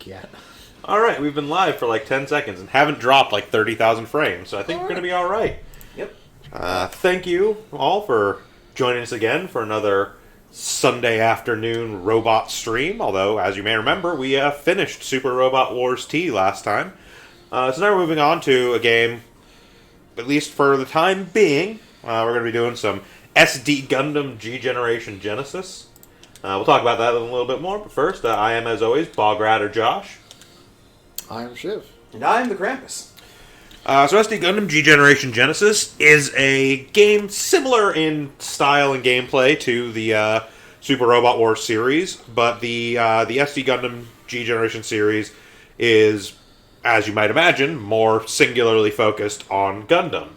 sync yet. Alright, we've been live for like 10 seconds and haven't dropped like 30,000 frames, so I think we're going to be alright. Yep. Thank you all for joining us again for another Sunday afternoon robot stream, although, as you may remember, we finished Super Robot Wars T last time. So now we're moving on to a game, at least for the time being, we're going to be doing some SD Gundam G Generation Genesis. We'll talk about that a little bit more, but first, I am, as always, Bograt or Josh. I am Shiv. And I'm the Krampus. So SD Gundam G Generation Genesis is a game similar in style and gameplay to the Super Robot Wars series, but the SD Gundam G Generation series is, as you might imagine, more singularly focused on Gundam.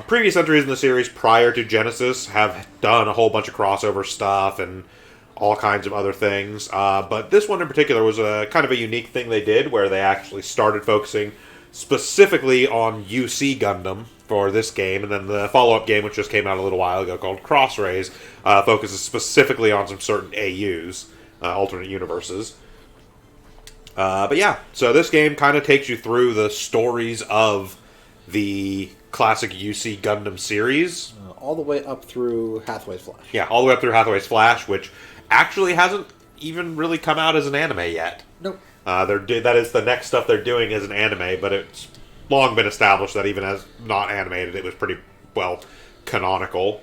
Previous entries in the series prior to Genesis have done a whole bunch of crossover stuff and all kinds of other things, but this one in particular was a kind of a unique thing they did, where they actually started focusing specifically on UC Gundam for this game, and then the follow-up game, which just came out a little while ago, called Crossrays, focuses specifically on some certain AUs, alternate universes. But yeah, so this game kind of takes you through the stories of the classic UC Gundam series. All the way up through Hathaway's Flash. Yeah, all the way up through Hathaway's Flash, which actually hasn't even really come out as an anime yet. Nope. That is the next stuff they're doing as an anime, but it's long been established that even as not animated, it was pretty well canonical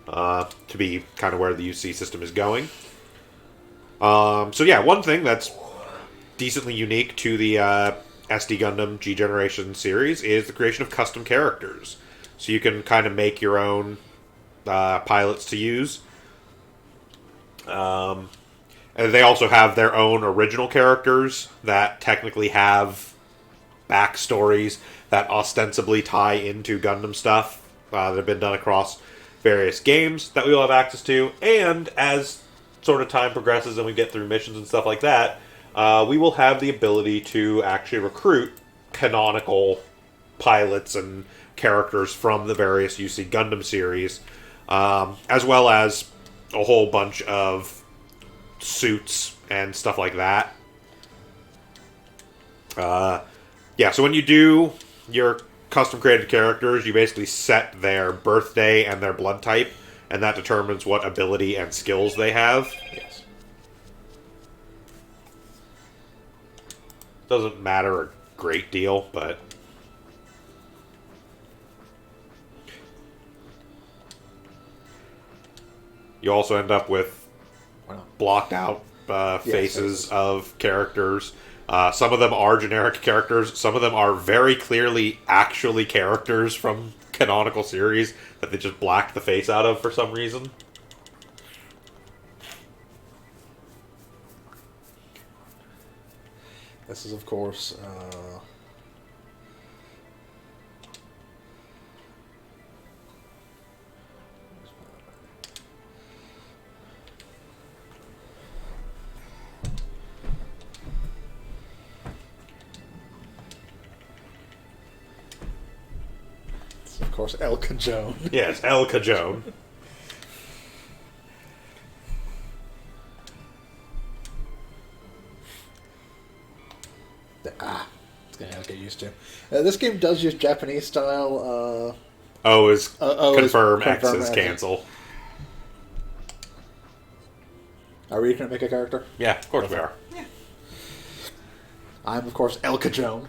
to be kind of where the UC system is going. So yeah, one thing that's decently unique to the SD Gundam G Generation series is the creation of custom characters. So you can kind of make your own pilots to use. And they also have their own original characters that technically have backstories that ostensibly tie into Gundam stuff that have been done across various games that we will have access to. And as sort of time progresses and we get through missions and stuff like that, we will have the ability to actually recruit canonical pilots and characters from the various UC Gundam series, as well as a whole bunch of suits and stuff like that. Yeah, so when you do your custom created characters, you basically set their birthday and their blood type, and that determines what ability and skills they have. Yes. Doesn't matter a great deal, but you also end up with blocked out faces of characters. Some of them are generic characters. Some of them are very clearly actually characters from canonical series that they just blacked the face out of for some reason. This is, of course, El Cajon. Yes, El Cajon. It's going to get used to. This game does use Japanese style. O is confirm, X confirm, is X. cancel. Are we going to make a character? Yeah, of course we are. Yeah. I'm, of course, El Cajon.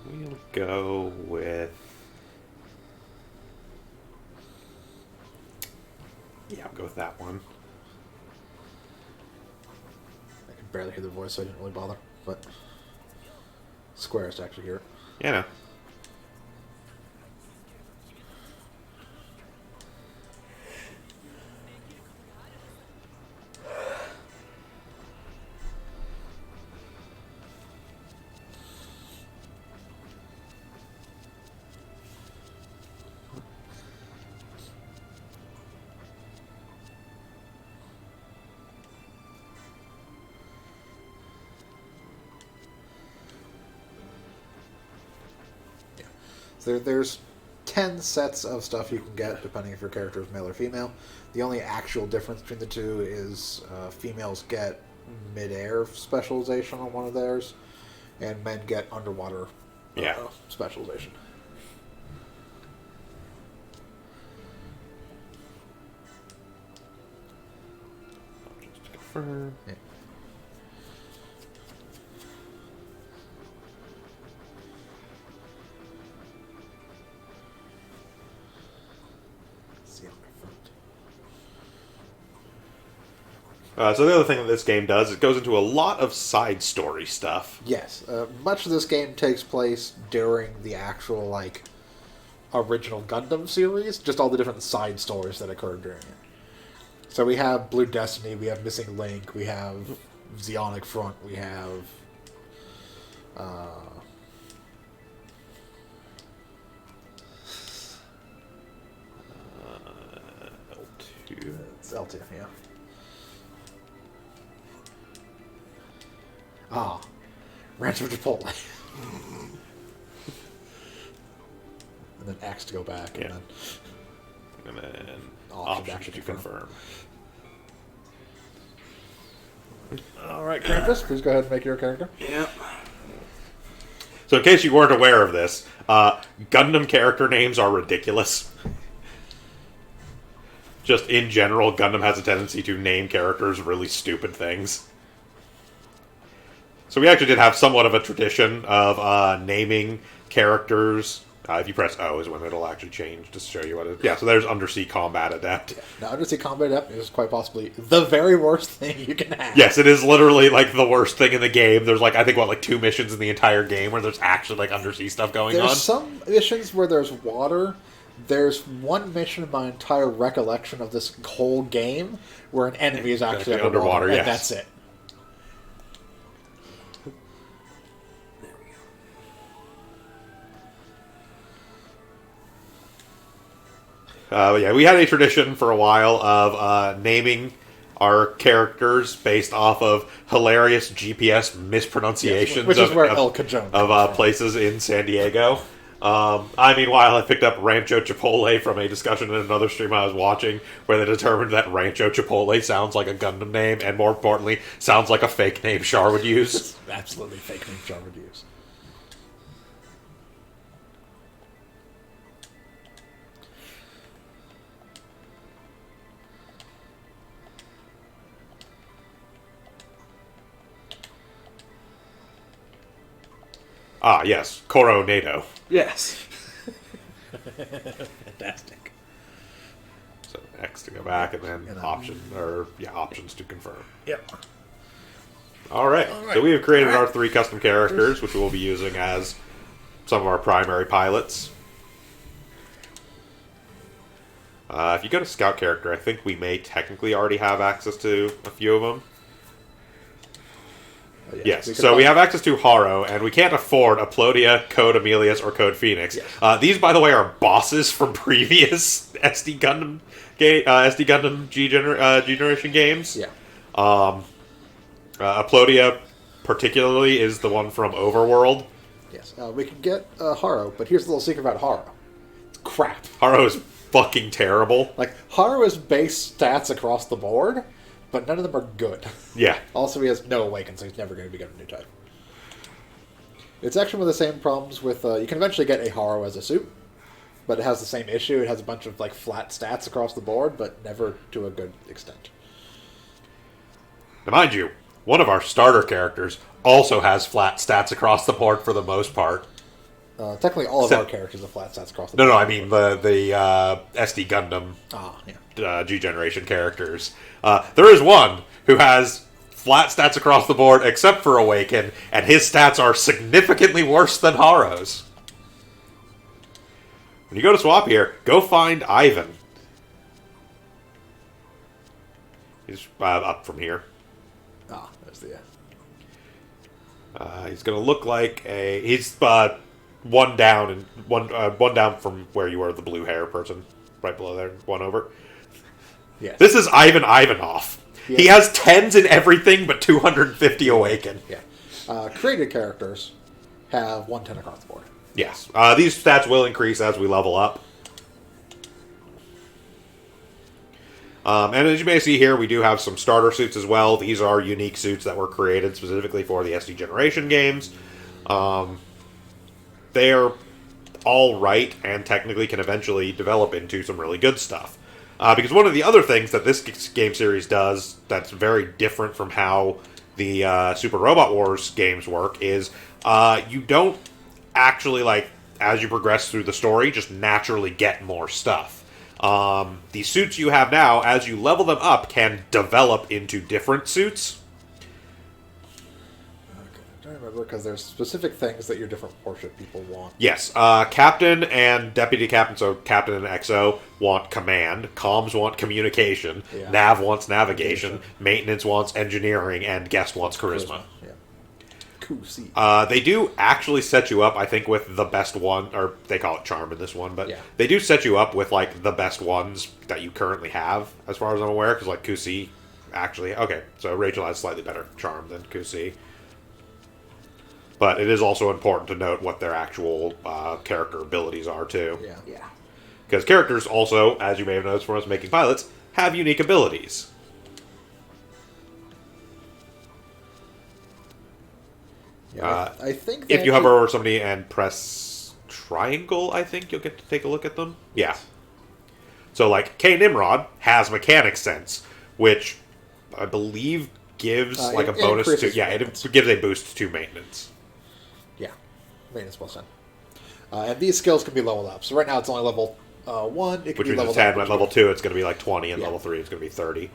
We'll go with... Yeah, I'll go with that one. I can barely hear the voice, so I didn't really bother. But Square has to actually hear it. Yeah, no. There's 10 sets of stuff you can get, depending if your character is male or female. The only actual difference between the two is females get mid-air specialization on one of theirs, and men get underwater specialization. Just to confirm. Yeah. So the other thing that this game does, it goes into a lot of side story stuff. Yes. Much of this game takes place during the actual, like, original Gundam series, just all the different side stories that occurred during it. So we have Blue Destiny, we have Missing Link, we have Zeonic Front, we have... L2. It's L2, yeah. Ah, Rancho Chipotle. And then X to go back, Yeah. and then And then option option to confirm. Alright, Krampus, please go ahead and make your character. Yep. So in case you weren't aware of this, Gundam character names are ridiculous. Just in general, Gundam has a tendency to name characters really stupid things. So we actually did have somewhat of a tradition of naming characters. If you press O is when it'll actually change to show you what it is. Yeah, so there's Undersea Combat Adept. Yeah. Now, Undersea Combat Adept is quite possibly the very worst thing you can have. Yes, it is literally like the worst thing in the game. There's like, I think, 2 missions in the entire game where there's actually like undersea stuff going on. There's some missions where there's water. There's one mission in my entire recollection of this whole game where an enemy is actually underwater, and yes. that's it. Yeah, we had a tradition for a while of naming our characters based off of hilarious GPS mispronunciations Which is where El Cajon of places in San Diego. Meanwhile, I picked up Rancho Chipotle from a discussion in another stream I was watching where they determined that Rancho Chipotle sounds like a Gundam name and, more importantly, sounds like a fake name Char would use. Absolutely fake name Char would use. Ah, yes, Coronado. Yes. Fantastic. So X to go back, and then options to confirm. Yep. All right. So we have created our 3 custom characters, which we will be using as some of our primary pilots. If you go to Scout Character, I think we may technically already have access to a few of them. Oh, Yes, so we have access to Haro, and we can't afford Aplodia, Code Amelius, or Code Phoenix. Yes. These, by the way, are bosses from previous SD Gundam G Generation games. Yeah. Aplodia, particularly, is the one from Overworld. Yes. We can get Haro, but here's the little secret about Haro. It's crap. Haro is fucking terrible. Like, Haro is base stats across the board, but none of them are good. Yeah. Also, he has no awaken, so he's never going to be good at a new type. It's actually one of the same problems with... you can eventually get a Haro as a suit, but it has the same issue. It has a bunch of flat stats across the board, but never to a good extent. Now, mind you, one of our starter characters also has flat stats across the board for the most part. Technically, all of our characters have flat stats across the board. No, I mean the SD Gundam yeah. G Generation characters. There is one who has flat stats across the board except for Awaken, and his stats are significantly worse than Haro's. When you go to swap here, go find Ivan. He's up from here. There's the... He's going to look like a... He's one down and one down from where you were, the blue hair person. Right below there, one over. Yes. This is Ivan Ivanov. Yeah. He has 10s in everything but 250 Awaken. Yeah. Created characters have 110 across the board. Yes. These stats will increase as we level up. And as you may see here, we do have some starter suits as well. These are unique suits that were created specifically for the SD Generation games. They are all right and technically can eventually develop into some really good stuff. Because one of the other things that this game series does that's very different from how the Super Robot Wars games work is you don't actually, like, as you progress through the story, just naturally get more stuff. The suits you have now, as you level them up, can develop into different suits. I don't remember, because there's specific things that your different warship people want. Yes, Captain and Deputy Captain, so Captain and XO, want command. Comms want communication. Yeah. Nav wants navigation. Maintenance wants engineering. And Guest wants charisma. Yeah. Cool. They do actually set you up, I think, with the best one, or they call it charm in this one, but yeah. They do set you up with, like, the best ones that you currently have, as far as I'm aware, because, like, Kusi, actually, okay, so Rachel has slightly better charm than Kusi. But it is also important to note what their actual character abilities are, too. Yeah. Because characters also, as you may have noticed from us making pilots, have unique abilities. Yeah, I think if you hover over somebody and press triangle, I think you'll get to take a look at them. Yeah. So, like, K. Nimrod has mechanic sense, which I believe gives, like, a bonus to... Yeah, it gives a boost to maintenance. Yeah. Maintenance plus 10. And these skills can be leveled up. So right now it's only level 1. It can be leveled 10. up. At level 2, it's going to be, like, 20, and level 3, it's going to be 30. If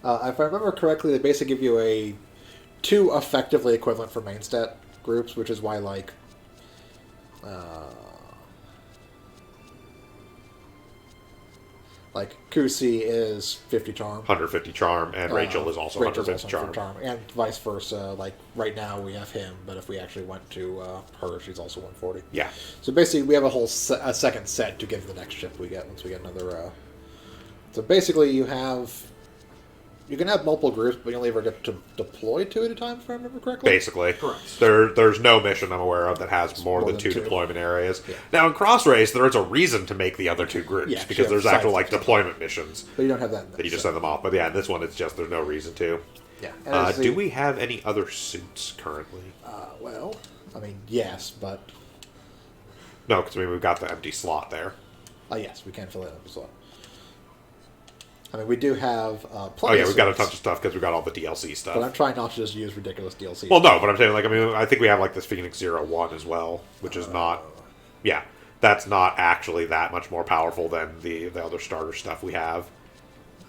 I remember correctly, they basically give you two effectively equivalent for main stat groups, which is why, like, Kusi is 50 charm. 150 charm, and Rachel is also 150 charm. And vice versa. Like, right now we have him, but if we actually went to her, she's also 140. Yeah. So basically, we have a whole a second set to give the next ship we get once we get another... So basically, you can have multiple groups, but you only ever get to deploy 2 at a time, if I remember correctly. Basically. Correct. There's no mission I'm aware of that has more than 2 deployment areas. Yeah. Now, in Cross Race, there is a reason to make the other 2 groups, because there's actual, like, deployment missions. But you don't have that in this. That you just send them off. But yeah, in this one, it's just there's no reason to. Yeah. Do we have any other suits currently? Well, I mean, yes, but... No, because we've got the empty slot there. Yes, we can fill it up as well. I mean, we do have plenty we've got a ton of stuff because we've got all the DLC stuff. But I'm trying not to just use ridiculous DLC. Well, no, but I'm saying, like, I think we have, like, this Phoenix 01 as well, which is not... Yeah, that's not actually that much more powerful than the other starter stuff we have.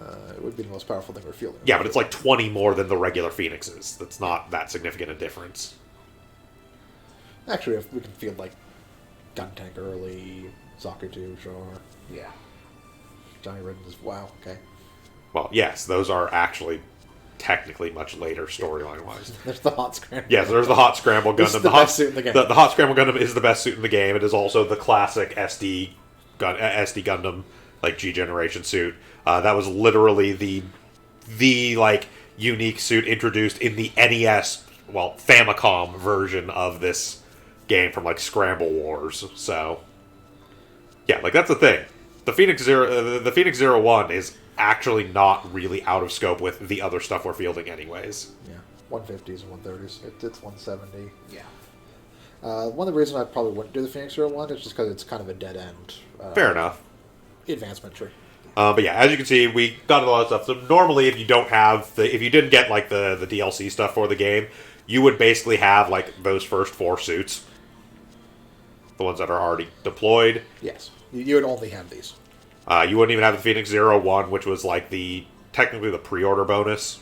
It would be the most powerful thing we're fielding. Yeah, but it's like 20 more than the regular Phoenixes. That's not that significant a difference. Actually, if we can field, like, Gun Tank early, Zakutu, sure. Yeah. Johnny Ridden is... Wow, okay. Well, yes, those are actually technically much later storyline-wise. There's the Hot Scramble. Yes, there's the Hot Scramble Gundam. This is the best suit in the game. The Hot Scramble Gundam is the best suit in the game. It is also the classic SD Gundam, like, G-Generation suit. That was literally the like, unique suit introduced in the NES, well, Famicom version of this game from, like, Scramble Wars. So, yeah, like, that's the thing. The Phoenix 01 is actually not really out of scope with the other stuff we're fielding anyways. Yeah, 150s and 130s. It's 170. Yeah. One of the reasons I probably wouldn't do the Phoenix 01 is just because it's kind of a dead end. Fair enough. Advancement tree. But yeah, as you can see, we got a lot of stuff. So normally, if you didn't get, like, the DLC stuff for the game, you would basically have, like, those first 4 suits, the ones that are already deployed. Yes, you would only have these. You wouldn't even have the Phoenix 01, which was, like, technically the pre-order bonus.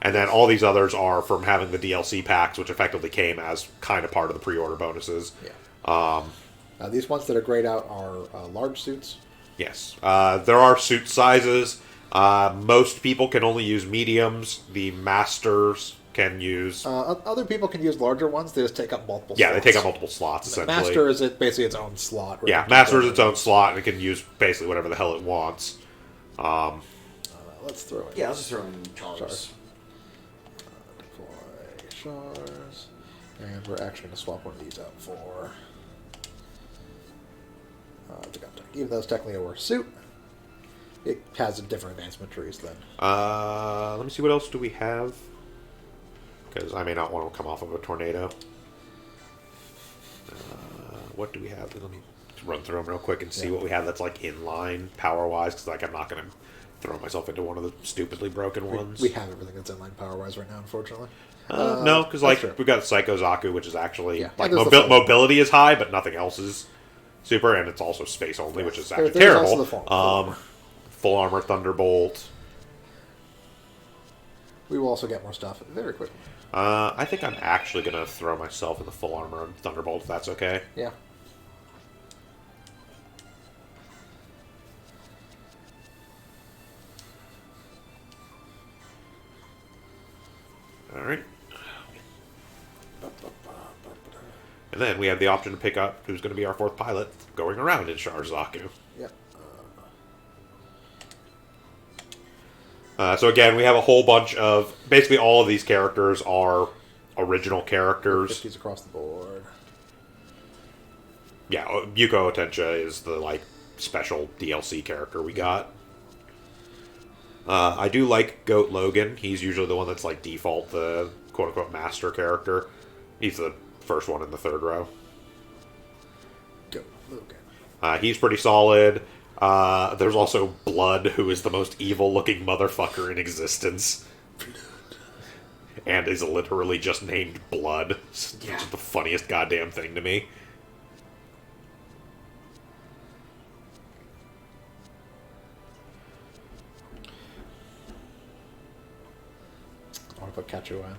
And then all these others are from having the DLC packs, which effectively came as kind of part of the pre-order bonuses. Yeah. These ones that are grayed out are large suits. Yes. There are suit sizes. Most people can only use mediums. The masters can use... other people can use larger ones. They just take up multiple slots. Yeah, they take up multiple slots, essentially. Master is basically its own slot. Yeah, Master is its own slot, and it can use basically whatever the hell it wants. Let's throw it. Yeah, let's just throw in Chars. Deploy Chars. And we're actually going to swap one of these out for the Gundam. Even though it's technically a worse suit, it has different advancement trees then. Let me see, what else do we have? Because I may not want to come off of a tornado. What do we have? Let me run through them real quick and see what we have that's like in line power-wise, because like I'm not going to throw myself into one of the stupidly broken ones. We have everything that's in line power-wise right now, unfortunately. No, because like we've got Psycho Zaku, which is actually like mobility is high, but nothing else is super, and it's also space only, which is actually terrible. Full armor Thunderbolt. We will also get more stuff very quickly. I think I'm actually going to throw myself in the full armor Thunderbolt, if that's okay. Yeah. All right. And then we have the option to pick up who's going to be our fourth pilot going around in Char Zaku. Yep. So again, we have a whole bunch of... Basically, all of these characters are original characters. 50s across the board. Yeah, Yuko Otensha is the, like, special DLC character we got. I do like Goat Logan. He's usually the one that's, like, default the quote-unquote master character. He's the first one in the third row. Goat Logan. He's pretty solid. There's also Blood, who is the most evil-looking motherfucker in existence. And is literally just named Blood. It's just the funniest goddamn thing to me. I want to put Kachu in.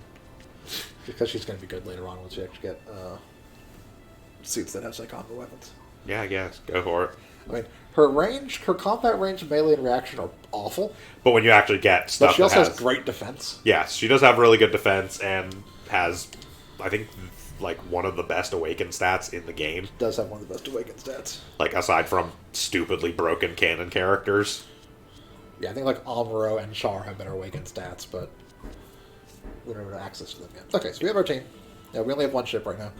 Because she's going to be good later on once you actually get suits that have Psychonga weapons. Yeah, I guess. Go for it. I mean, her combat range, melee, and reaction are awful. But when you actually get stuff, but she also has great defense. Yes, she does have really good defense and has, I think, like one of the best awakened stats in the game. Does have one of the best awakened stats. Like aside from stupidly broken canon characters. Yeah, I think like Amuro and Char have better awakened stats, but we don't have access to them yet. Okay, so we have our team. Yeah, we only have one ship right now.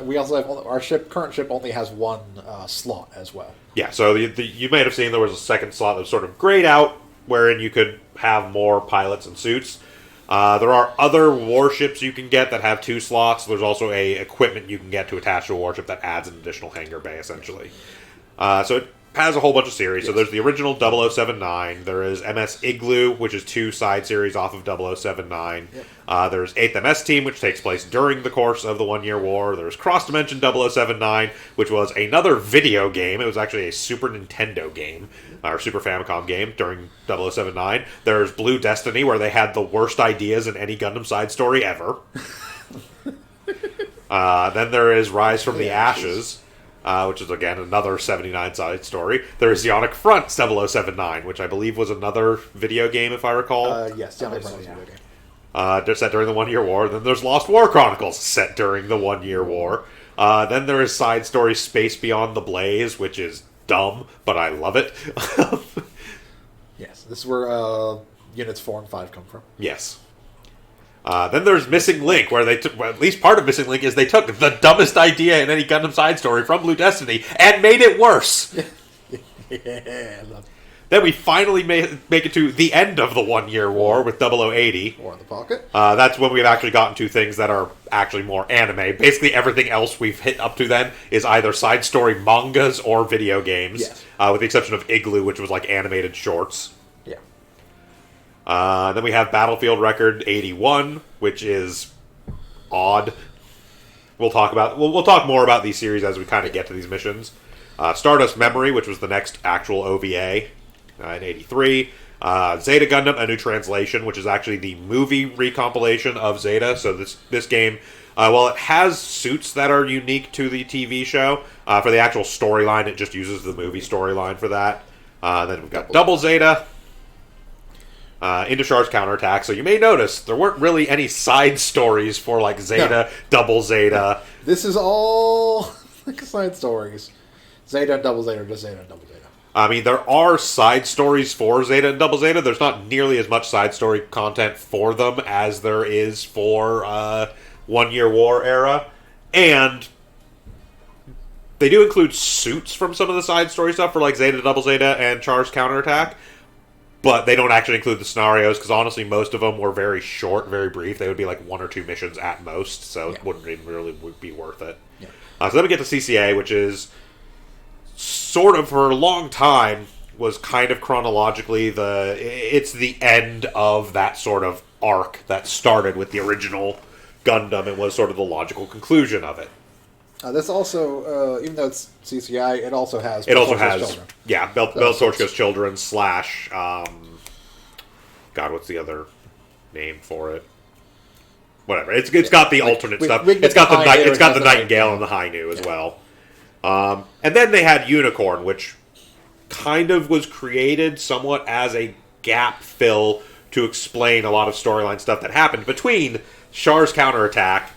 We also have our current ship only has one slot as well. Yeah, so you may have seen there was a second slot that was sort of grayed out, wherein you could have more pilots and suits. There are other warships you can get that have 2 slots. There's also equipment you can get to attach to a warship that adds an additional hangar bay, essentially. So it has a whole bunch of series. Yes. So there's the original 0079. There is MS Igloo, which is 2 side series off of 0079. Yep. There's 8th MS Team, which takes place during the course of the 1 Year War. There's Cross Dimension 0079, which was another video game. It was actually a Super Nintendo game, or Super Famicom game during 0079. There's Blue Destiny, where they had the worst ideas in any Gundam side story ever. Then there is Rise from the Ashes. Which is, again, another 79 side story. There is Ionic Front 0079, which I believe was another video game, if I recall. Yes, Ionic Front was a video game. They're set during the 1 Year War. Then there's Lost War Chronicles, set during the 1 Year War. Then there is side story Space Beyond the Blaze, which is dumb, but I love it. Yes, this is where Units 4 and 5 come from. Yes. Then there's Missing Link, where they took, well, at least part of Missing Link is they took the dumbest idea in any Gundam side story from Blue Destiny and made it worse. Yeah, I love it. Then we finally make it to the end of the 1 Year War with 0080. War in the Pocket. That's when we've actually gotten to things that are actually more anime. Basically everything else we've hit up to then is either side story mangas or video games. Yes. With the exception of Igloo, which was like animated shorts. Yeah. Then we have Battlefield Record 81, which is odd. We'll talk more about these series as we kind of get to these missions. Stardust Memory, which was the next actual OVA in 83. Zeta Gundam, A New Translation, which is actually the movie recompilation of Zeta. So this game, while it has suits that are unique to the TV show, for the actual storyline, it just uses the movie storyline for that. Then we've got Double Zeta. Into Char's Counterattack. So you may notice there weren't really any side stories for like Zeta, Double Zeta. This is all like side stories. Zeta and Double Zeta, or just Zeta and Double Zeta. I mean, there are side stories for Zeta and Double Zeta. There's not nearly as much side story content for them as there is for 1 Year War era, and they do include suits from some of the side story stuff for like Zeta, Double Zeta, and Char's Counterattack, but they don't actually include the scenarios because honestly, most of them were very short, very brief. They would be like 1 or 2 missions at most, so it wouldn't even really be worth it. Yeah. So then we get to CCA, which is sort of for a long time was kind of chronologically it's the end of that sort of arc that started with the original Gundam and was sort of the logical conclusion of it. This also, even though it's CCI, it also has... Children. Yeah, Beltorchko's Children / God, what's the other name for it? Whatever. It's got the alternate stuff. It's got the Nightingale and the Hainu as well. And then they had Unicorn, which kind of was created somewhat as a gap fill to explain a lot of storyline stuff that happened between Char's Counterattack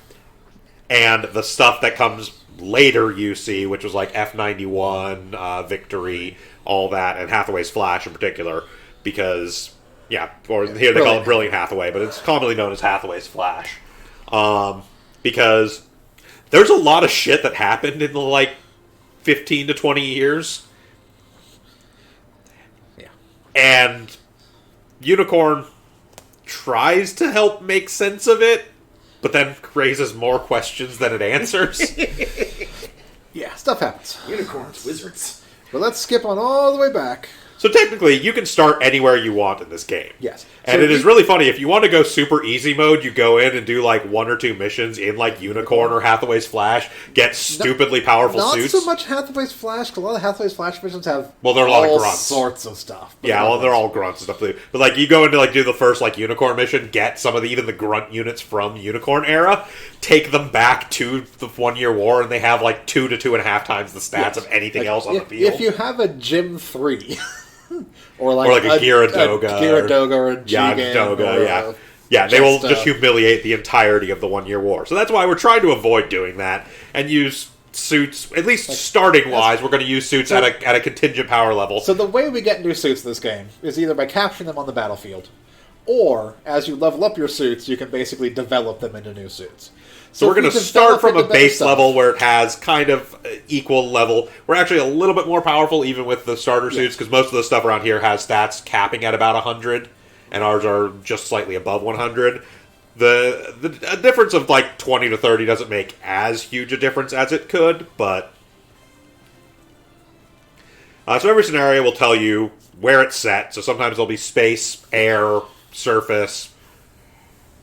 and the stuff that comes later, you see, which was like F91, Victory, all that, and Hathaway's Flash in particular, because, here they call it Brilliant Hathaway, but it's commonly known as Hathaway's Flash. Because there's a lot of shit that happened in the, 15 to 20 years. Yeah. And Unicorn tries to help make sense of it, but then raises more questions than it answers. Yeah, stuff happens. Unicorns, wizards. But let's skip on all the way back. So technically, you can start anywhere you want in this game. Yes. And it is really funny. If you want to go super easy mode, you go in and do 1 or 2 missions in Unicorn or Hathaway's Flash, get stupidly powerful suits. Not so much Hathaway's Flash, because a lot of Hathaway's Flash missions have they're a lot of grunts. Sorts of stuff. Yeah, they're all grunts and stuff too. But you go into do the first Unicorn mission, get some of even the grunt units from Unicorn era, take them back to the 1 Year War, and they have 2 to 2.5 times the stats of anything else on the field. If you have a Gym 3... or a Gyaradoga or a Jigen, yeah, they will just humiliate the entirety of the 1 Year War. So that's why we're trying to avoid doing that and use suits, at least starting-wise, we're going to use suits at a contingent power level. So the way we get new suits in this game is either by capturing them on the battlefield, or as you level up your suits, you can basically develop them into new suits. So we're going to start from a base level where it has kind of equal level. We're actually a little bit more powerful even with the starter suits, because most of the stuff around here has stats capping at about 100, and ours are just slightly above 100. The difference of 20 to 30 doesn't make as huge a difference as it could, but... so every scenario will tell you where it's set. So sometimes there'll be space, air, surface,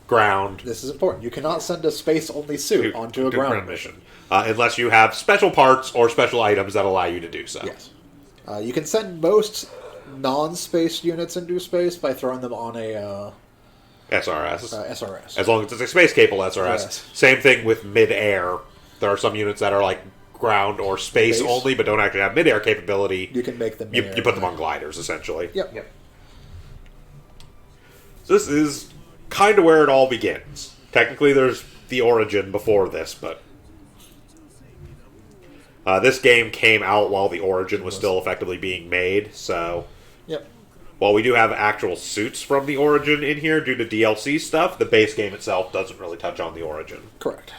ground. This is important. You cannot send a space-only suit onto a ground mission. Unless you have special parts or special items that allow you to do so. Yes. You can send most non-space units into space by throwing them on a... SRS. SRS. As long as it's a space-capable SRS. Same thing with mid-air. There are some units that are ground or space only, but don't actually have mid-air capability. You can make them You put them on gliders, essentially. Yep. So this is kind of where it all begins. Technically, there's the origin before this, but this game came out while the origin was still effectively being made, so while we do have actual suits from the origin in here due to DLC stuff, the base game itself doesn't really touch on the origin. Correct.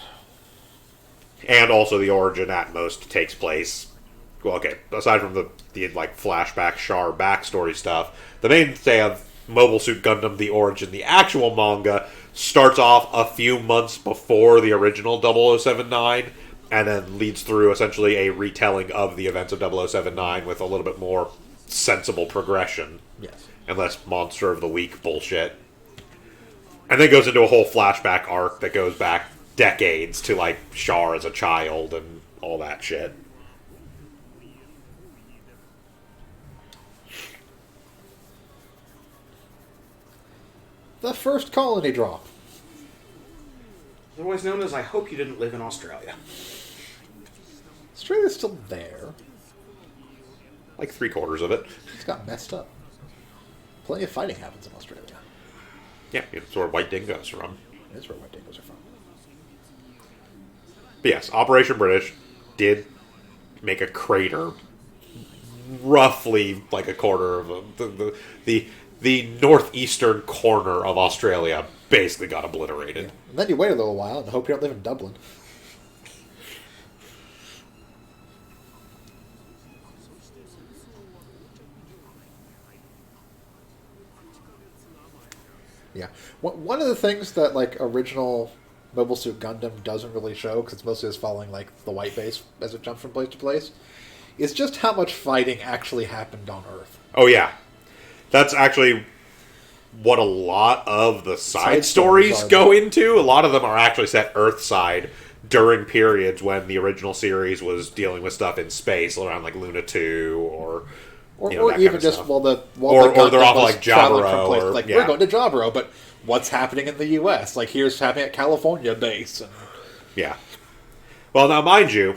And also the origin at most takes place... Well, okay, aside from the flashback Char backstory stuff, the mainstay of Mobile Suit Gundam, the origin, the actual manga, starts off a few months before the original 0079, and then leads through essentially a retelling of the events of 0079 with a little bit more sensible progression. Yes. And less Monster of the Week bullshit. And then goes into a whole flashback arc that goes back decades to, Char as a child and all that shit. The first colony drop. Otherwise known as I hope you didn't live in Australia. Australia's still there. 3/4 of it. It's got messed up. Plenty of fighting happens in Australia. Yeah, it's where White Dingoes are from. That's where White Dingoes are from. But yes, Operation British did make a crater roughly a quarter of the northeastern corner of Australia basically got obliterated. Yeah. And then you wait a little while and hope you don't live in Dublin. Yeah. One of the things that, like, original Mobile Suit Gundam doesn't really show, because it's mostly just following, like, the white base as it jumps from place to place, is just how much fighting actually happened on Earth. Oh, yeah. That's actually what a lot of the side stories go into. A lot of them are actually set Earthside during periods when the original series was dealing with stuff in space, around, like, Luna 2 or even just stuff. or they're off like Jaburo, or we're going to Jaburo, but what's happening in the U.S.? Like, here's happening at California base. And... Yeah. Well, now, mind you,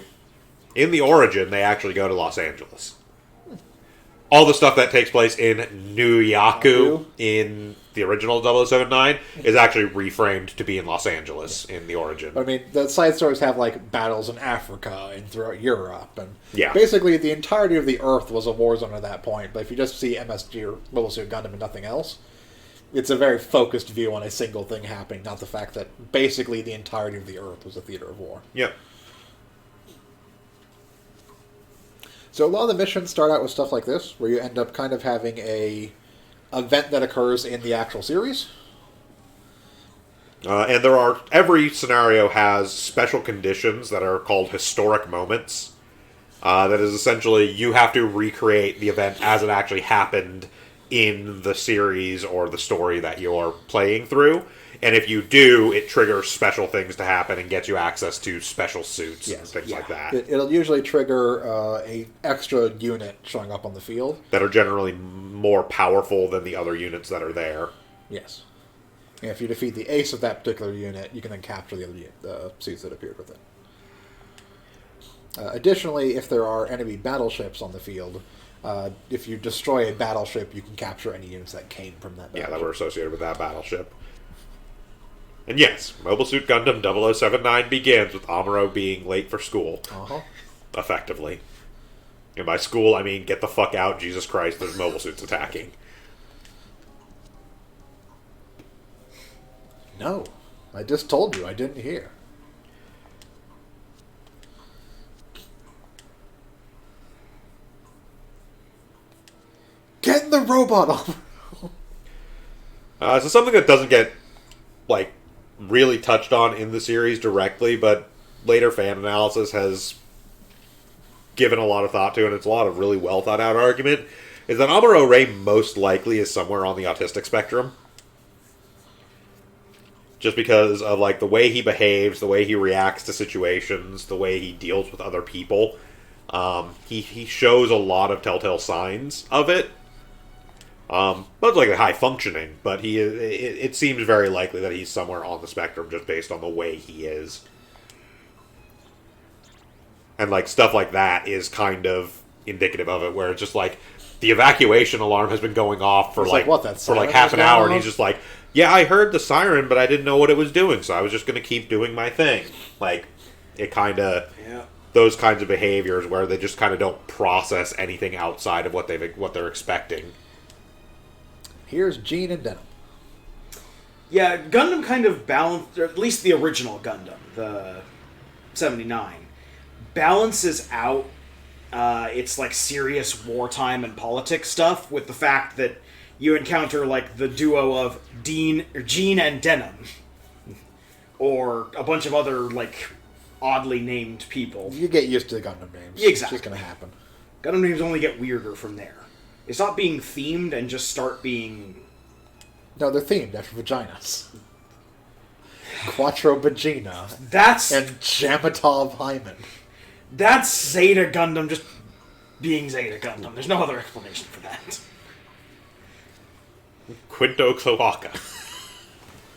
in the origin, they actually go to Los Angeles. All the stuff that takes place in Nuyaku in the original 079 is actually reframed to be in Los Angeles in the origin. I mean, the side stories have, like, battles in Africa and throughout Europe, and basically the entirety of the Earth was a war zone at that point. But if you just see MSG or Mobile Suit Gundam and nothing else, it's a very focused view on a single thing happening, not the fact that basically the entirety of the Earth was a theater of war. Yep. So a lot of the missions start out with stuff like this, where you end up kind of having a event that occurs in the actual series. And every scenario has special conditions that are called historic moments. That is essentially, you have to recreate the event as it actually happened in the series or the story that you're playing through. And if you do, it triggers special things to happen and gets you access to special suits and things like that. It'll usually trigger a extra unit showing up on the field. That are generally more powerful than the other units that are there. Yes. And if you defeat the ace of that particular unit, you can then capture the other suits that appeared with it. Additionally, if there are enemy battleships on the field, if you destroy a battleship, you can capture any units that came from that battleship. Yeah, that were associated with that battleship. And yes, Mobile Suit Gundam 0079 begins with Amuro being late for school. Effectively. And by school, I mean, get the fuck out, Jesus Christ, there's mobile suits attacking. No. I just told you, I didn't hear. Get in the robot on. So something that doesn't get, like, really touched on in the series directly, but later fan analysis has given a lot of thought to, and it's a lot of really well thought out argument, is that Amuro Ray most likely is somewhere on the autistic spectrum. Just because of, like, the way he behaves, the way he reacts to situations, the way he deals with other people. He shows a lot of telltale signs of it. But like high functioning, but it seems very likely that he's somewhere on the spectrum just based on the way he is. And like stuff like that is kind of indicative of it, where it's just like the evacuation alarm has been going off for for like half an hour, and he's just like, yeah, I heard the siren, but I didn't know what it was doing, so I was just going to keep doing my thing. Like, it kind of those kinds of behaviors where they just kind of don't process anything outside of what they're expecting. Here's Gene and Denim. Yeah, Gundam kind of balanced, or at least the original Gundam, the 79, balances out its like serious wartime and politics stuff with the fact that you encounter like the duo of Gene and Denim, or a bunch of other like oddly named people. You get used to the Gundam names. Exactly. It's just going to happen. Gundam names only get weirder from there. They stop being themed and just start being... No, they're themed after vaginas. Quattro Vagina. And Jamatov Hymen. That's Zeta Gundam just being Zeta Gundam. There's no other explanation for that. Quinto Cloaca.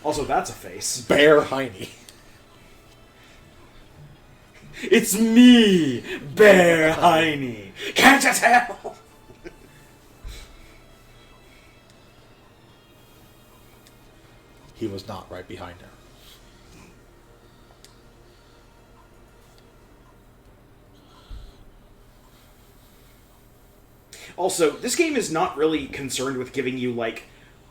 Also, that's a face. Bear Heine. It's me, Bear Heine. Can't you tell? He was not right behind her. Also, this game is not really concerned with giving you, like,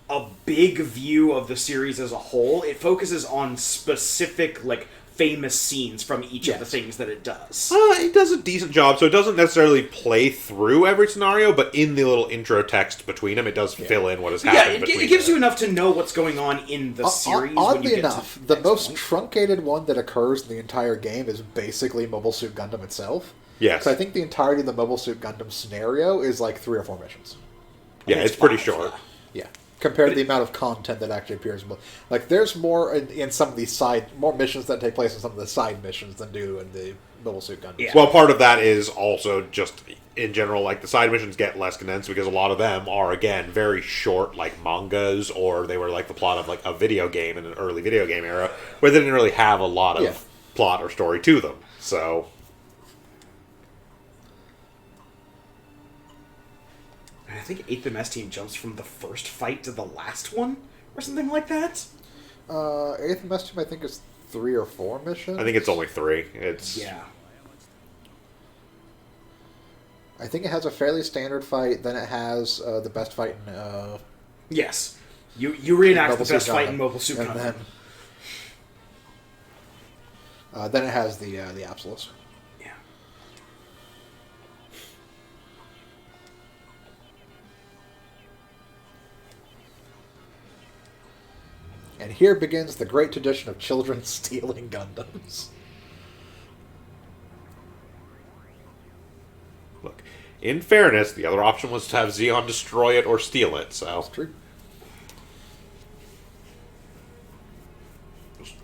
a big view of the series as a whole. It focuses on specific, like, famous scenes from each of the things that it does. It does a decent job, so it doesn't necessarily play through every scenario, but in the little intro text between them, it does fill in what has happened between it gives them. you enough to know what's going on in the series. Oddly enough, the most truncated one that occurs in the entire game is basically Mobile Suit Gundam itself. Yes. So I think the entirety of the Mobile Suit Gundam scenario is like 3 or 4 missions. Yeah, it's pretty short. Yeah. Compared to the amount of content that actually appears. Like, there's more in some of these more missions that take place in some of the side missions than do in the Mobile Suit Gundam. Yeah. Well, part of that is also just, in general, like, the side missions get less condensed because a lot of them are, again, very short, like mangas, or they were like the plot of, like, a video game in an early video game era, where they didn't really have a lot of plot or story to them. So... I think 8th MS Team jumps from the first fight to the last one, or something like that. 8th MS Team, I think, is 3 or 4 missions. I think it's only 3. It's... Yeah. I think it has a fairly standard fight, then it has the best fight in... Yes. You reenact Mobile the best Suit fight Gundam. in Mobile Suit Gundam. Then it has the Absolus. Yeah. And here begins the great tradition of children stealing Gundams. Look, in fairness, the other option was to have Zeon destroy it or steal it, so... That's true.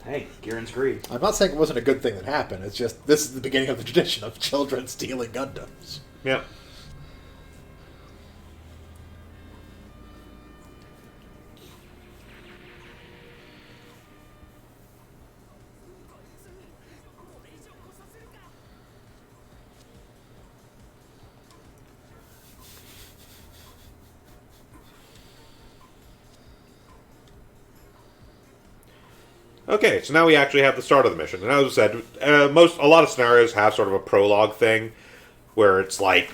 Hey, Gihren's greed. I'm not saying it wasn't a good thing that happened, it's just this is the beginning of the tradition of children stealing Gundams. Yeah. Okay, so now we actually have the start of the mission. And as I said, a lot of scenarios have sort of a prologue thing, where it's like,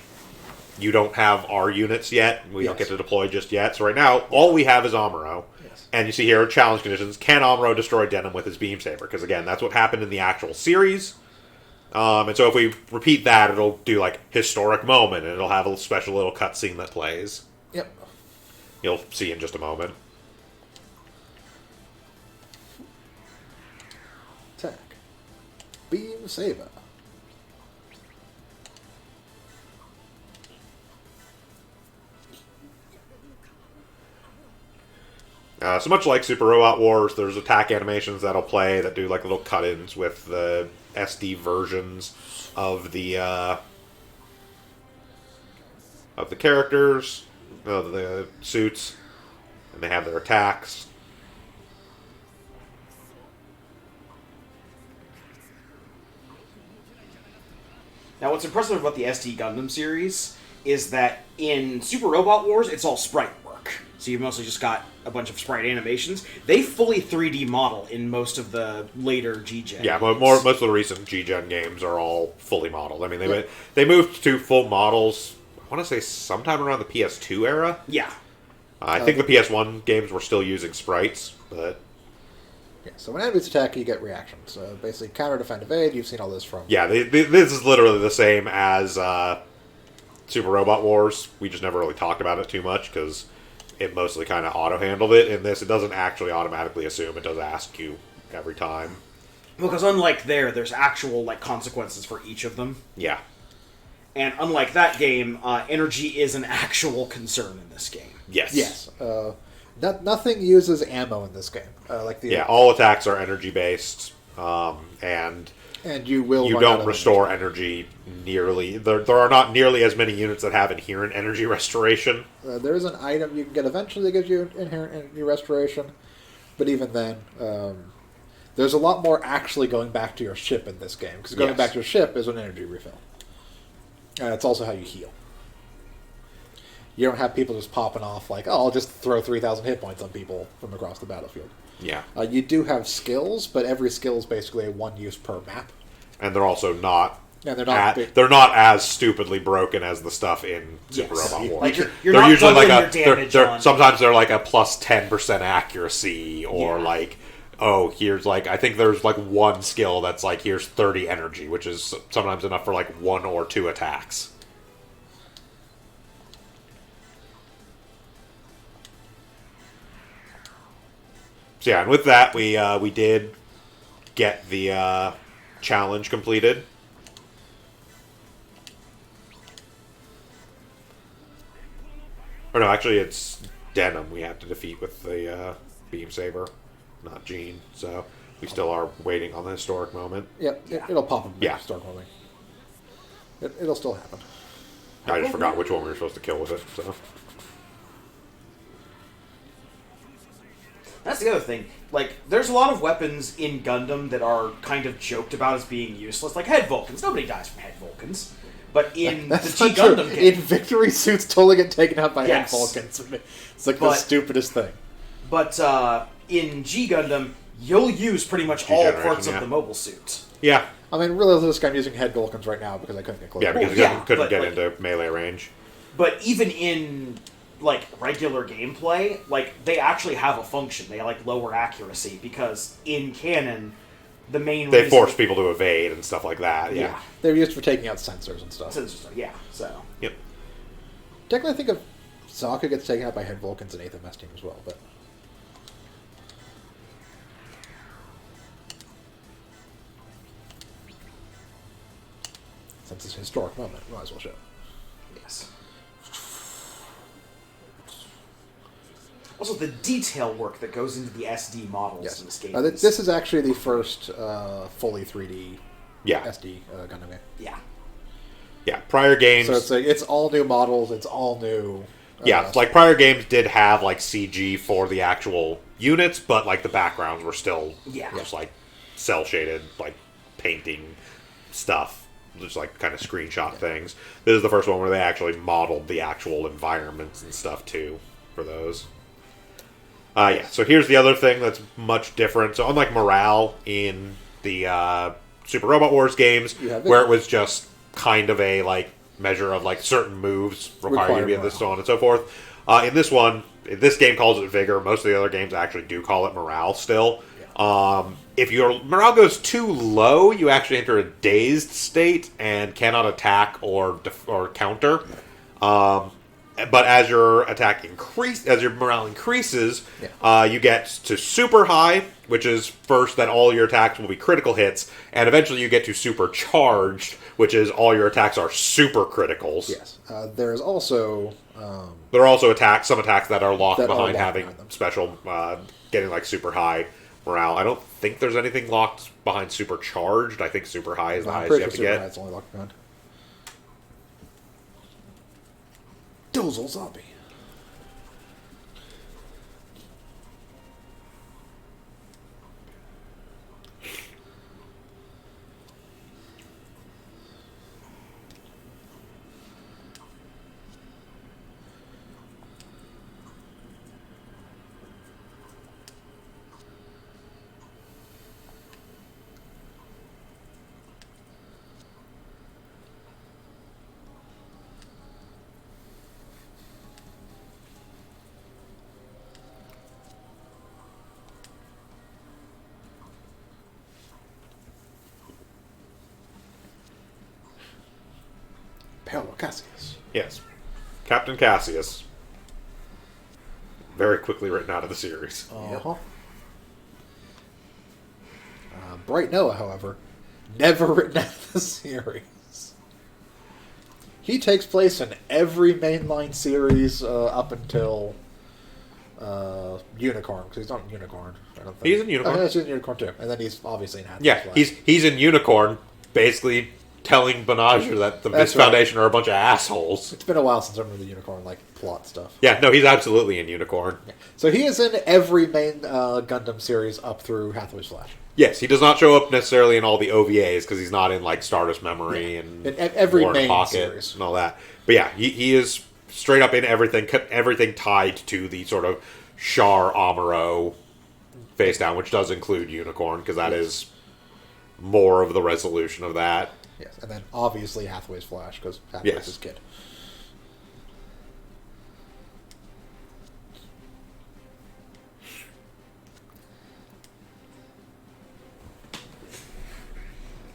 you don't have our units yet, we don't get to deploy just yet. So right now, all we have is Amuro. Yes. And you see here, challenge conditions, can Amuro destroy Denim with his beam saber? Because again, that's what happened in the actual series. And so if we repeat that, it'll do like historic moment, and it'll have a special little cutscene that plays. Yep. You'll see in just a moment. Attack. Beam Saber. So much like Super Robot Wars, there's attack animations that'll play that do like little cut-ins with the SD versions of the characters, the suits, and they have their attacks. Now, what's impressive about the SD Gundam series is that in Super Robot Wars, it's all sprite work. So you've mostly just got a bunch of sprite animations. They fully 3D model in most of the later G-Gen. Yeah, most of the recent G-Gen games are all fully modeled. I mean, they moved to full models, I want to say sometime around the PS2 era. Yeah. I think the PS1 games were still using sprites, but... Yeah, so when enemies attack, you get reactions. Basically, counter, defend, evade. You've seen all this from... Yeah, this is literally the same as Super Robot Wars. We just never really talked about it too much, because it mostly kind of auto-handled it. In this, it doesn't actually automatically assume. It does ask you every time. Well, because unlike there's actual like consequences for each of them. Yeah. And unlike that game, energy is an actual concern in this game. Yes. Yes. Nothing uses ammo in this game. All attacks are energy-based, and you will. You don't restore energy nearly. There are not nearly as many units that have inherent energy restoration. There is an item you can get eventually that gives you inherent energy restoration, but even then, there's a lot more actually going back to your ship in this game, because going back to your ship is an energy refill. And it's also how you heal. You don't have people just popping off like, oh, I'll just throw 3,000 hit points on people from across the battlefield. Yeah. You do have skills, but every skill is basically a one use per map. And they're also not Yeah, they're not big. they're not as stupidly broken as the stuff in Super Yes. Robot Wars. Like, you're they're not usually like doubling a your damage on... sometimes they're like a plus 10% accuracy, or Yeah. like, oh, here's like, I think there's like one skill that's like, here's 30 energy, which is sometimes enough for like 1 or 2 attacks. So yeah, and with that we did get the challenge completed. Or no, actually it's Denim we have to defeat with the Beam Saber, not Jean. So we still are waiting on the historic moment. Yep, it'll pop up. Yeah. Start moving. It'll still happen. I just forgot which one we were supposed to kill with it. So That's the other thing. Like, there's a lot of weapons in Gundam that are kind of joked about as being useless, like head Vulcans. Nobody dies from head Vulcans. But in the G not true. Gundam game, In victory suits, totally get taken out by Yes. head Vulcans. It's like the stupidest thing. but in G Gundam, you'll use pretty much all G-Generation, parts yeah. of the mobile suit. yeah, I mean, realistically, I'm using head Vulcans right now because I couldn't get close. yeah, because Well, we yeah, couldn't but, get like- into melee range. But even in like regular gameplay, like they actually have a function. They like lower accuracy because in canon, the main They reason- force people to evade and stuff like that. Yeah. Yeah. They're used for taking out sensors and stuff. Yeah. So Yep. Technically, I think of Sokka gets taken out by head Vulcans in 8th MS team as well, but since it's a historic moment, we might as well show. yes. Also, the detail work that goes into the SD models Yes, in this game. this is actually the first fully 3D Yeah. SD Gundam game. Yeah. Yeah. Prior games. So it's all new models. It's all new. Yeah, like prior games did have like CG for the actual units, but like the backgrounds were still Yeah. just like cell shaded, like painting stuff, just like kind of screenshot things. This is the first one where they actually modeled the actual environments and stuff too for those. Yeah, so here's the other thing that's much different. So unlike morale in the Super Robot Wars games, You have where it. it was just kind of a like measure of like certain moves require you to be at this, so on and so forth. In this one, this game calls it vigor. Most of the other games actually do call it morale still. If your morale goes too low, you actually enter a dazed state and cannot attack or counter. But as your as your morale increases, you get to super high, which is first that all your attacks will be critical hits, and eventually you get to super charged, which is all your attacks are super criticals. Yes. There's also There are also some attacks that are locked That are behind locked having behind them. special, getting like super high morale. I don't think there's anything locked behind super charged. I think super high is the I'm highest you pretty have sure to Super get. High's only locked behind. Dozel Zombie. Paolo Cassius. Yes, Captain Cassius. Very quickly written out of the series. Uh-huh. Bright Noah, however, never written out of the series. He takes place in every mainline series up until Unicorn, because he's not in Unicorn. I don't think. He's in Unicorn. He's in Unicorn too, and then he's obviously in Hatchet. Yeah, he's in Unicorn, basically telling Benager that the That's Beast Foundation are a bunch of assholes. It's been a while since I remember the Unicorn plot stuff. Yeah, no, he's absolutely in Unicorn. Yeah. So he is in every main Gundam series up through Hathaway's Flash. Yes, he does not show up necessarily in all the OVAs because he's not in like Stardust Memory and In every War in main Pocket series. and all that. But yeah, he is straight up in everything tied to the sort of Char Amuro face down, which does include Unicorn because that is more of the resolution of that. Yes, and then obviously Hathaway's Flash, because Hathaway's his kid.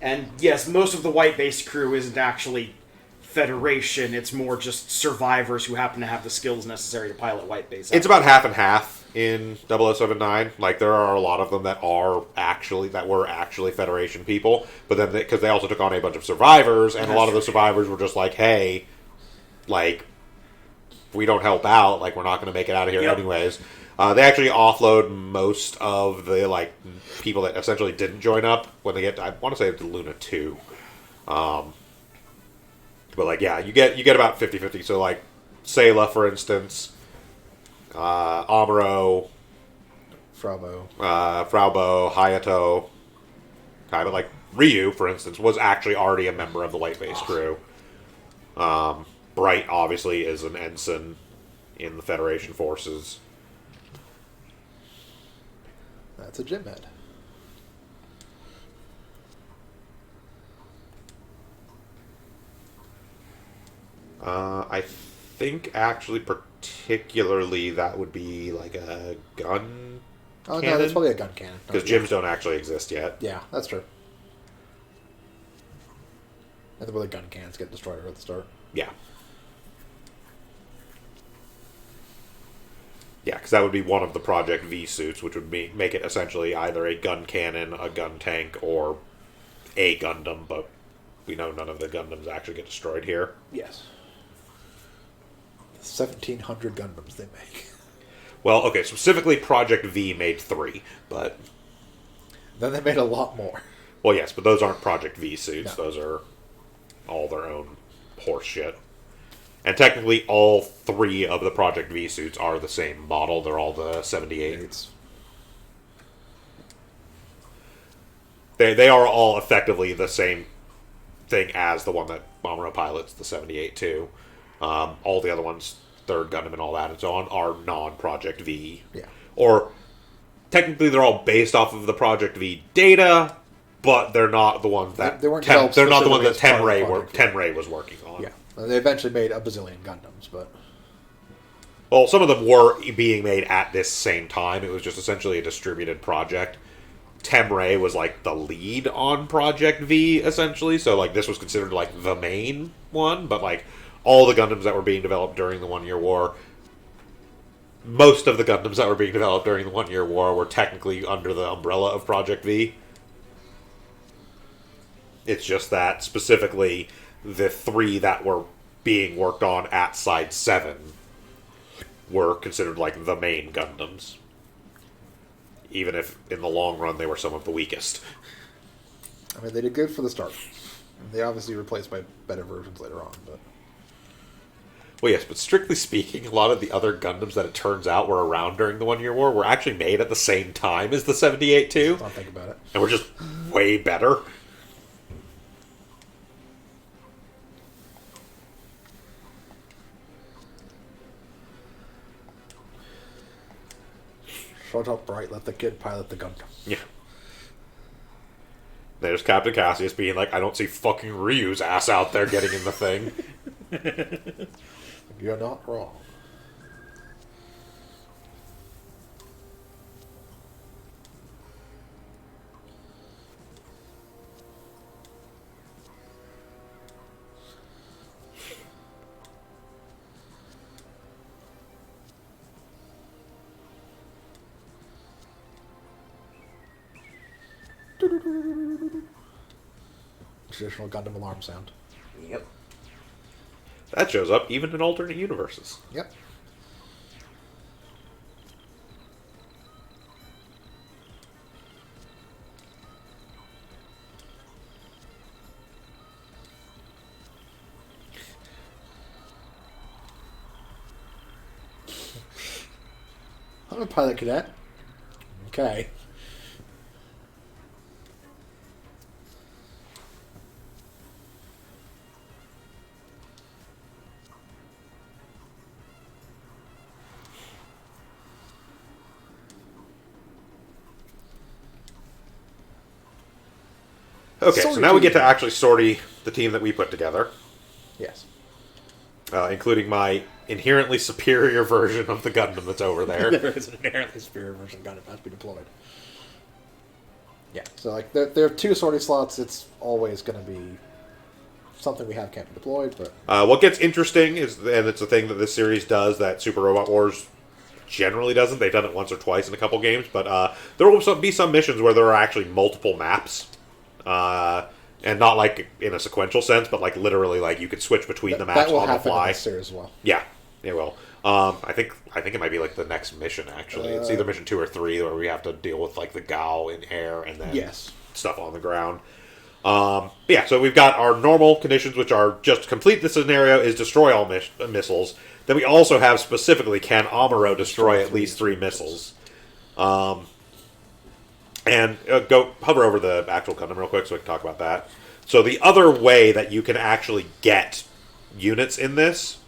And yes, most of the white-based crew isn't actually Federation. It's more just survivors who happen to have the skills necessary to pilot white base. It's about half and half in 0079. Like, there are a lot of them that were actually Federation people, but then because they also took on a bunch of survivors, and a lot of the survivors were just like, hey, like, if we don't help out, like, we're not going to make it out of here anyways. They actually offload most of the, like, people that essentially didn't join up when they get to, I want to say, to Luna 2. But, like, yeah, you get about 50-50. So, like, Sayla, for instance, Amuro, Fraubo, Hayato, kind of like Ryu, for instance, was actually already a member of the white base crew. Bright, obviously, is an ensign in the Federation forces. That's a gym head. I think actually particularly that would be like a gun Oh, cannon? no, that's probably a gun cannon. Because gyms don't actually exist yet. Yeah, that's true. And the way the gun cannons get destroyed at the start. Yeah. Yeah, because that would be one of the Project V suits, which would make it essentially either a gun cannon, a gun tank, or a Gundam, but we know none of the Gundams actually get destroyed here. Yes. 1,700 Gundams they make. Well, okay, specifically Project V made 3, but... Then they made a lot more. Well, yes, but those aren't Project V suits. No. Those are all their own horse shit. And technically, all 3 of the Project V suits are the same model. They're all the 78s. They are all effectively the same thing as the one that Mamoru pilots, the 78 too. All the other ones, Third Gundam and all that and so on, are non-Project V. Yeah. Or, technically they're all based off of the Project V data, but they're not the ones that... They weren't they're not the ones that specifically as part of Tenrei was working on. Yeah. They eventually made a bazillion Gundams, but... Well, some of them were being made at this same time. It was just essentially a distributed project. Tenrei was, like, the lead on Project V, essentially. So, like, this was considered, like, the main one. But, like, all the Gundams that were being developed during the One Year War... Most of the Gundams that were being developed during the One Year War were technically under the umbrella of Project V. It's just that, specifically, the 3 that were being worked on at Side 7 were considered, like, the main Gundams. Even if, in the long run, they were some of the weakest. I mean, they did good for the start. They obviously replaced by better versions later on, but... Well, yes, but strictly speaking, a lot of the other Gundams that it turns out were around during the One Year War were actually made at the same time as the 78 too. Don't think about it. And were just way better. Shut up, Bright. Let the kid pilot the Gundam. Yeah. There's Captain Cassius being like, I don't see fucking Ryu's ass out there getting in the thing. You're not wrong. Traditional Gundam alarm sound. Yep. That shows up even in alternate universes. Yep. I'm a pilot cadet. Okay. Okay, so now we get to actually the team that we put together, Yes. including my inherently superior version of the Gundam that's over there. There is an inherently superior version of Gundam that has to be deployed. Yeah. So like there are 2 sortie slots. It's always going to be something we have can't be deployed. But what gets interesting is, and it's a thing that this series does that Super Robot Wars generally doesn't. They've done it once or twice in a couple games, but there will be some missions where there are actually multiple maps. And not like in a sequential sense, but like literally, like you could switch between the maps that will on the happen fly. in this series as well. Yeah, it will. I think it might be like the next mission. Actually, it's either mission 2 or 3 where we have to deal with like the Gao in air and then stuff on the ground. Yeah, so we've got our normal conditions, which are just complete the scenario is destroy all missiles. Then we also have specifically can Amuro destroy at least 3 missiles. And go hover over the actual Gundam real quick so we can talk about that. So the other way that you can actually get units in this,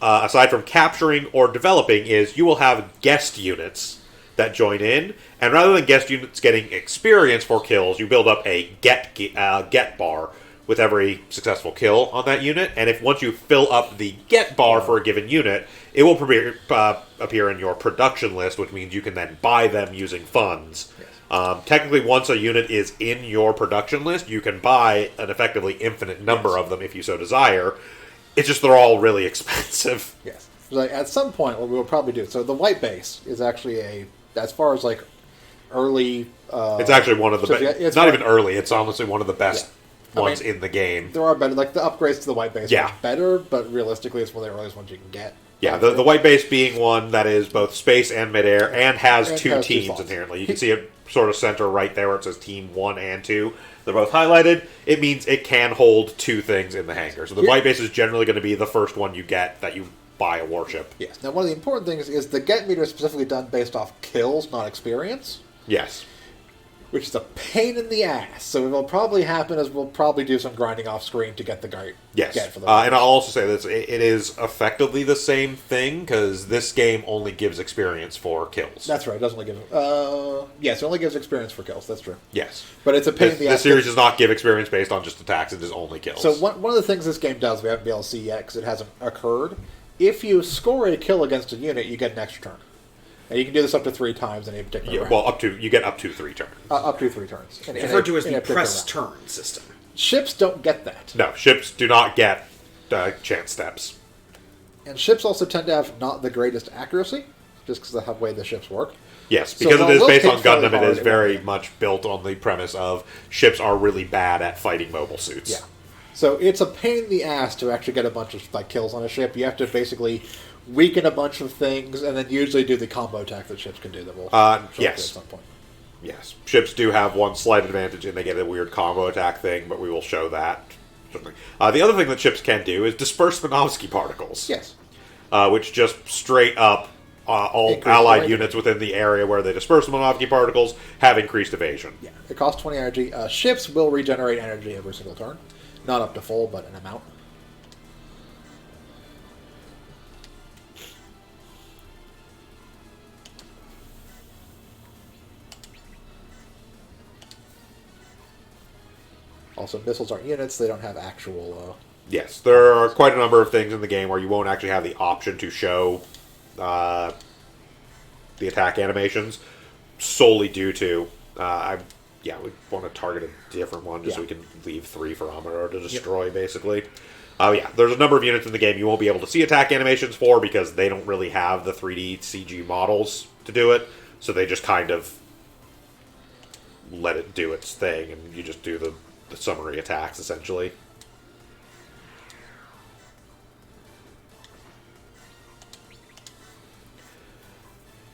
aside from capturing or developing, is you will have guest units that join in. And rather than guest units getting experience for kills, you build up a get bar with every successful kill on that unit. And if once you fill up the get bar for a given unit, it will appear in your production list, which means you can then buy them using funds. Yes. Technically, once a unit is in your production list, you can buy an effectively infinite number of them if you so desire. It's just they're all really expensive. Yes. Like at some point, what we will probably do. So the white base is actually as far as like early. It's actually one of the best. It's not even early. It's honestly one of the best ones in the game. There are better, like the upgrades to the white base are better, but realistically, it's one of the earliest ones you can get. Yeah, the white base being one that is both space and midair and has 2 teams inherently. You can see it sort of center right there where it says Team 1 and 2. They're both highlighted. It means it can hold 2 things in the hangar. So the white base is generally going to be the first one you get that you buy a warship. Yes. Now, one of the important things is the get meter is specifically done based off kills, not experience. Yes. Which is a pain in the ass. So what will probably happen is we'll probably do some grinding off screen to get the guy. Yes. And I'll also say this, it is effectively the same thing, because this game only gives experience for kills. That's right. It doesn't only give... yes, it only gives experience for kills. That's true. Yes. But it's a pain in the ass. This series does not give experience based on just attacks. It is only kills. So one of the things this game does, we haven't been able to see yet, because it hasn't occurred, if you score a kill against a unit, you get an extra turn. And you can do this up to 3 times in a particular round. Well, you get up to 3 turns. Up to 3 turns. Referred to as the press turn system. Ships don't get that. No, ships do not get chance steps. And ships also tend to have not the greatest accuracy, just because of the way the ships work. Yes, because it is based on Gundam, it is very much built on the premise of ships are really bad at fighting mobile suits. Yeah. So it's a pain in the ass to actually get a bunch of kills on a ship. You have to basically weaken a bunch of things, and then usually do the combo attack that ships can do that will show at some point. Yes. Ships do have one slight advantage, and they get a weird combo attack thing, but we will show that. The other thing that ships can do is disperse Minovsky particles. Yes. Which just straight up, all allied units within the area where they disperse Minovsky particles have increased evasion. Yeah. It costs 20 energy. Ships will regenerate energy every single turn. Not up to full, but an amount. Also, missiles aren't units. They don't have actual... Yes, there are quite a number of things in the game where you won't actually have the option to show the attack animations, solely due to... we want to target a different one just so we can leave 3 for Amuro to destroy, basically. There's a number of units in the game you won't be able to see attack animations for because they don't really have the 3D CG models to do it, so they just kind of let it do its thing, and you just do the summary attacks, essentially.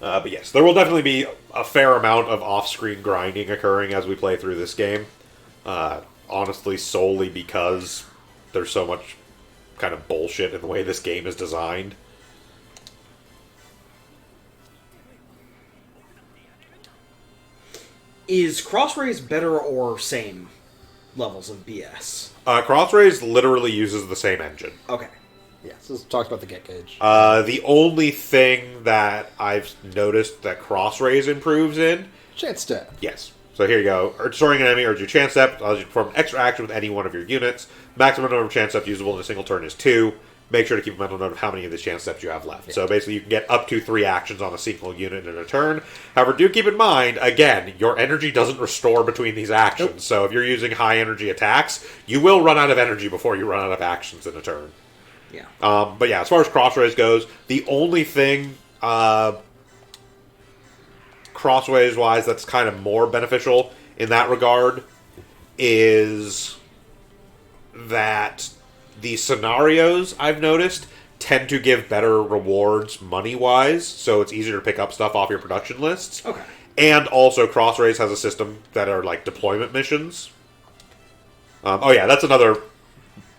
But yes, there will definitely be a fair amount of off-screen grinding occurring as we play through this game. Honestly, solely because there's so much kind of bullshit in the way this game is designed. Is Crossrays better or same levels of BS? Crossrays literally uses the same engine. Okay. Yeah, so this talks about the get gauge. The only thing that I've noticed that Crossrays improves in... Chance stab. Yes. So here you go. Destroying an enemy or your chance step allows you to perform an extra action with any one of your units. Maximum number of chance steps usable in a single turn is 2. Make sure to keep a mental note of how many of these chance steps you have left. So basically you can get up to 3 actions on a single unit in a turn. However, do keep in mind, again, your energy doesn't restore between these actions. Nope. So if you're using high energy attacks, you will run out of energy before you run out of actions in a turn. Yeah. But yeah, as far as Crossrays goes, the only thing Crossways-wise that's kind of more beneficial in that regard is that the scenarios, I've noticed, tend to give better rewards money-wise, so it's easier to pick up stuff off your production lists. Okay. And also, Crossrays has a system that are like deployment missions. Oh yeah, that's another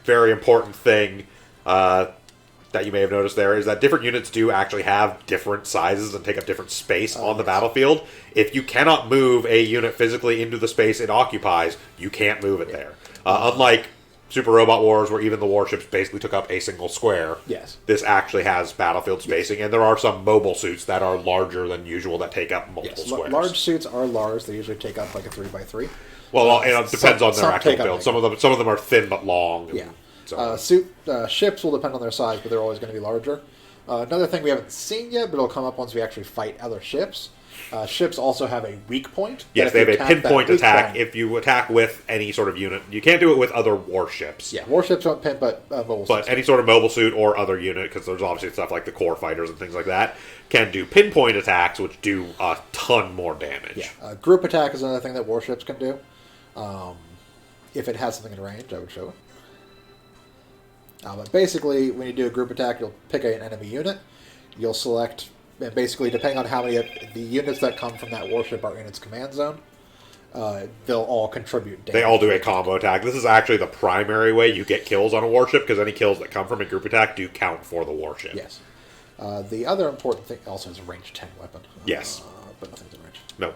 very important thing that you may have noticed there, is that different units do actually have different sizes and take up different space on the battlefield. If you cannot move a unit physically into the space it occupies, you can't move it there. Unlike Super Robot Wars, where even the warships basically took up a single square, Yes. this actually has battlefield spacing, and there are some mobile suits that are larger than usual that take up multiple Yes. squares. Large suits are large. They usually take up like a 3x3. Well, it depends on their some actual take up build. bigger. Some of them are thin but long. and Yeah. so- Ships will depend on their size, but they're always going to be larger. Another thing we haven't seen yet, but it'll come up once we actually fight other ships. Ships also have a weak point. Yes, that they if have you a attack that pinpoint weak attack point- if you attack with any sort of unit. You can't do it with other warships. Yeah, warships don't pin, but mobile But suits. any sort of mobile suit or other unit, because there's obviously stuff like the core fighters and things like that, can do pinpoint attacks, which do a ton more damage. Yeah, group attack is another thing that warships can do. If it has something in range, I would show it. But basically, when you do a group attack, you'll pick an enemy unit. You'll select, and basically, depending on how many of the units that come from that warship are in its command zone, they'll all contribute damage. They all do a combo attack. This is actually the primary way you get kills on a warship, because any kills that come from a group attack do count for the warship. Yes. The other important thing also is a range 10 weapon. Yes. But nothing's in range. No.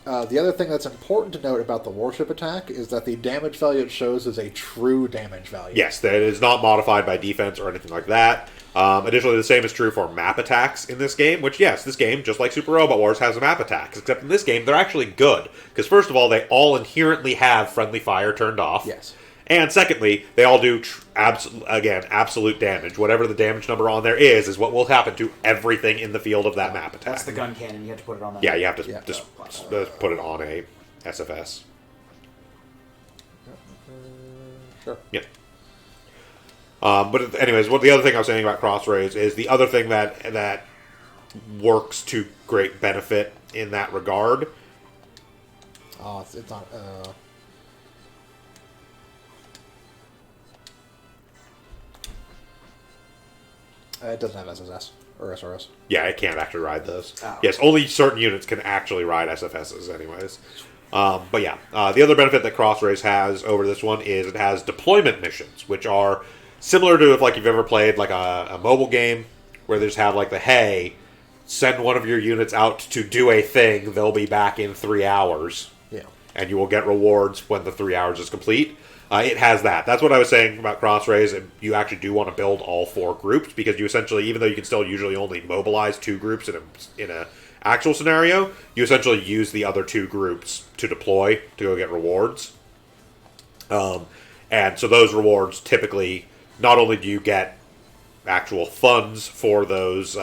The other thing that's important to note about the warship attack is that the damage value it shows is a true damage value. Yes, that is not modified by defense or anything like that. Additionally, the same is true for map attacks in this game, which, yes, this game, just like Super Robot Wars, has map attacks. Except in this game, they're actually good. Because, first of all, they all inherently have friendly fire turned off. Yes. And secondly, they all do, absolute damage. Whatever the damage number on there is what will happen to everything in the field of that map attack. That's the gun cannon. You have to put it on that. Yeah, you have to Yeah. just put it on a SFS. Sure. Yeah. But anyways, what the other thing I was saying about Crossrays is the other thing that works to great benefit in that regard. Oh, it's not. It doesn't have SSS or SRS. Yeah, it can't actually ride those. Oh. Yes, only certain units can actually ride SFSs anyways. But yeah, the other benefit that Crossrays has over this one is it has deployment missions, which are similar to if like you've ever played like a mobile game where they just have like the, hey, send one of your units out to do a thing, they'll be back in 3 hours. Yeah. And you will get rewards when the 3 hours is complete. It has that. That's what I was saying about Crossrays. And you actually do want to build all 4 groups because you essentially, even though you can still usually only mobilize 2 groups in a actual scenario, you essentially use the other 2 groups to deploy to go get rewards. And so those rewards typically, not only do you get actual funds for those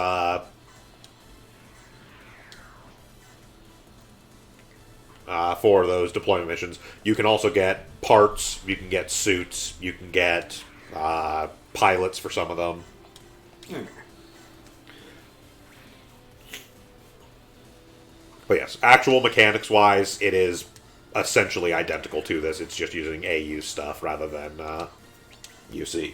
deployment missions, you can also get parts, you can get suits, you can get pilots for some of them. Okay. But yes, actual mechanics-wise, it is essentially identical to this. It's just using AU stuff rather than UC.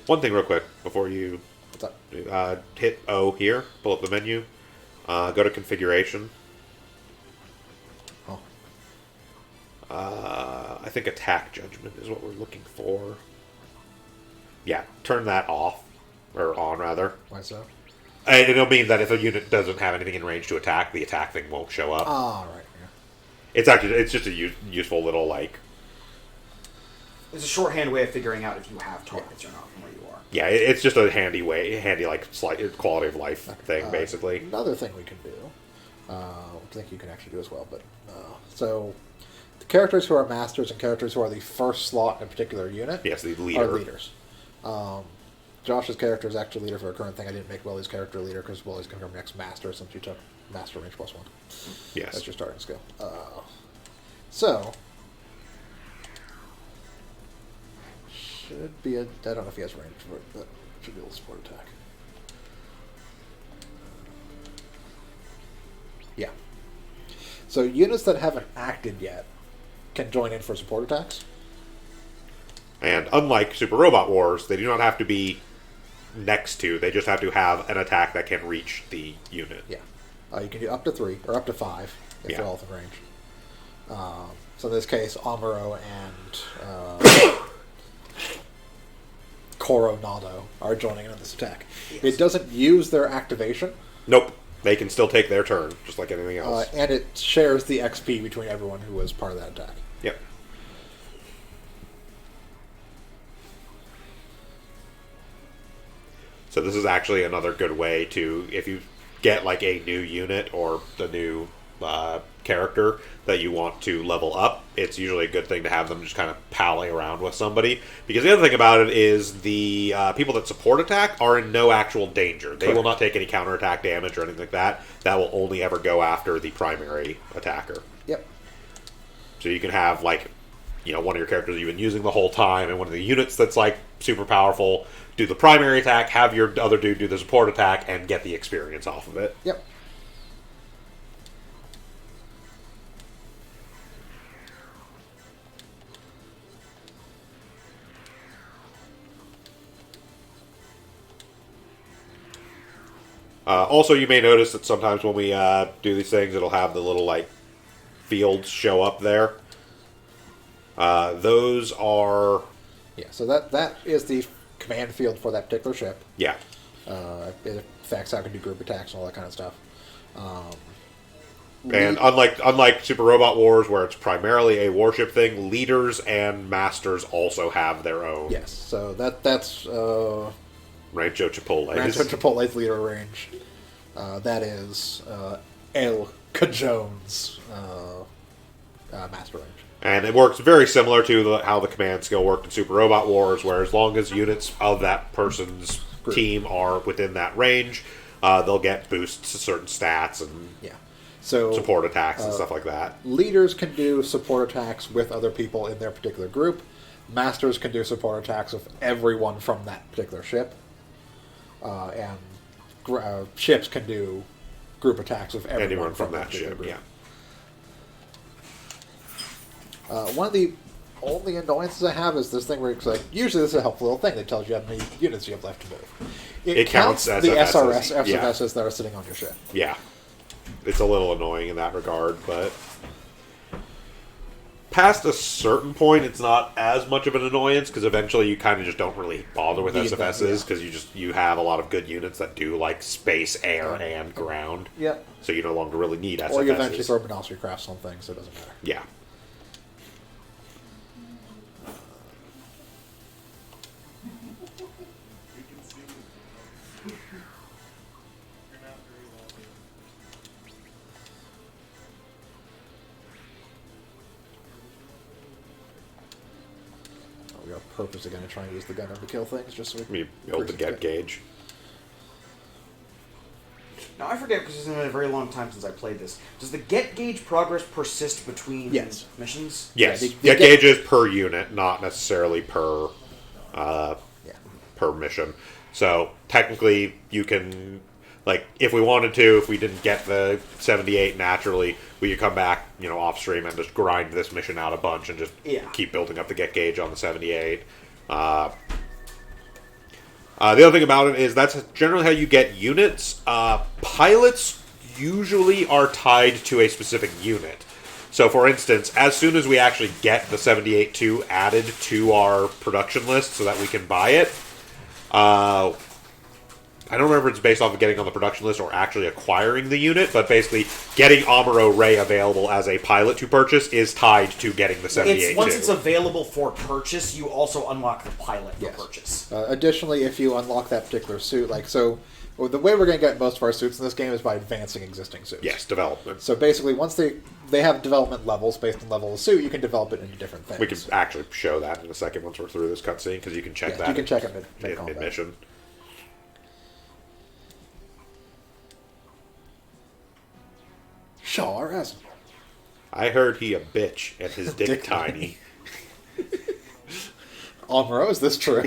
One thing real quick before you What's up? hit O here, pull up the menu, go to configuration. Oh. I think attack judgment is what we're looking for. Yeah, turn that off, or on rather. Why so? It'll mean that if a unit doesn't have anything in range to attack, the attack thing won't show up. Ah, right. Yeah. It's just a useful little like. It's a shorthand way of figuring out if you have targets or not from where you are. Yeah, it's just a handy like slight quality of life thing, basically. Another thing we can do, which I think you can actually do as well, but so the characters who are masters and characters who are the first slot in a particular unit, Yes, the leader. are leaders. Josh's character is actually leader for a current thing. I didn't make Willie's character leader because Willie's going to become next master since you took master range +1. Yes. That's your starting skill. So should be a. I don't know if he has range for it, but should be able to support attack. Yeah. So units that haven't acted yet can join in for support attacks. And unlike Super Robot Wars, they do not have to be next to. They just have to have an attack that can reach the unit. Yeah. You can do up to 3 or up to 5 if they're all within range. So in this case, Amuro and Coronado are joining in on this attack. Yes. It doesn't use their activation. Nope. They can still take their turn, just like anything else. And it shares the XP between everyone who was part of that attack. Yep. So this is actually another good way to, if you get like a new unit or the new character that you want to level up, it's usually a good thing to have them just kind of palling around with somebody. Because the other thing about it is the people that support attack are in no actual danger. They will not take any counterattack damage or anything like that. That will only ever go after the primary attacker. Yep. So you can have like, one of your characters you've been using the whole time, and one of the units that's like super powerful, do the primary attack, have your other dude do the support attack, and get the experience off of it. Yep. Also, you may notice that sometimes when we do these things, it'll have the little like fields show up there. Those are... Yeah, so that is the command field for that particular ship. Yeah. It affects how it can do group attacks and all that kind of stuff. And unlike Super Robot Wars, where it's primarily a warship thing, leaders and masters also have their own. Yes, so that's Rancho Chipotle. Rancho Chipotle's leader range. That is El Cajone's master range. And it works very similar to how the command skill worked in Super Robot Wars, where as long as units of that person's team are within that range, they'll get boosts to certain stats and support attacks and stuff like that. Leaders can do support attacks with other people in their particular group. Masters can do support attacks with everyone from that particular ship. And ships can do group attacks with everyone from that ship. Group. Yeah. One of the only annoyances I have is this thing where it's like, usually this is a helpful little thing that tells you how many units you have left to move. It counts as the SFSs. SFSs that are sitting on your ship. Yeah. It's a little annoying in that regard, but past a certain point, it's not as much of an annoyance, because eventually you kind of just don't really bother with SFSs, because you have a lot of good units that do like space, air, and ground. Yep. So you no longer really need SFSs. Or you eventually throw Monopoly Crafts on things, so it doesn't matter. Yeah. We are purposely going to try and use the Gundam to kill things, just so we can be able to get gauge. Now, I forget, because it's been a very long time since I played this. Does the get gauge progress persist between missions? Yes. Yeah, get gauge is per unit, not necessarily per per mission. So technically, you can, like, if we wanted to, if we didn't get the 78 naturally, we could come back, off stream and just grind this mission out a bunch and just keep building up the get gauge on the 78. The other thing about it is that's generally how you get units. Pilots usually are tied to a specific unit. So, for instance, as soon as we actually get the 78-2 added to our production list so that we can buy it, I don't remember if it's based off of getting on the production list or actually acquiring the unit, but basically getting Amuro Ray available as a pilot to purchase is tied to getting the 78 Once it's available for purchase, you also unlock the pilot for purchase. Additionally, if you unlock that particular suit, well, the way we're going to get most of our suits in this game is by advancing existing suits. Yes, development. So basically, once they have development levels based on level of suit, you can develop it into different things. We can actually show that in a second once we're through this cutscene, because you can check that. You can check it mid-mission. Sure as. I heard he a bitch and his dick tiny. Amuro, is this true?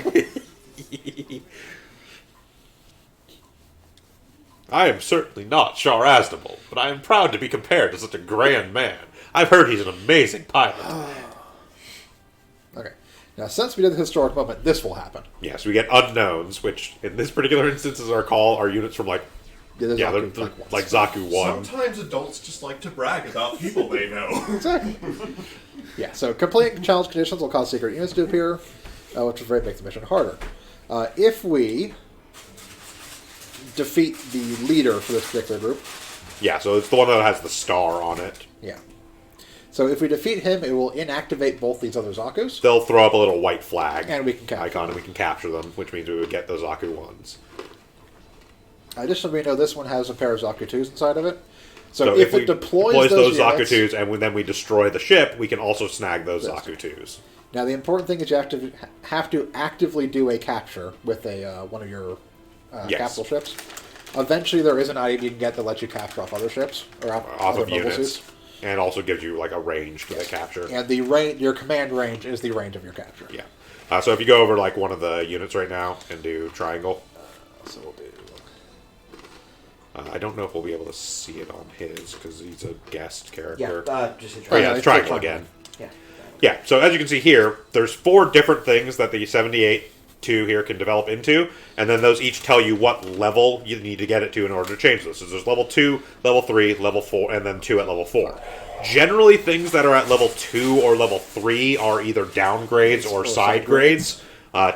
I am certainly not Char Aznable, but I am proud to be compared to such a grand man. I've heard he's an amazing pilot. Okay. Now, since we did the historic moment, this will happen. Yes, we get unknowns, which in this particular instance, as I recall, are units from like they're like Zaku 1. Sometimes adults just like to brag about people they know. Exactly. Yeah, so completing challenge conditions will cause secret units to appear, which will make the mission harder. If we defeat the leader for this particular group... Yeah, so it's the one that has the star on it. Yeah. So if we defeat him, it will inactivate both these other Zakus. They'll throw up a little white flag and we can capture icon, and we can capture them, which means we would get those Zaku 1s. Additionally, we know this one has a pair of Zaku 2s inside of it. So if it deploys those Zaku units, 2s and then we destroy the ship, we can also snag those Zaku 2s. Now, the important thing is you have to actively do a capture with one of your capital ships. Eventually, there is an item you can get that lets you capture off other ships or off of units, and also gives you like a range for the capture. And your command range is the range of your capture. Yeah. So if you go over like one of the units right now and do triangle, so we'll do. I don't know if we'll be able to see it on his because he's a guest character. Yeah, just hit triangle. It's triangle again. Yeah. Yeah. So as you can see here, there's 4 different things that the 78 2 here can develop into, and then those each tell you what level you need to get it to in order to change this. So there's level 2, level 3, level 4, and then 2 at level 4. Generally, things that are at level 2 or level 3 are either downgrades or side grades.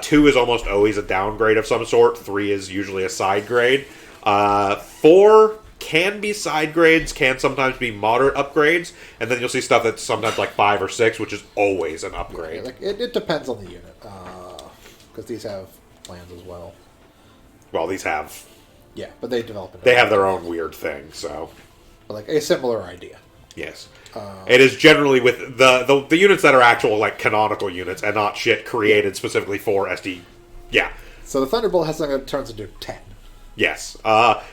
2 is almost always a downgrade of some sort. 3 is usually a side grade. 4 can be side grades, can sometimes be moderate upgrades, and then you'll see stuff that's sometimes like 5 or 6, which is always an upgrade. Yeah, it depends on the unit. Because these have plans as well. Well, these have... Yeah, but they develop it. They have their own weird thing, so... But like a similar idea. Yes. It is generally with the units that are actual, like, canonical units and not shit created specifically for SD. Yeah. So the Thunderbolt has something that turns into 10. Yes.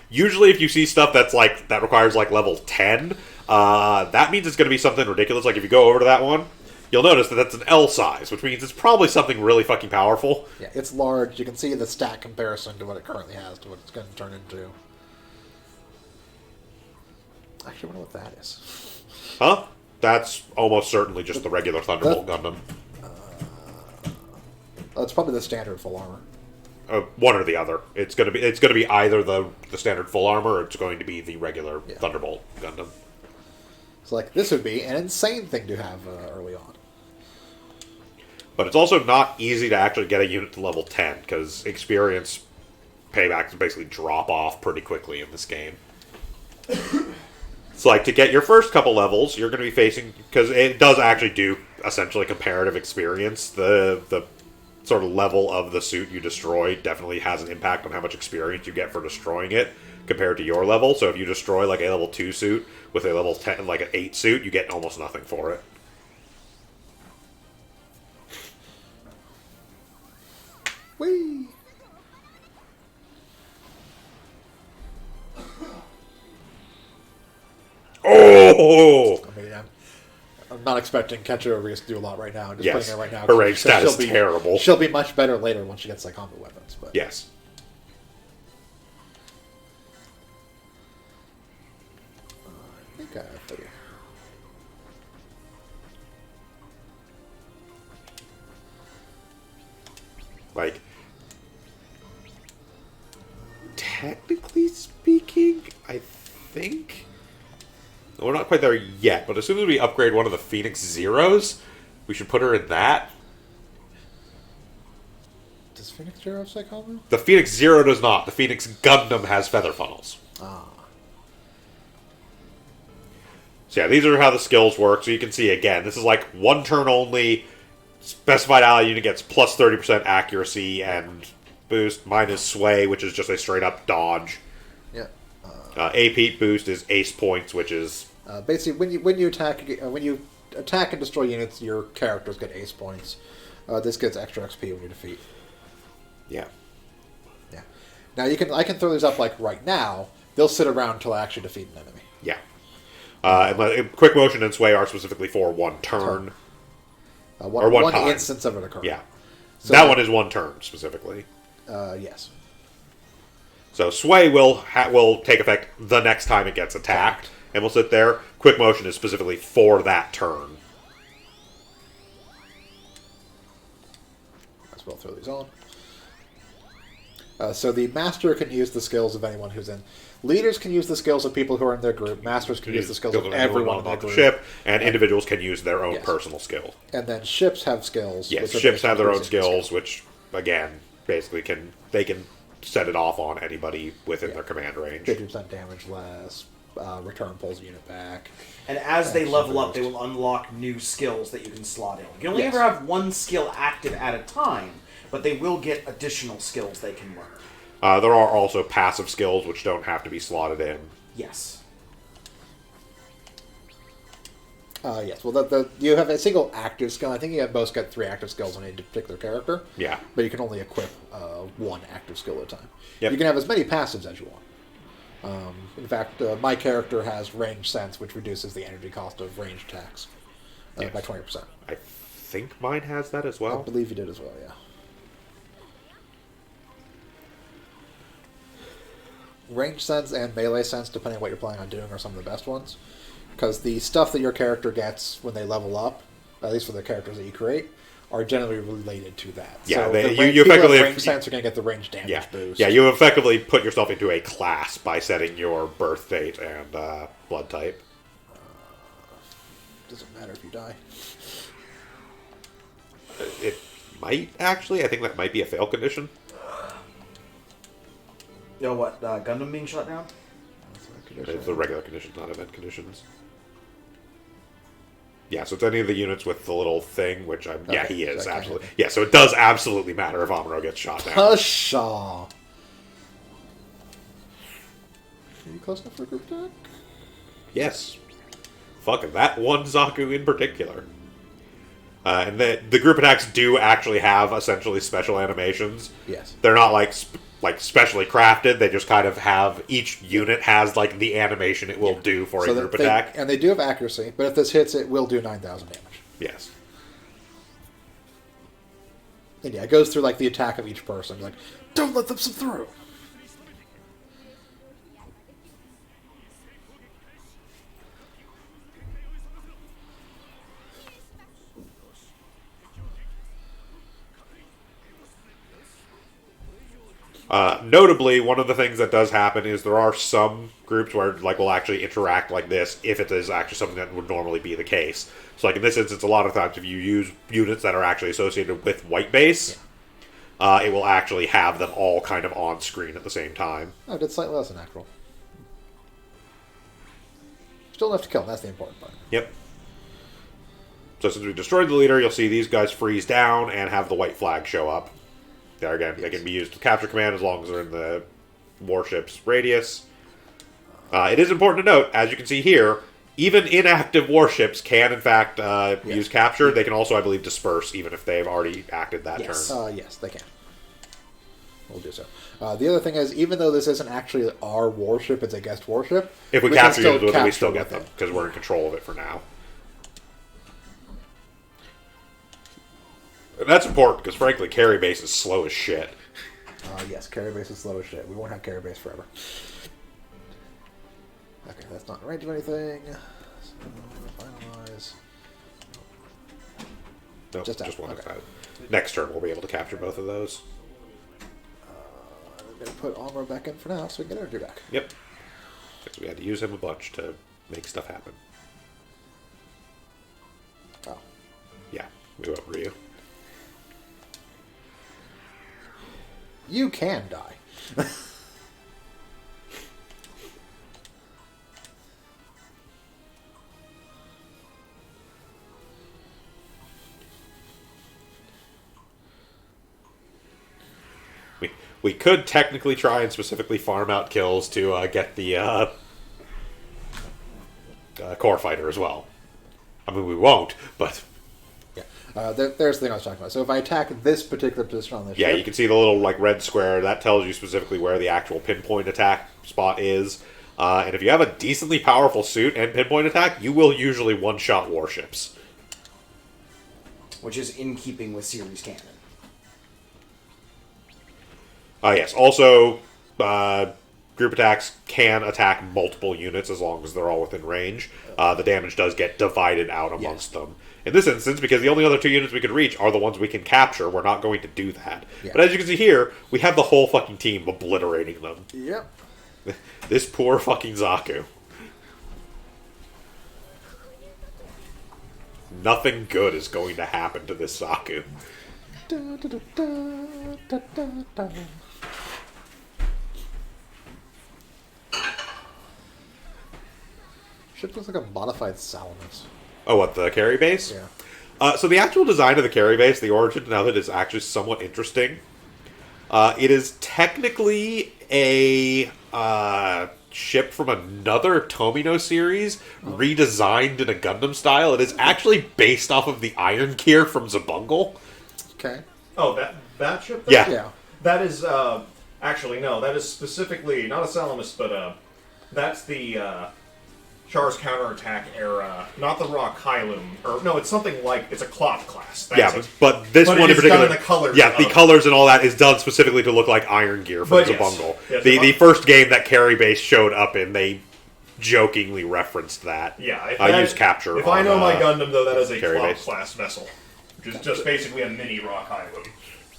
Usually if you see stuff that's like that requires like level 10, that means it's going to be something ridiculous. Like if you go over to that one, you'll notice that that's an L size, which means it's probably something really fucking powerful. Yeah, it's large. You can see the stat comparison to what it currently has to what it's going to turn into. Actually, I wonder what that is. Huh? That's almost certainly just the regular Thunderbolt Gundam. It's probably the standard full armor. One or the other. It's gonna be either the standard full armor or it's going to be the regular Thunderbolt Gundam. So like this would be an insane thing to have early on. But it's also not easy to actually get a unit to level 10 because experience paybacks basically drop off pretty quickly in this game. It's like to get your first couple levels, you're going to be facing, because it does actually do essentially comparative experience. The sort of level of the suit you destroy definitely has an impact on how much experience you get for destroying it compared to your level. So if you destroy like a level 2 suit with a level 10, like an 8 suit, you get almost nothing for it. Whee! Oh! I mean, I'm not expecting Ketcher to do a lot right now. I'm just putting her right now. Her range stat is terrible. She'll be much better later once she gets like combat weapons. But yes. I think I have figure. Like, technically speaking, I think we're not quite there yet, but as soon as we upgrade one of the Phoenix Zeros, we should put her in that. Does Phoenix Zero have Psych Armor? The Phoenix Zero does not. The Phoenix Gundam has feather funnels. Ah. So yeah, these are how the skills work. So you can see, again, this is like one turn only. Specified ally unit gets plus 30% accuracy and boost, minus sway, which is just a straight up dodge. Yeah. AP boost is ace points, which is Basically, when you attack and destroy units, your characters get ace points. This gets extra XP when you defeat. yeah. Yeah. Now I can throw these up like right now. They'll sit around until I actually defeat an enemy. Yeah. Quick motion and sway are specifically for one turn. Or one time. Instance of it occurring. Yeah. So that one is one turn specifically. Yes. So sway will take effect the next time it gets attacked, and will sit there. Quick motion is specifically for that turn. Might as well throw these on. So the master can use the skills of anyone who's in. Leaders can use the skills of people who are in their group. Masters can use the skills of everyone in on their the group. ship, and individuals can use their own Yes. personal skill. And then ships have skills. Yes, which are ships based on have their own using skills, which again, basically can set it off on anybody within their command range. 50% damage less. Return pulls a unit back. And as they Excellent level up, they boost. will unlock new skills that you can slot in. You can only Yes. ever have one skill active at a time, but they will get additional skills they can learn. There are also passive skills which don't have to be slotted in. Yes. Yes. Well, you have a single active skill. I think you have both got 3 active skills on a particular character. Yeah. But you can only equip one active skill at a time. Yep. You can have as many passives as you want. In fact, my character has range sense, which reduces the energy cost of ranged attacks by 20%. I think mine has that as I well. believe you did as well, yeah. Range sense and melee sense, depending on what you're planning on doing, are some of the best ones. Because the stuff that your character gets when they level up, at least for the characters that you create, are generally related to that. Yeah, so you people effectively with range sense are going to get the range damage Yeah, boost. yeah. You effectively put yourself into a class by setting your birth date and blood type. Doesn't matter if you die. It might actually. I think that might be a fail condition. You know what? Gundam being shut down? It's the regular conditions, not event conditions. Yeah, so it's any of the units with the little thing, which I'm... Yeah, Okay, he is, so I can't absolutely. hit Yeah, so it does absolutely matter if Amuro gets shot down. Pshaw. Are you close enough for a group attack? Yes. Fuck that one Zaku in particular. And the group attacks do actually have essentially special animations. Yes. They're not like specially crafted. They just kind of have... Each unit has like the animation it will do for a group attack. And they do have accuracy, but if this hits, it will do 9,000 damage. Yes. And yeah, it goes through like the attack of each person. Like, don't let them slip through. Notably, one of the things that does happen is there are some groups where like will actually interact like this if it is actually something that would normally be the case. So like in this instance, a lot of times if you use units that are actually associated with white base, it will actually have them all kind of on screen at the same time. Oh, it did slightly less than natural. Still enough to kill, that's the important part. Yep. So since we destroyed the leader, you'll see these guys freeze down and have the white flag show up. There again, they can be used to capture command as long as they're in the warship's radius. It is important to note, as you can see here, even inactive warships can, in fact, use capture. They can also, I believe, disperse, even if they've already acted that turn. Yes, they can. We'll do so. The other thing is, even though this isn't actually our warship, it's a guest warship. If we can capture still units with it, we capture still with get them, it. because we're in control of it for now. And that's important, because frankly, carry base is slow as shit. Yes, carry base is slow as shit. We won't have carry base forever. Okay, that's not in range of anything. So, finalize. Nope, Just just out, one okay. side. Next turn, we'll be able to capture both of those. I'm going to put armor back in for now so we can get energy back. Yep. Because we had to use him a bunch to make stuff happen. Oh. Yeah, we went Ryu. you can die. We could technically try and specifically farm out kills to get the core fighter as well. I mean, we won't, but... Yeah. There's the thing I was talking about. So if I attack this particular position on this Yeah, ship... you can see the little like red square. That tells you specifically where the actual pinpoint attack spot is. And if you have a decently powerful suit and pinpoint attack, you will usually one-shot warships. Which is in keeping with series canon. Yes. Also, group attacks can attack multiple units as long as they're all within range. The damage does get divided out amongst them. In this instance, because the only other 2 units we could reach are the ones we can capture, we're not going to do that. Yeah. But as you can see here, we have the whole fucking team obliterating them. Yep. This poor fucking Zaku. Nothing good is going to happen to this Zaku. Da, da, da, da, da, da, da. Ship looks like a modified Salamis. Oh, what, the carry base? Yeah. So the actual design of the carry base, the origin of it, is actually somewhat interesting. It is technically a ship from another Tomino series, redesigned in a Gundam style. It is actually based off of the Iron Gear from Zabungle. Okay. Oh, that ship? Yeah. Yeah. That is, actually, no, that is specifically, not a Salamis, but, that's the, Char's counterattack era, not the Raw Kylum, or, no, it's something like, it's a Cloth class. That's Yeah, it. but this But one it in is particular, done in the colors yeah, the of- colors and all that is done specifically to look like Iron Gear from But yes. Zabungle. Yes, the Zabungle. first game that carry base showed up in, they jokingly referenced that. Yeah, if I use capture. If I know on, my Gundam, though, that is a carry Cloth base. class vessel. Which is just basically a mini Raw Kylum.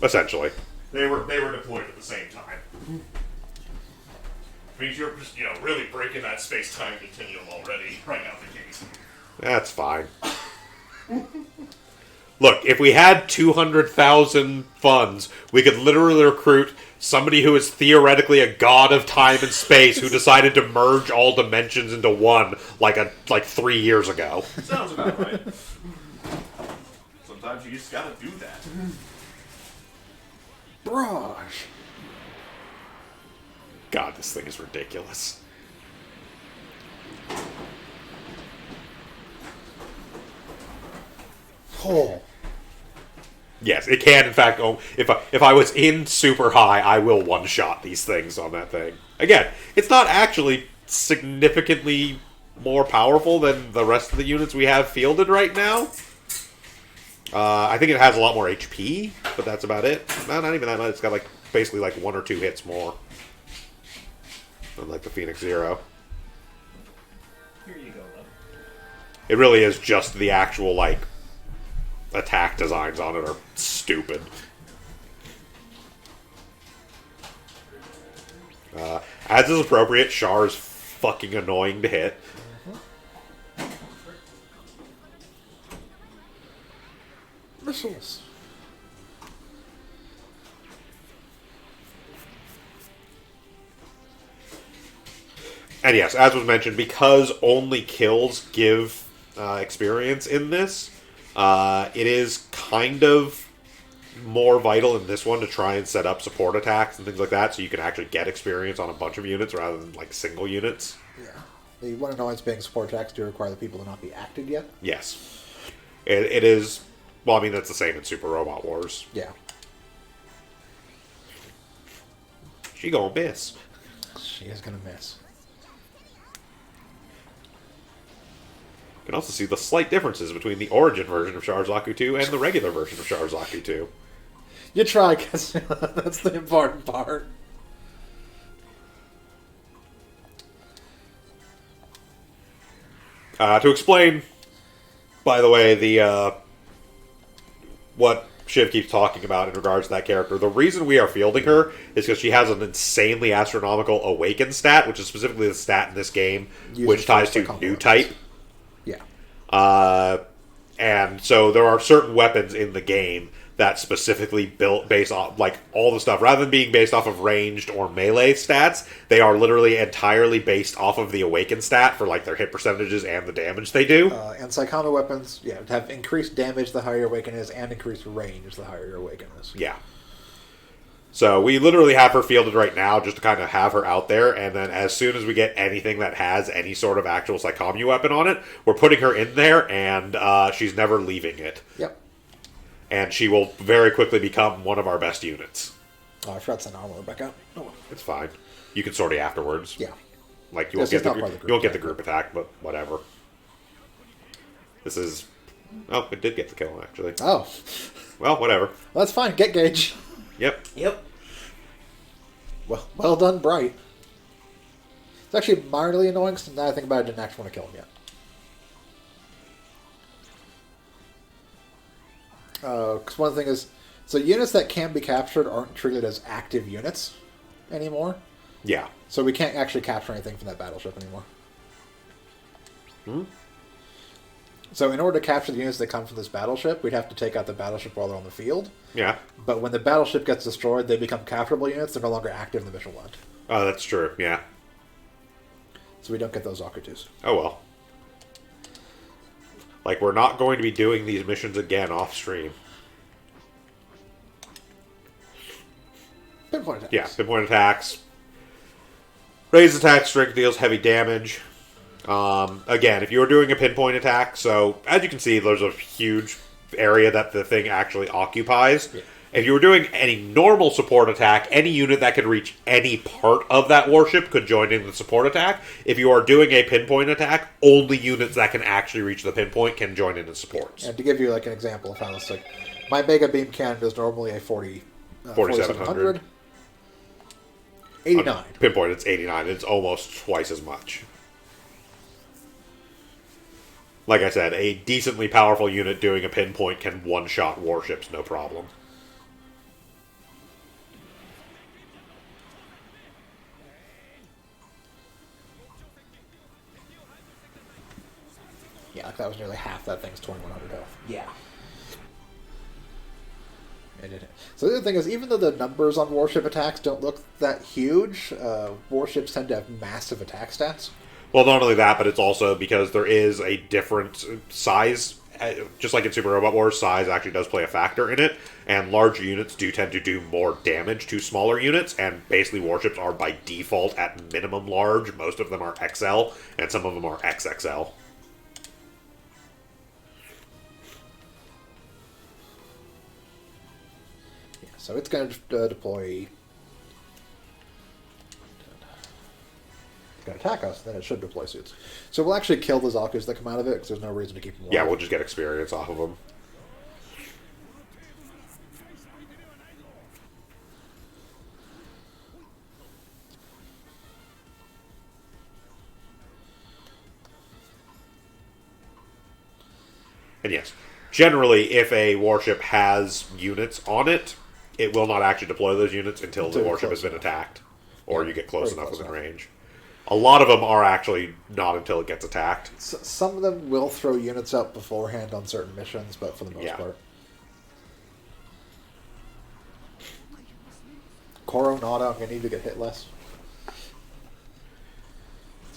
Essentially. They were deployed at the same time. Means you're just, really breaking that space-time continuum already, right out the gate. That's fine. Look, if we had 200,000 funds, we could literally recruit somebody who is theoretically a god of time and space who decided to merge all dimensions into one like 3 years ago. Sounds about right. Sometimes you just gotta do that. Barrage. God, this thing is ridiculous. Oh. Yes, it can, in fact, if I was in super high, I will one-shot these things on that thing. Again, it's not actually significantly more powerful than the rest of the units we have fielded right now. I think it has a lot more HP, but that's about it. No, not even that much. It's got basically 1 or 2 hits more than the Phoenix Zero. Here you go, then. It really is just the actual attack designs on it are stupid. As is appropriate, Char is fucking annoying to hit. Missiles. And yes, as was mentioned, because only kills give experience in this, it is kind of more vital in this one to try and set up support attacks and things like that, so you can actually get experience on a bunch of units rather than single units. Yeah. The one annoyance being support attacks do require the people to not be acted yet. Yes. It is... Well, I mean, that's the same in Super Robot Wars. Yeah. She gonna miss. She is gonna miss. You can also see the slight differences between the origin version of Char Zaku 2 and the regular version of Char Zaku 2. You try, because that's the important part. To explain, by the way, the what Shiv keeps talking about in regards to that character, the reason we are fielding her is because she has an insanely astronomical awaken stat, which is specifically the stat in this game, Used which ties for to combo new weapons. type. Yeah. And so there are certain weapons in the game that's specifically built based off, like, all the stuff. Rather than being based off of ranged or melee stats, they are literally entirely based off of the Awaken stat for, like, their hit percentages and the damage they do. And Psychono weapons, have increased damage the higher your Awaken is, and increased range the higher your Awaken is. Yeah. So we literally have her fielded right now just to kind of have her out there, and then as soon as we get anything that has any sort of actual Psychomu weapon on it, we're putting her in there, and she's never leaving it. Yep. And she will very quickly become one of our best units. Oh, I forgot to send armor back out. Oh, well. It's fine. You can sortie afterwards. Yeah. Like, you won't This get is the, not part of the you won't get the group group attack, but whatever. This is... Oh, it did get the kill, actually. Oh. Well, whatever. Well, that's fine. Get Gauge. Yep. Yep. Well done, Bright. It's actually mildly annoying, because now I think about it, I didn't actually want to kill him yet. Because one thing is, so units that can be captured aren't treated as active units anymore. Yeah. So we can't actually capture anything from that battleship anymore. So in order to capture the units that come from this battleship, we'd have to take out the battleship while they're on the field. Yeah. But when the battleship gets destroyed, they become capturable units. They're no longer active in the mission land. Oh, that's true. Yeah. So we don't get those Zakutus. Oh, well. Like, we're not going to be doing these missions again off-stream. Pinpoint attacks. Yeah, pinpoint attacks. Raised attack strength deals heavy damage. Again, if you were doing a pinpoint attack, so as you can see, there's a huge area that the thing actually occupies. Yeah. If you were doing any normal support attack, any unit that could reach any part of that warship could join in the support attack. If you are doing a pinpoint attack, only units that can actually reach the pinpoint can join in the supports. And to give you like an example of how this like, my Mega Beam Cannon is normally a 4700. 89. On pinpoint, it's 89. It's almost twice as much. Like I said, a decently powerful unit doing a pinpoint can one-shot warships, no problem. Yeah, like that was nearly half that thing's 2100 health. Yeah. So the other thing is, even though the numbers on warship attacks don't look that huge, warships tend to have massive attack stats. Well, not only that, but it's also because there is a different size. Just like in Super Robot Wars, size actually does play a factor in it, and larger units do tend to do more damage to smaller units, and basically warships are by default at minimum large. Most of them are XL, and some of them are XXL. So it's going to deploy... It's going to attack us, then it should deploy suits. So we'll actually kill the Zakus that come out of it, because there's no reason to keep them alive. Yeah, we'll just get experience off of them. And yes, generally, if a warship has units on it, it will not actually deploy those units until the warship has been attacked, or you get close enough within range. A lot of them are actually not until it gets attacked. Some of them will throw units up beforehand on certain missions, but for the most part. Coronado, I'm going to need to get hit less.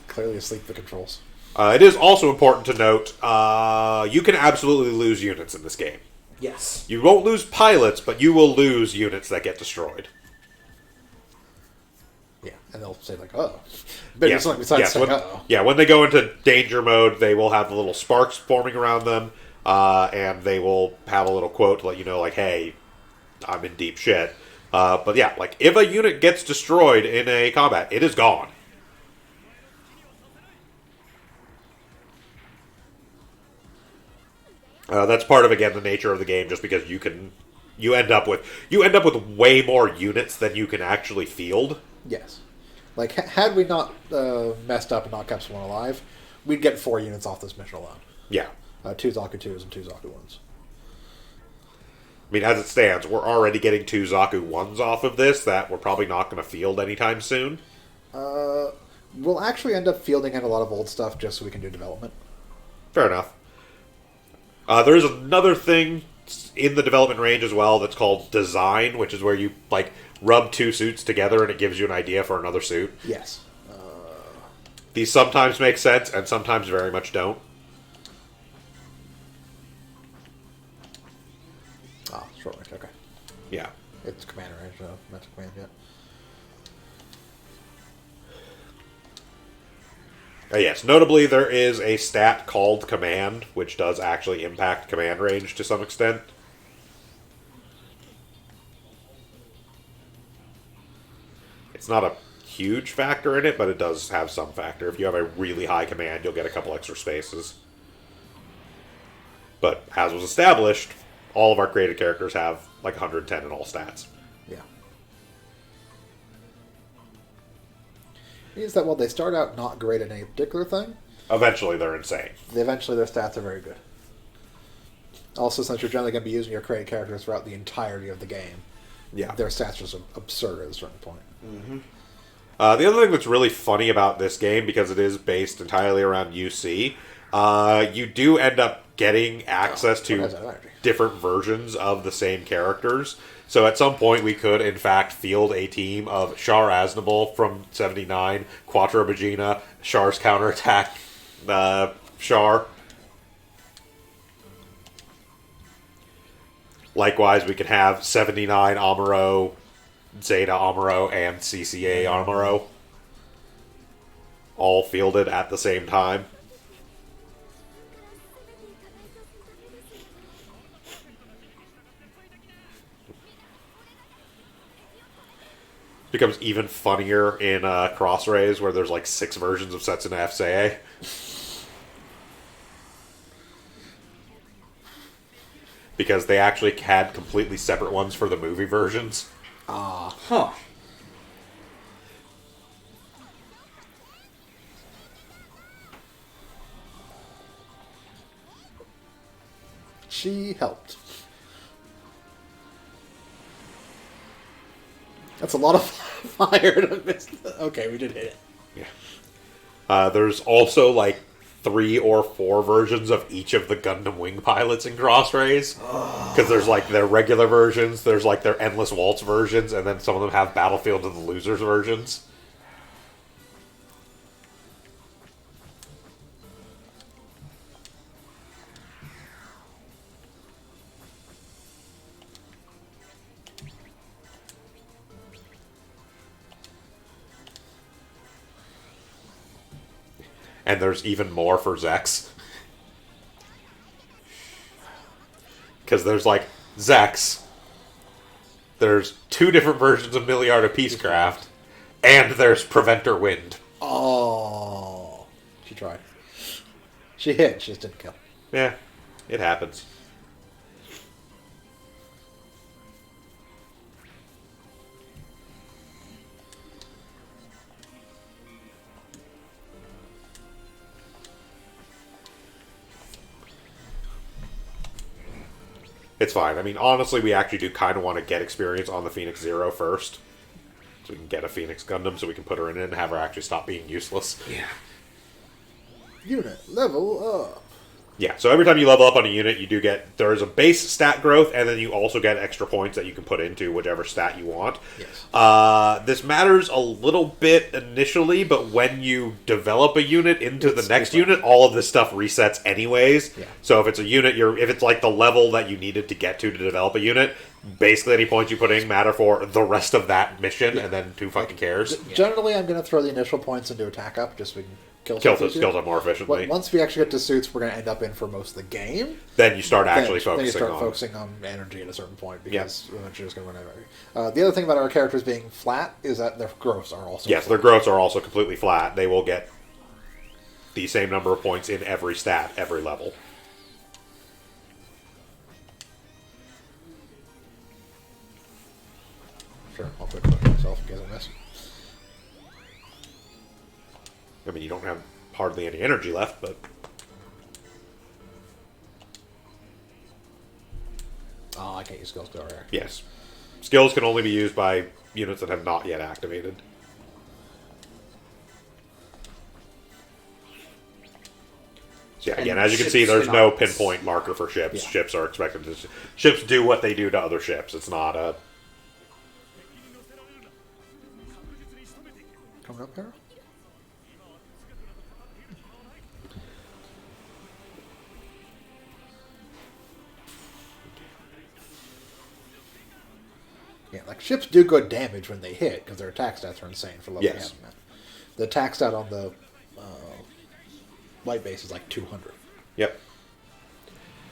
Clearly asleep the controls. It is also important to note, you can absolutely lose units in this game. Yes. You won't lose pilots, but you will lose units that get destroyed. Yeah, and they'll say like, "Oh," but something besides saying, "Uh-oh." Yeah, when they go into danger mode, they will have the little sparks forming around them, and they will have a little quote to let you know, like, "Hey, I'm in deep shit." But yeah, like if a unit gets destroyed in a combat, it is gone. That's part of, again, the nature of the game, just because you end up with way more units than you can actually field. Yes. Like, had we not messed up and not kept someone alive, we'd get 4 units off this mission alone. Yeah. 2 Zaku 2s and 2 Zaku 1s. I mean, as it stands, we're already getting 2 Zaku 1s off of this that we're probably not going to field anytime soon. We'll actually end up fielding in a lot of old stuff just so we can do development. Fair enough. There is another thing in the development range as well that's called design, which is where you like rub two suits together and it gives you an idea for another suit. Yes. These sometimes make sense and sometimes very much don't. Ah, short range. Okay. Yeah. It's command range. No, not to command yet. Yes, notably there is a stat called command, which does actually impact command range to some extent. It's not a huge factor in it, but it does have some factor. If you have a really high command, you'll get a couple extra spaces. But as was established, all of our created characters have like 110 in all stats. Yeah. Means that while they start out not great at any particular thing, Eventually, they're insane. eventually their stats are very good. Also, since you're generally going to be using your created characters throughout the entirety of the game, Yeah. their stats are just absurd at a certain point. The other thing that's really funny about this game, because it is based entirely around UC, you do end up getting access what has to that energy? different versions of the same characters. So at some point, we could, in fact, field a team of Char Aznable from 79, Quattro Bagina, Char's counterattack, Char. Likewise, we could have 79 Amuro, Zeta Amuro, and CCA Amuro all fielded at the same time. Becomes even funnier in Cross Rays, where there's like 6 versions of Setsuna FCA. Because they actually had completely separate ones for the movie versions. Huh. She helped. That's a lot of fire to miss. Okay, we did hit it. Yeah. There's also like 3 or 4 versions of each of the Gundam Wing pilots in Cross Rays. Because there's like their regular versions, there's like their Endless Waltz versions, and then some of them have Battlefield of the Losers versions. And there's even more for Zex. Because there's like Zex. There's 2 different versions of Milliarda Peacecraft. And there's Preventer Wind. Oh, she tried. She hit. She just didn't kill. Yeah, it happens. It's fine. I mean, honestly, we actually do kind of want to get experience on the Phoenix Zero first. So we can get a Phoenix Gundam so we can put her in it and have her actually stop being useless. Yeah. Unit level up. Yeah, so every time you level up on a unit, you do get... There is a base stat growth, and then you also get extra points that you can put into whichever stat you want. Yes. This matters a little bit initially, but when you develop a unit into the next unit, all of this stuff resets anyways. Yeah. So if it's a unit, if it's like the level that you needed to get to develop a unit, basically any points you put in matter for the rest of that mission, and then who fucking cares? Generally, I'm going to throw the initial points into attack up just so we can kill Kills them more efficiently. Once we actually get to suits, we're going to end up in for most of the game. Then you start actually then you start on... focusing on energy at a certain point because eventually it's going to run out of energy. The other thing about our characters being flat is that their growths are also Yes, flat. their growths are also completely flat. They will get the same number of points in every stat, every level. Sure, I'll quick look myself in case I miss. I mean, you don't have hardly any energy left, but... Oh, I can't use skills to react. Yes. Skills can only be used by units that have not yet activated. So Yeah, And again, as you can ships see, there's no cannot- pinpoint marker for ships. Yeah. Ships are expected to... Ships do what they do to other ships. It's not a... Coming up here. Yeah, like ships do good damage when they hit because their attack stats are insane for level Yes. adamant. The attack stat on the light base is like 200. Yep.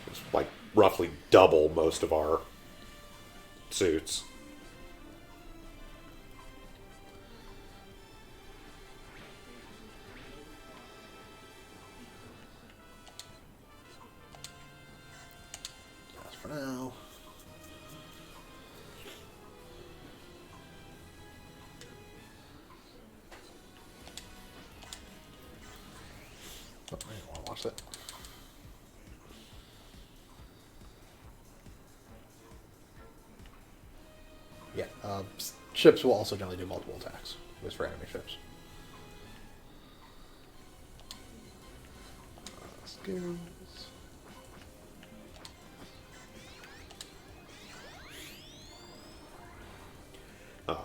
It's like roughly double most of our suits. That's for now. Oh, I didn't want to watch that. Yeah, ships will also generally do multiple attacks, just for enemy ships. Skills.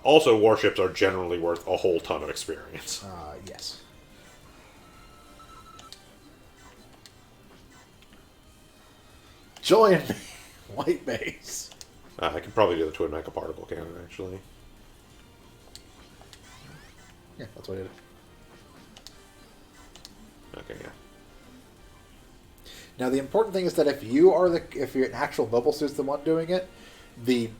Also, warships are generally worth a whole ton of experience. Yes. Join me, white base. I can probably do the twin mecha particle cannon, actually. Yeah, that's what I did. Okay, yeah. Now the important thing is that if you're an actual mobile suit's the one doing it, the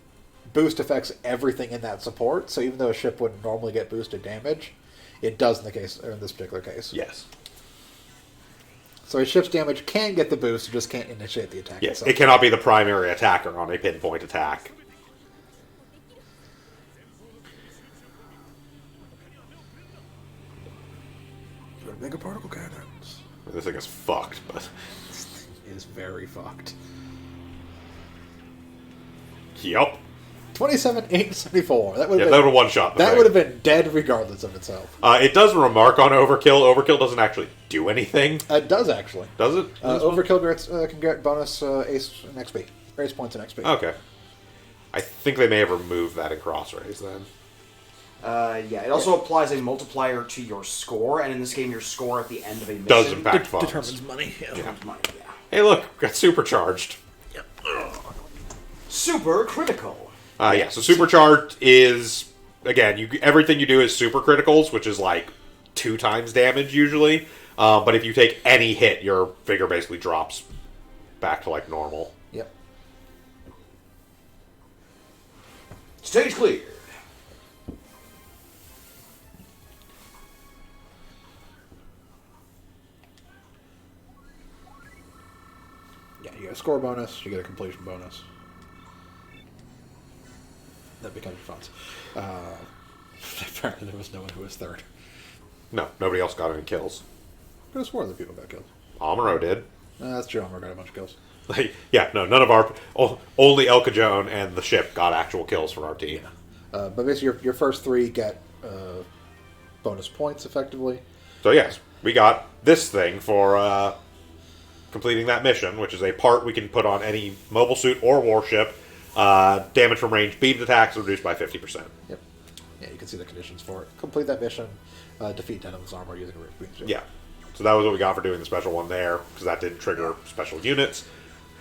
boost affects everything in that support. So even though a ship wouldn't normally get boosted damage, it does in this particular case. Yes. So a ship's damage can get the boost, you just can't initiate the attack Yes, itself. it cannot be the primary attacker on a pinpoint attack. Mega particle cannons. This thing is fucked, but... It is very fucked. Yep. 27,874. That would Yeah, have that been, would have one-shot the that thing. would have been dead regardless of itself. It does remark on Overkill. Overkill doesn't actually do anything. It does actually. Does it? Overkill can get bonus ace and XP. Ace points and XP. Okay. I think they may have removed that in Cross-Rays then. Yeah, it also applies a multiplier to your score, and in this game, your score at the end of a mission Does impact funds. Determines money. Yeah. determines money. Yeah. Hey, look, got supercharged. Super critical. Yeah, so supercharged is, again, everything you do is super criticals, which is like 2 times damage usually. But if you take any hit, your figure basically drops back to like normal. Yep. Stage cleared. Yeah, you get a score bonus, you get a completion bonus. That becomes your funds. Apparently there was no one who was third. No, nobody else got any kills. Could have sworn other people got killed. Amuro did. That's true, Homer got a bunch of kills. Like, yeah, no, none of our... Only El Cajon and the ship got actual kills for our team. But basically your first 3 get bonus points, effectively. So yes, we got this thing for completing that mission, which is a part we can put on any mobile suit or warship. Damage from range beam attacks reduced by 50%. Yep. Yeah, you can see the conditions for it. Complete that mission, defeat Denham's armor using a Rift Beam Suit. Yeah. So that was what we got for doing the special one there, because that didn't trigger special units.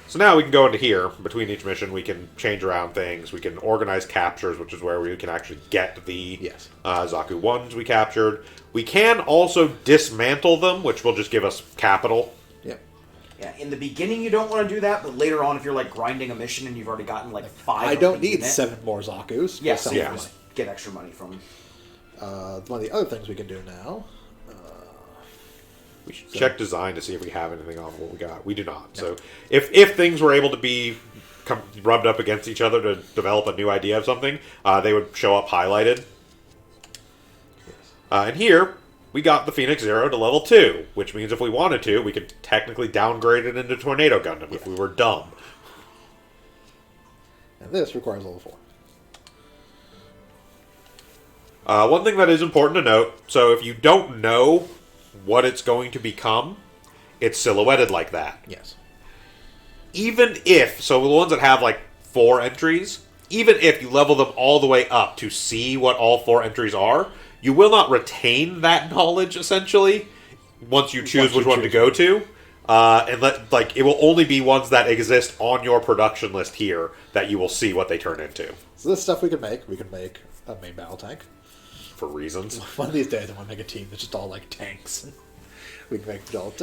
So now we can go into here. Between each mission, we can change around things. We can organize captures, which is where we can actually get the Yes. Zaku 1s we captured. We can also dismantle them, which will just give us capital. Yep. Yeah, in the beginning you don't want to do that, but later on, if you're like grinding a mission and you've already gotten like 5, I of don't the need unit, 7 more Zaku's. Yes, Just yeah, sell them. just get extra money from them. One of the other things we can do now. We should check design to see if we have anything off of what we got. We do not. So if things were able to be rubbed up against each other to develop a new idea of something, they would show up highlighted. And here, we got the Phoenix Zero to level 2, which means if we wanted to, we could technically downgrade it into Tornado Gundam if we were dumb. And this requires level 4. One thing that is important to note, so if you don't know what it's going to become, it's silhouetted like that. Yes. Even if, so the ones that have like 4 entries, even if you level them all the way up to see what all 4 entries are, you will not retain that knowledge, essentially, once you choose which one to go to. It will only be ones that exist on your production list here that you will see what they turn into. So this stuff we can make. We can make a main battle tank. For reasons. One of these days I want to make a team that's just all like tanks. We can make all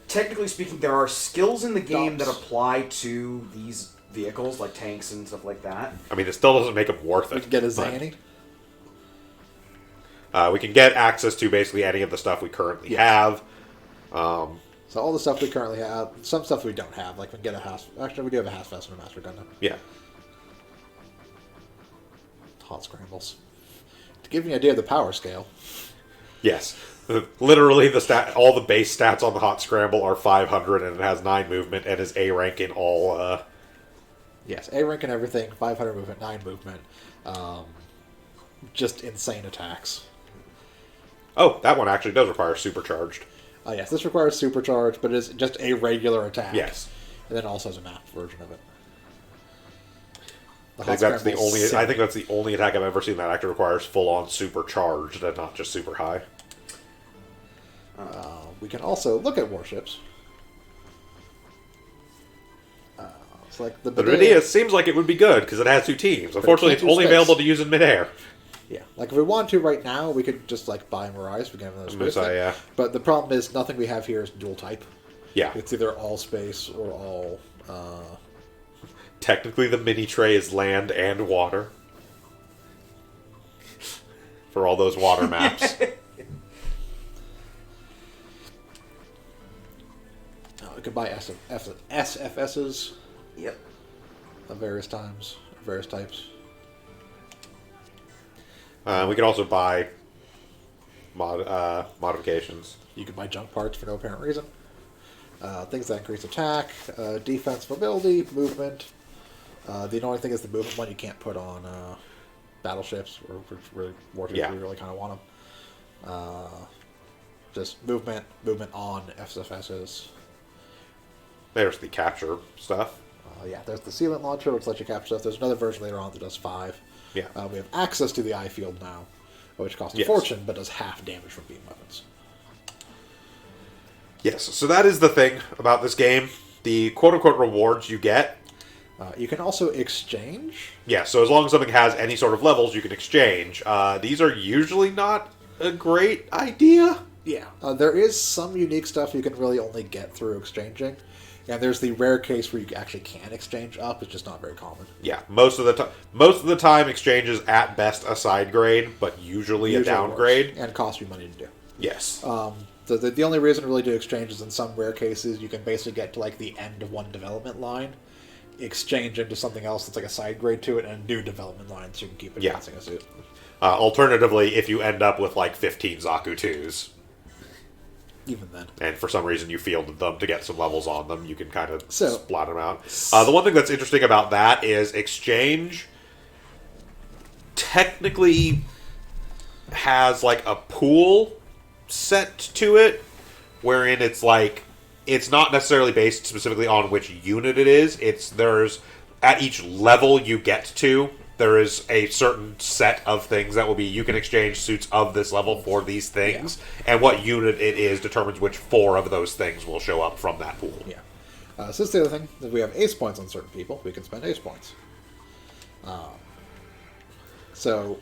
Technically speaking, there are skills in the game Dumps. that apply to these vehicles, like tanks and stuff like that. I mean, it still doesn't make them worth it. We can get a but, Zanny. we can get access to basically any of the stuff we currently have. So all the stuff we currently have, some stuff we don't have, like we can get a house. Actually, we do have a house vest and a Master Gundam. Yeah. Hot scrambles. To give you an idea of the power scale. Yes. Literally, all the base stats on the Hot Scramble are 500, and it has 9 movement, and is A rank in all. Yes, A rank and everything, 500 movement, 9 movement. Just insane attacks. Oh, that one actually does require supercharged. Yes, this requires supercharge, but it is just a regular attack. Yes. And then also has a map version of it. I think that's the only attack I've ever seen that actually requires full-on supercharged and not just super high. We can also look at warships. It's like the Berea seems like it would be good because it has 2 teams. Unfortunately, it's only available to use in midair. Yeah, like if we want to right now, we could just like buy Mirais. We can have another space. Yeah. But the problem is nothing we have here is dual type. Yeah. It's either all space or all. Technically, the mini tray is land and water. For all those water maps. We can buy SFSs. Yep. Of various types. We could also buy modifications. You can buy junk parts for no apparent reason. Things that increase attack, defense, mobility, movement. The annoying thing is the movement one you can't put on battleships or warships. Yeah. We really kind of want them. Just movement on SFSs. There's the capture stuff. Yeah, there's the sealant launcher, which lets you capture stuff. There's another version later on that does 5. Yeah. We have access to the eye field now, which costs a Yes. fortune, but does half damage from beam weapons. Yes, so that is the thing about this game. The quote-unquote rewards you get. You can also exchange. Yeah, so as long as something has any sort of levels, you can exchange. These are usually not a great idea. Yeah. There is some unique stuff you can really only get through exchanging. And there's the rare case where you actually can exchange up. It's just not very common. Yeah, most of the time, exchange is at best a side grade, but usually a downgrade. Works, and costs you money to do. Yes. The only reason really to exchange is in some rare cases you can basically get to like the end of one development line, exchange into something else that's like a side grade to it, and a new development line so you can keep advancing a suit. Alternatively, if you end up with like 15 Zaku 2s, even then. and for some reason you fielded them to get some levels on them, you can kind of So- splat them out. The one thing that's interesting about that is exchange technically has like a pool set to it, wherein it's like it's not necessarily based specifically on which unit it is. There's at each level you get to, there is a certain set of things that will be, you can exchange suits of this level for these things, and what unit it is determines which 4 of those things will show up from that pool. Yeah. So that's the other thing. If we have ace points on certain people, we can spend ace points. So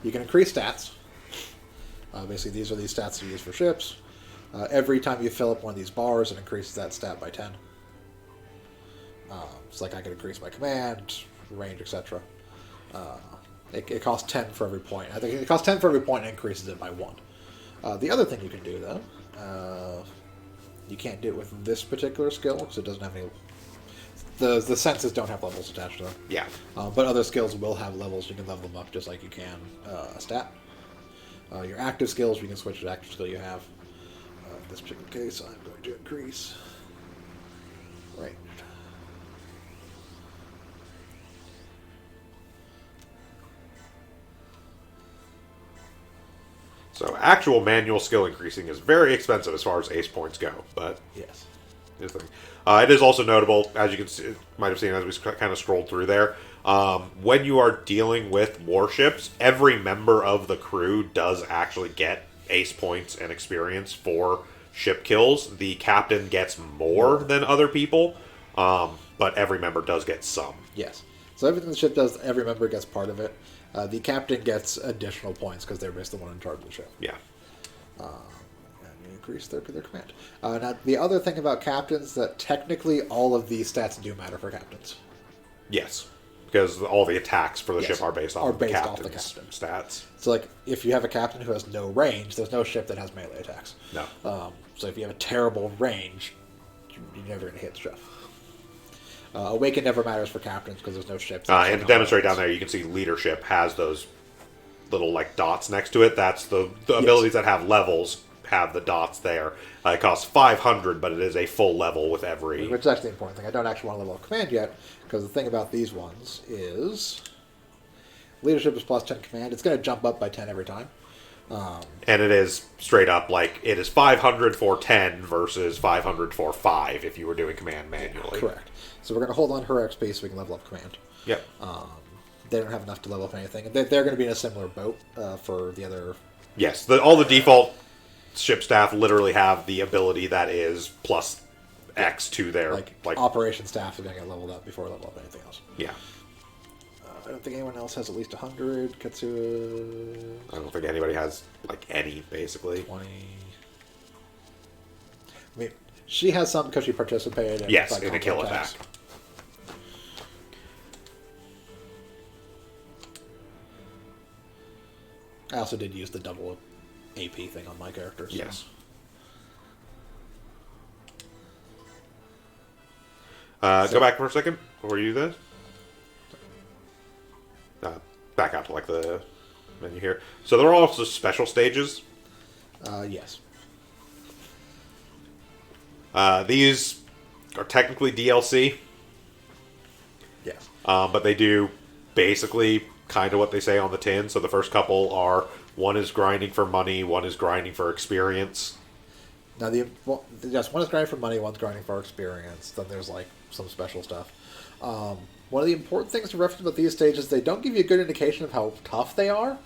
you can increase stats. Basically, these are these stats you use for ships. Every time you fill up one of these bars, it increases that stat by 10. It's like I can increase my command, range, etc. It costs 10 for every point. I think it costs 10 for every point and increases it by 1. The other thing you can do, though, you can't do it with this particular skill because it doesn't have any... The senses don't have levels attached to them. Yeah. But other skills will have levels. You can level them up just like you can a stat. Your active skills, you can switch to the active skill you have. In this particular case, I'm going to increase. Right. So actual manual skill increasing is very expensive as far as ace points go, but Yes. here's the thing. It is also notable, as you can see, might have seen as we kind of scrolled through there, when you are dealing with warships, every member of the crew does actually get ace points and experience for ship kills. The captain gets more than other people, but every member does get some. Yes. So everything the ship does, every member gets part of it. The captain gets additional points because they're basically the one in charge of the ship. Yeah. And you increase their command. Now, the other thing about captains that technically all of these stats do matter for captains. Yes. Because all the attacks for the Yes. ship are based off the captain's stats. So, like, if you have a captain who has no range, there's no ship that has melee attacks. No. So if you have a terrible range, you're never going to hit stuff. Awaken never matters for captains because there's no ships. And to demonstrate down there, you can see leadership has those little like dots next to it. That's the abilities that have levels have the dots there. It costs 500, but it is a full level with every. Which is actually the important thing. I don't actually want to level up command yet because the thing about these ones is leadership is plus 10 command. It's going to jump up by 10 every time. And it is straight up like it is 500 for 10 versus 500 for 5 if you were doing command manually. Correct. So we're going to hold on to her XP so we can level up command. Yep. They don't have enough to level up anything. They're going to be in a similar boat for the other. Yes, all the default ship staff literally have the ability that is plus X to their Like operation staff is going to get leveled up before level up anything else. Yeah. I don't think anyone else has at least 100. Katsuya. I don't think anybody has like any basically. 20. I mean, she has some because she participated in, Yes, like, in a kill combo attack. attacks. I also did use the double AP thing on my characters. So. Yes. Go back for a second before you do this. Back out to like the menu here. So there are also special stages. Yes. These are technically DLC, Yes. but they do basically kind of what they say on the tin. So the first couple are one is grinding for money, one is grinding for experience. Now, yes, one is grinding for money, one's grinding for experience. Then there's like some special stuff. One of the important things to reference about these stages, they don't give you a good indication of how tough they are,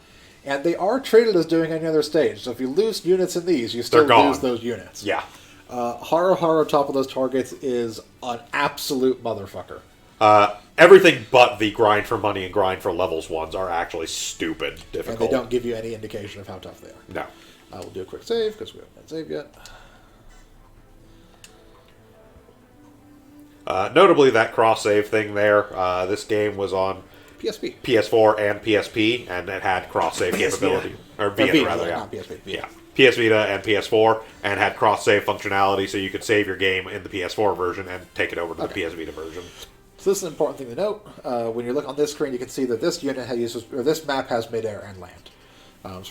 and they are treated as doing any other stage. So if you lose units in these, you still lose those units. Yeah. Haru top of those targets is an absolute motherfucker. Everything but the grind for money and grind for levels ones are actually stupid difficult. And they don't give you any indication of how tough they are. No. We'll do a quick save because we haven't been saved yet. Notably, that cross-save thing there, this game was on PSP. PS4 and PSP, and it had cross-save capability. Or Vita, rather, yeah. Not PSP. Yeah. PS Vita and PS4, and had cross-save functionality, so you could save your game in the PS4 version and take it over to the PS Vita version. So this is an important thing to note. When you look on this screen, you can see that this this map has midair and land.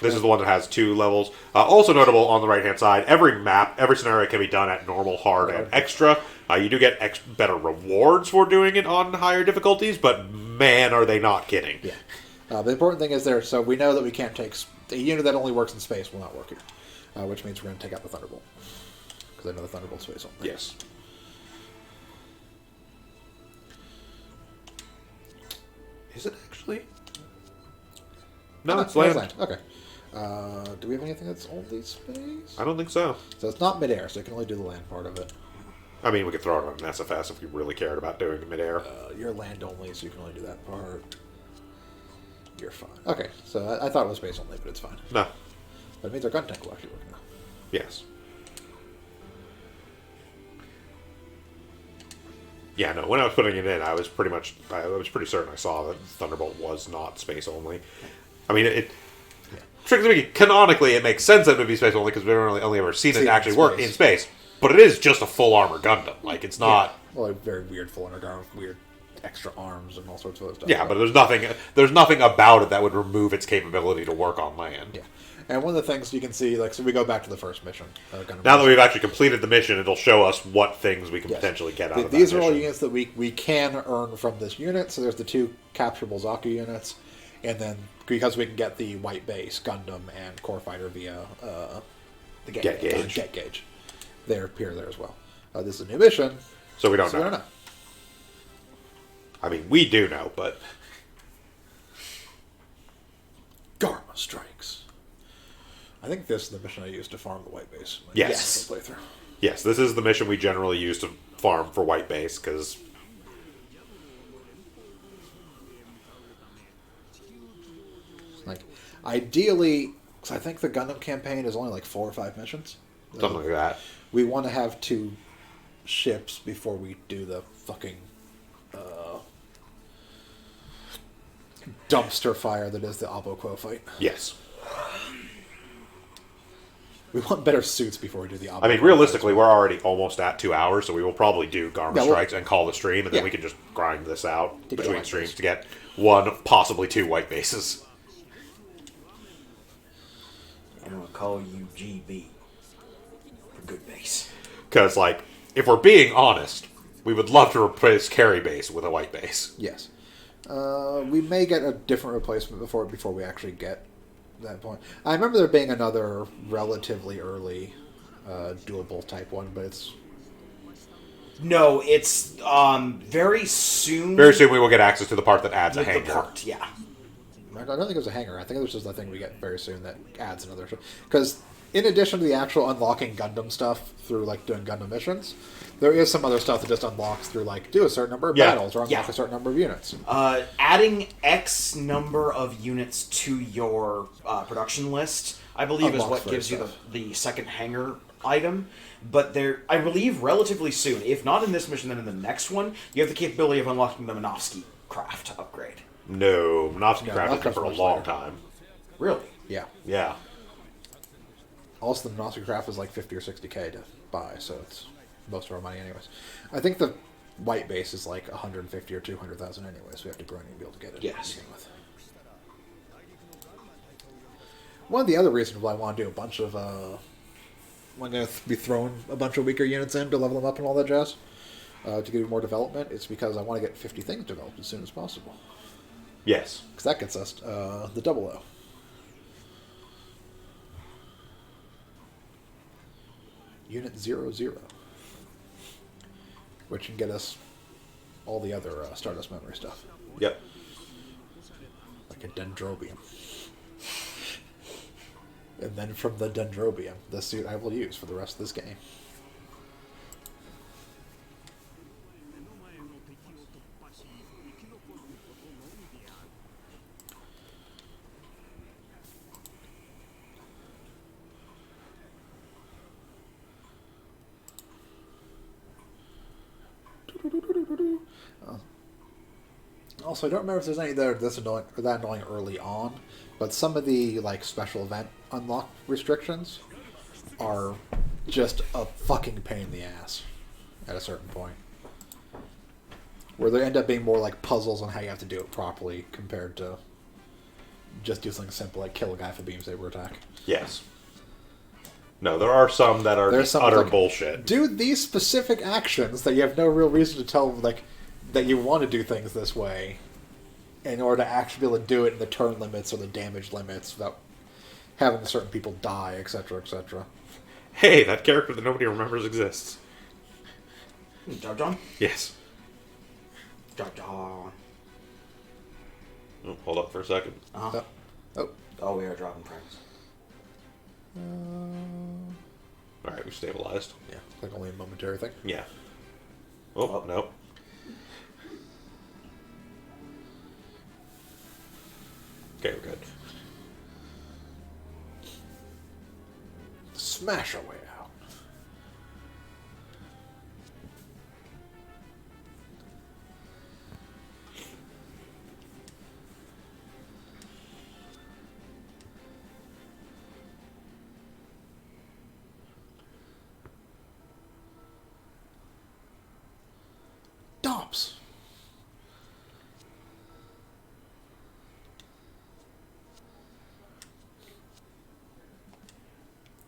This is the one that has 2 levels. Also notable on the right-hand side, every map, every scenario can be done at normal, hard, and extra. You do get better rewards for doing it on higher difficulties, but man, are they not kidding. Yeah. The important thing is there, so we know that we can't take... A unit that only works in space will not work here. Which means we're going to take out the Thunderbolt. Because I know the Thunderbolt's space only. Yes. Is it actually? No, it's land. Okay. Do we have anything that's only space? I don't think so. So it's not midair, so you can only do the land part of it. I mean, we could throw it on an SFS if we really cared about doing it midair. You're land only, so you can only do that part. You're fine. Okay, so I thought it was space only, but it's fine. No. But it means our gun tank will actually work now. Yes. Yeah, no, when I was putting it in, I was pretty certain I saw that Thunderbolt was not space only. I mean, strictly speaking, canonically, it makes sense that it would be space only because we've only ever seen it actually work in space. But it is just a full armor Gundam. Like, it's not... Yeah. Well, very weird full armor with weird extra arms and all sorts of other stuff. Yeah, but there's nothing about it that would remove its capability to work on land. Yeah. And one of the things you can see, like, so we go back to the first mission. Now that we've actually completed the mission, it'll show us what things we can potentially get out of that These are mission. all units that we can earn from this unit. So there's the 2 capturable Zaku units. And then because we can get the white base, Gundam, and Core Fighter via The Get Gauge. Get Gauge, they appear there as well. This is a new mission, So we don't so know. we don't know. I mean, we do know, but Garma strikes. I think this is the mission I used to farm the white base. in my Yes. playthrough. yes, this is the mission we generally use to farm for white base, because Like, ideally, because I think the Gundam campaign is only like 4 or 5 missions. something like that. We want to have 2 ships before we do the fucking dumpster fire that is the Abo Quo fight. Yes. We want better suits before we do the Abo I mean, Quo realistically, we're already almost at 2 hours, so we will probably do Garma Yeah, well- Strikes and call the stream, and then Yeah. we can just grind this out To get between white streams base. to get 1, possibly 2 white bases. I'm gonna call you GB for good base. Because, like, if we're being honest, we would love to replace carry base with a white base. Yes. We may get a different replacement before we actually get that point. I remember there being another relatively early doable type one, but it's No, it's very soon. Very soon we will get access to the part that adds a with the hanger. part, yeah. I don't think it was a hanger. I think it was just a thing we get very soon that adds another. Because in addition to the actual unlocking Gundam stuff through like doing Gundam missions, there is some other stuff that just unlocks through like do a certain number of Yeah. battles or unlock a certain number of units. Adding X number of units to your production list, I believe, is Unlocks what very gives you stuff. the second hanger item. But there, I believe, relatively soon, if not in this mission, then in the next one, you have the capability of unlocking the Minovsky craft upgrade. No, Minovsky No, Craft that has been comes for a much long later. time. Really? Yeah. Yeah. Also, the Monster Craft is like 50 or 60k to buy, so it's most of our money anyways. I think the white base is like 150 or 200,000 anyways. So we have to grind and be able to get it. Yes. to begin with. One of the other reasons why I want to do a bunch of I'm going to be throwing a bunch of weaker units in to level them up and all that jazz to give more development. It's because I want to get 50 things developed as soon as possible. Yes. Because that gets us the double O. Unit 00. Which can get us all the other Stardust memory stuff. Yep. Like a Dendrobium. And then from the Dendrobium, the suit I will use for the rest of this game. Also, I don't remember if there's any that are this annoying or that annoying early on, but some of the like special event unlock restrictions are just a fucking pain in the ass at a certain point. Where they end up being more like puzzles on how you have to do it properly compared to just do something simple like kill a guy with a beam saber attack. Yes. No, there are some that are There's just some utter like, bullshit. Do these specific actions that you have no real reason to tell like that you want to do things this way in order to actually be able to do it in the turn limits or the damage limits without having certain people die, etc., etc. Hey, that character that nobody remembers exists. Jar Jar? Yes. Jar Jar. Oh, hold up for a second. Uh-huh. Oh. Oh, we are dropping frames. Alright, we stabilized. Yeah, like only a momentary thing. Yeah. Oh, Oh. no. Okay, we're good. Smash our way out. Dops.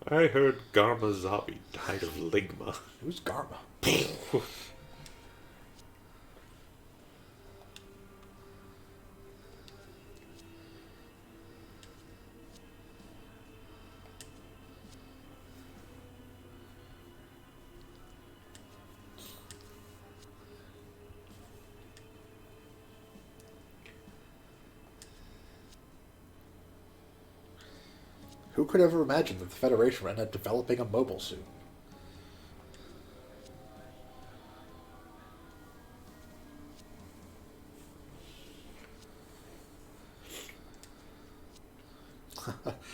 I heard Garmazabi died of ligma. Who's Garma? Who could ever imagine that the Federation would end up developing a mobile suit?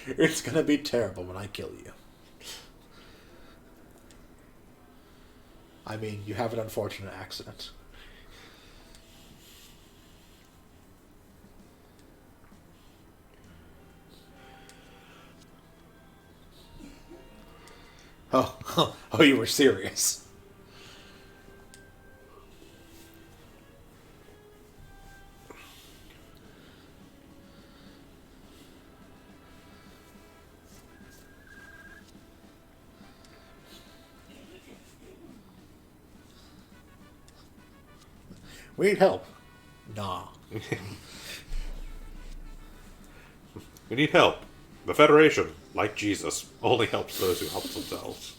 It's gonna be terrible when I kill you. I mean, you have an unfortunate accident. Oh, oh, you were serious. We need help. Nah. We need help. The Federation, like Jesus, only helps those who help themselves.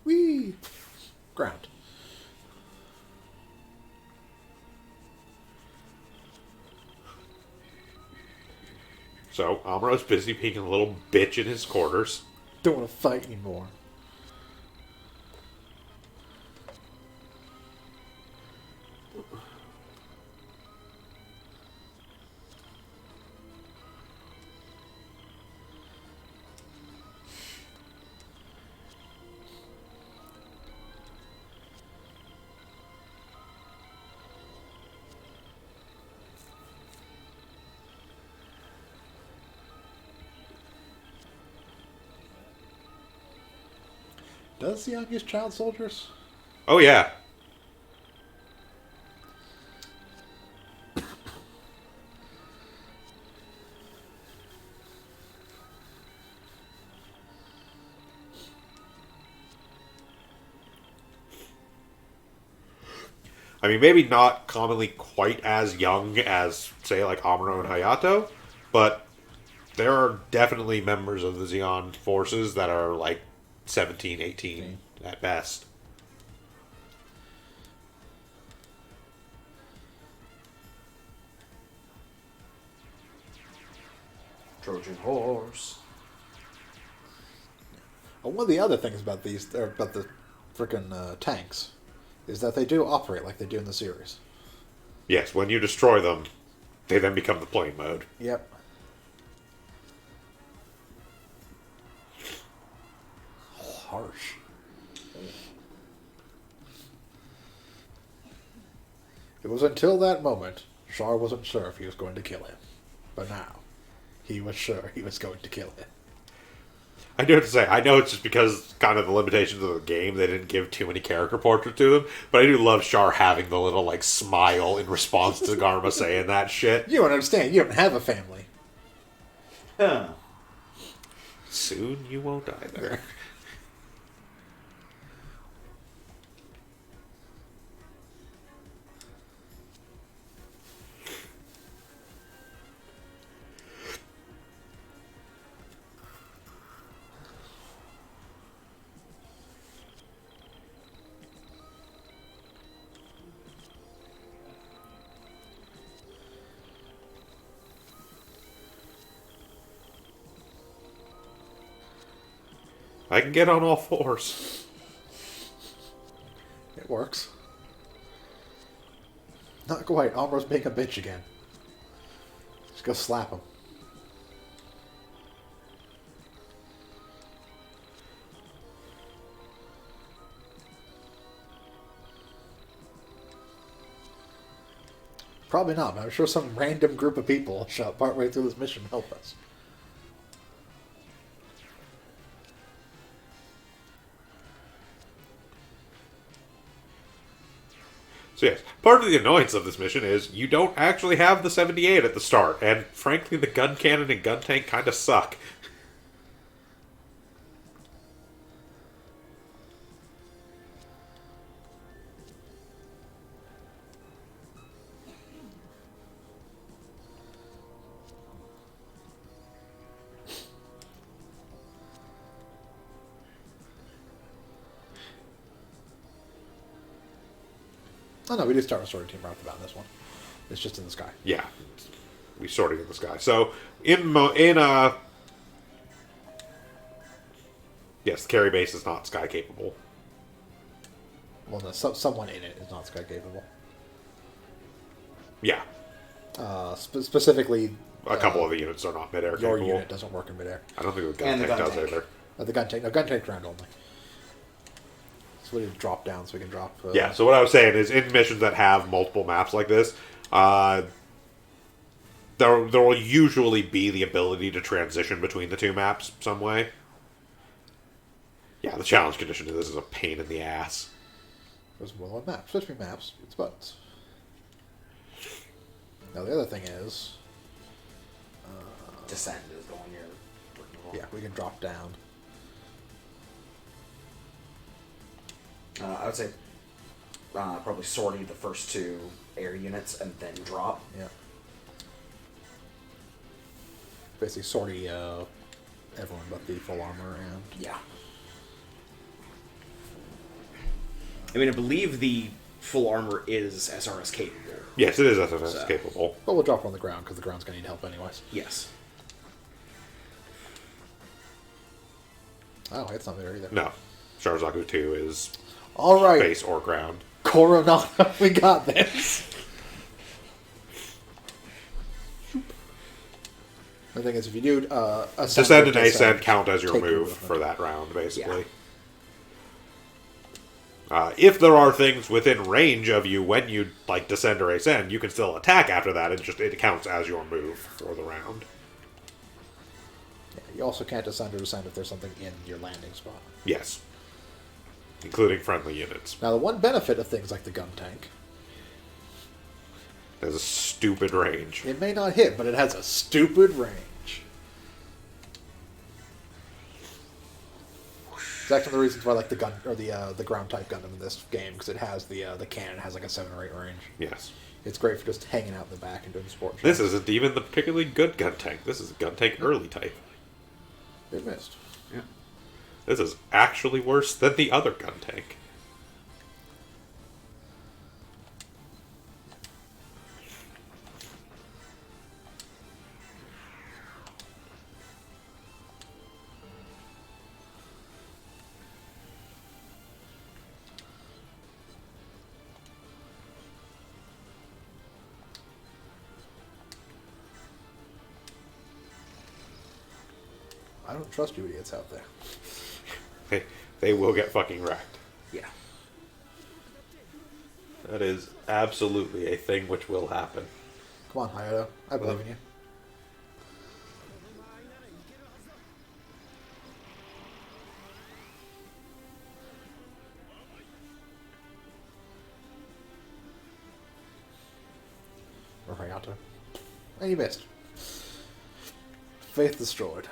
Whee! Ground. So, Amuro's busy being a little bitch in his quarters. Don't want to fight anymore. Does Sion use child soldiers? Oh, yeah. I mean, maybe not commonly quite as young as, say, like Amuro and Hayato, but there are definitely members of the Xeon forces that are like 17, 18 at best. Trojan horse. One of the other things about these, or about the frickin' tanks, is that they do operate like they do in the series. Yes, when you destroy them, they then become the plane mode. Yep. Harsh. It was until that moment, Char wasn't sure if he was going to kill him. But now, he was sure he was going to kill him. I do have to say, I know it's just because kind of the limitations of the game, they didn't give too many character portraits to them, but I do love Char having the little, like, smile in response to Garma saying that shit. You don't understand. You don't have a family. Huh. Soon you won't either. I can get on all fours. It works. Not quite. Amuro's being a bitch again. Just go slap him. Probably not, but I'm sure some random group of people will show up partway through this mission to help us. So yes, part of the annoyance of this mission is you don't actually have the 78 at the start, and frankly the gun cannon and gun tank kind of suck. Oh no, we do start with sorting team right off the bat in this one. It's just in the sky. Yeah, we sorted in the sky. So yes, the carry base is not sky capable. Well, no, someone in it is not sky capable. Yeah, Specifically, a couple of the units are not midair your capable. unit doesn't work in midair. I don't think the gun And the tank gun does tank. either. The gun tank, no, gun tank ground only. So we need to drop down so we can drop. Yeah, so what I was saying is in missions that have multiple maps like this, there will usually be the ability to transition between the two maps some way. Yeah, the challenge condition to this is a pain in the ass. There's more than one map. Switch between maps. It's buttons. Now the other thing is, Descend is the one you're working on. yeah, we can drop down. I would say probably sortie the first two air units and then drop. Yeah. Basically, sortie everyone but the full armor and Yeah. I mean, I believe the full armor is SRS capable. Yes, it is SFS So- capable. but we'll drop it on the ground because the ground's gonna need help anyways. Yes. Oh, it's not there either. No, Sharzaku 2 is All right, base or ground. Coronado, we got this. The thing is, if you do Descend and ascend count as your take move movement. for that round, basically. Yeah. If there are things within range of you when you like descend or ascend, you can still attack after that. It counts as your move for the round. Yeah, you also can't descend or descend if there's something in your landing spot. Yes, including friendly units. Now, the one benefit of things like the gun tank, There's a stupid range. it may not hit, but it has a stupid range. It's actually one of the reasons why I like the gun or the ground type Gundam in this game because it has the cannon has like a 7 or 8 range. Yes. It's great for just hanging out in the back and doing sport. This shots. isn't even the particularly good gun tank. This is a gun tank early type. It missed. Yeah. This is actually worse than the other gun tank. I don't trust you idiots out there. They will get fucking wrecked. Yeah. That is absolutely a thing which will happen. Come on, Hayato. I believe in you. Or Hayato. And you missed. Faith destroyed.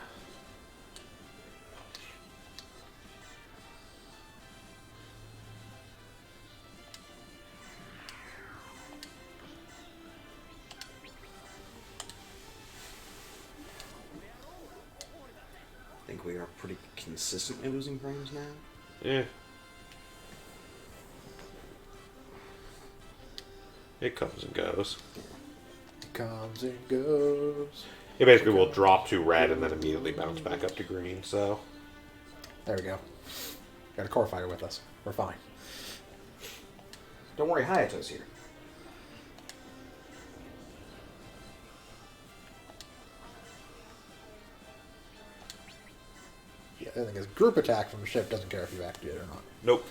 I think we are pretty consistently losing frames now. Yeah. It comes and goes. It comes and goes. It basically will drop to red and then immediately bounce back up to green, so... There we go. Got a core fighter with us. We're fine. Don't worry, Hayato's here. Yeah, the thing is, group attack from the ship doesn't care if you activate it or not. Nope.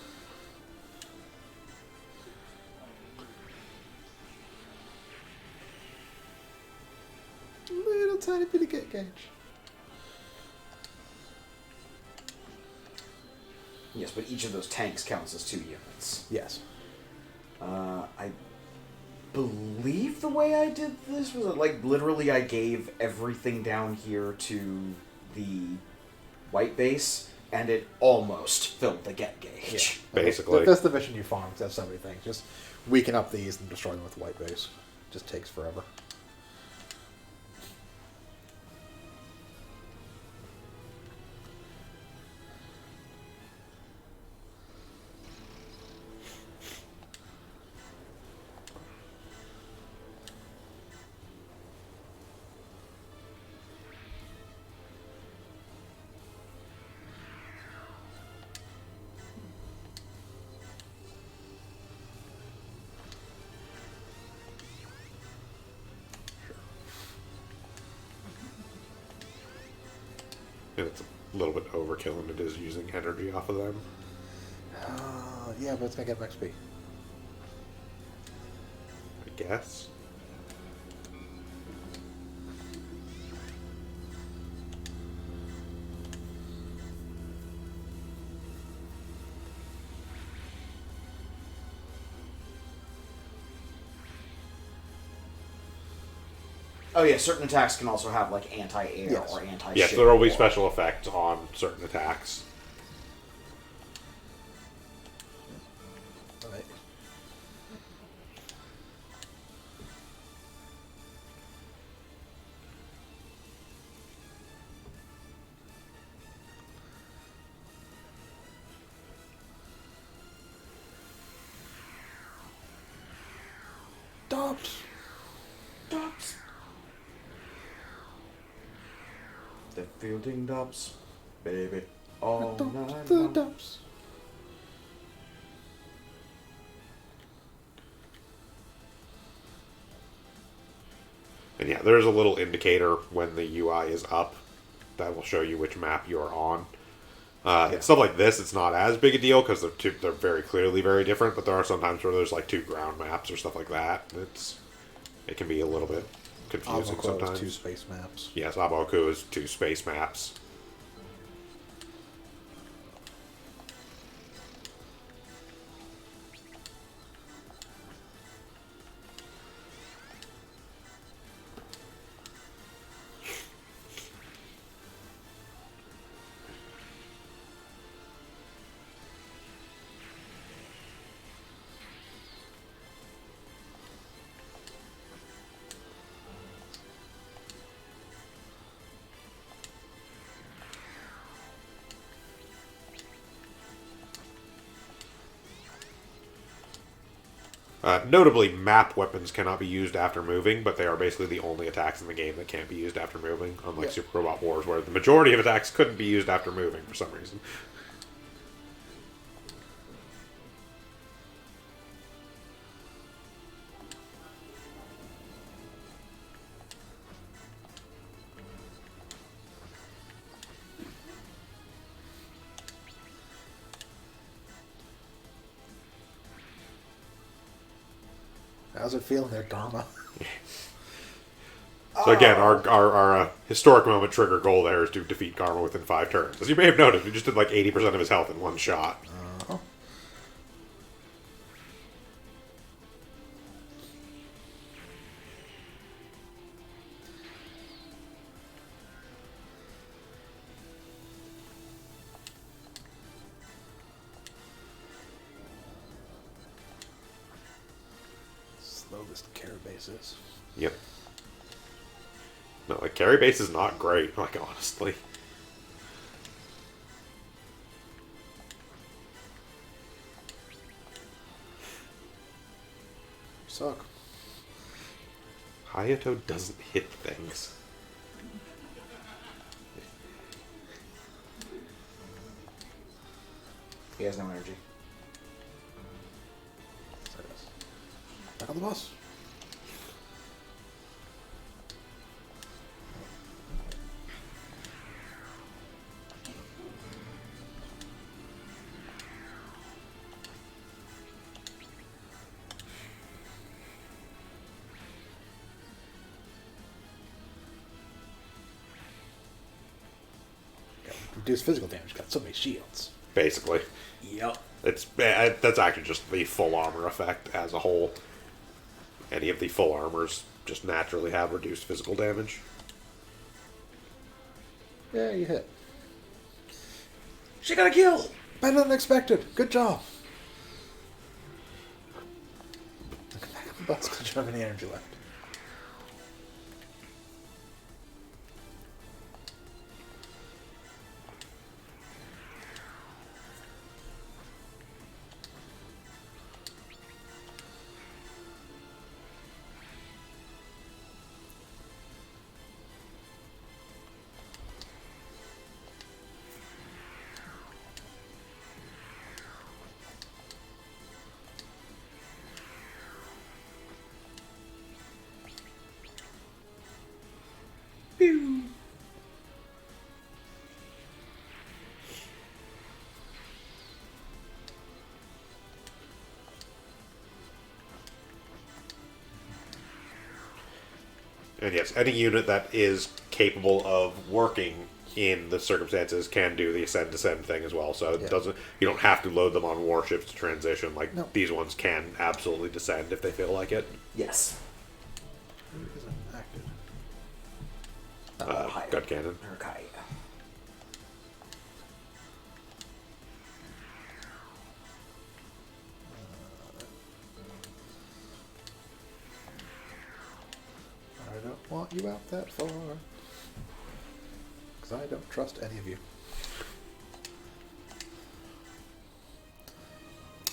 Little tiny bit of get gauge. Yes, but each of those tanks counts as 2 units. Yes. I believe the way I did this was like literally I gave everything down here to the white base, and it almost filled the get gauge. Yeah. Basically. That's the mission you farm. That's so many things. Just weaken up these and destroy them with white base. Just takes forever. And it's a little bit overkill, and it is using energy off of them. Yeah, but it's gonna get XP. I guess. Oh yeah, certain attacks can also have like anti-air Yes. or anti-ship. Yes, there will be or- special effects on certain attacks. Right. Dumps. Dumps. The fielding dumps, baby, all night The long. dumps. And yeah, there's a little indicator when the UI is up that will show you which map you're on. And stuff like this, it's not as big a deal because they're very clearly very different. But there are sometimes where there's like 2 ground maps or stuff like that. It can be a little bit confusing Avocado sometimes. is 2 space maps. Yes, Aboku is 2 space maps. Notably, map weapons cannot be used after moving, but they are basically the only attacks in the game that can't be used after moving, unlike Yeah. Super Robot Wars, where the majority of attacks couldn't be used after moving for some reason. How's it feeling there, Dharma? So again, our historic moment trigger goal there is to defeat Karma within 5 turns. As you may have noticed, we just did like 80% of his health in one shot. Slow this carry base is. Yep. No, like carry base is not great, like honestly. Suck. Hayato doesn't hit things. He has no energy. Back on the bus. Reduce physical damage. Got so many shields. Basically. Yep. That's actually just the full armor effect as a whole. Any of the full armors just naturally have reduced physical damage. Yeah, you hit. She got a kill! Better than expected. Good job. Look back at the bus because you don't have any energy left. Pew! And yes, any unit that is capable of working in the circumstances can do the ascend descend thing as well. So it Yeah. doesn't you don't have to load them on warships to transition. Like No. these ones can absolutely descend if they feel like it. Yes. Who isn't active? Higher. Gut cannon. Okay. I don't want you out that far. Because I don't trust any of you.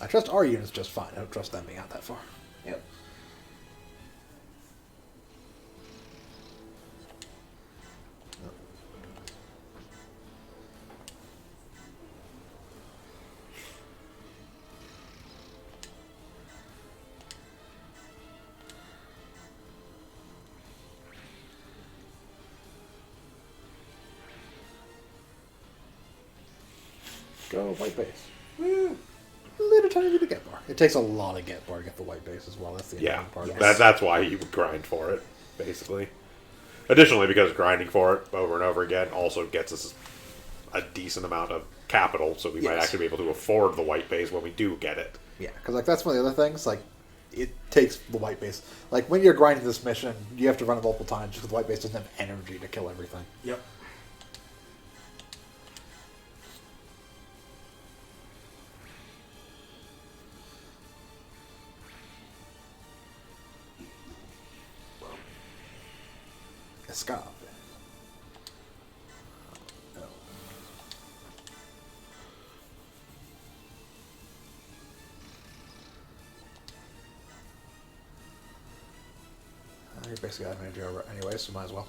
I trust our units just fine. I don't trust them being out that far. Yep. Go white base. Woo! Little tiny bit of get bar. It takes a lot of get bar to get the white base as well. That's the Yeah, annoying part. Yes. that's why you would grind for it, basically. Additionally, because grinding for it over and over again also gets us a decent amount of capital, so we might Yes. actually be able to afford the white base when we do get it. Yeah, because like that's one of the other things. Like, it takes the white base. Like when you're grinding this mission, you have to run it multiple times because the white base doesn't have energy to kill everything. Yep. Escape. No. You're basically out of energy anyway, so might as well.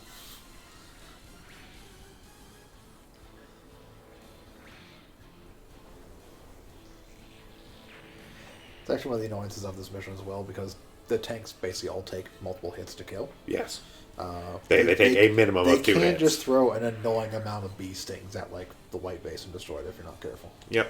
It's actually one of the annoyances of this mission as well, because the tanks basically all take multiple hits to kill. Yes. They take a minimum of 2 They hits. can't just throw an annoying amount of bee stings at like the white base and destroy it if you're not careful. Yep.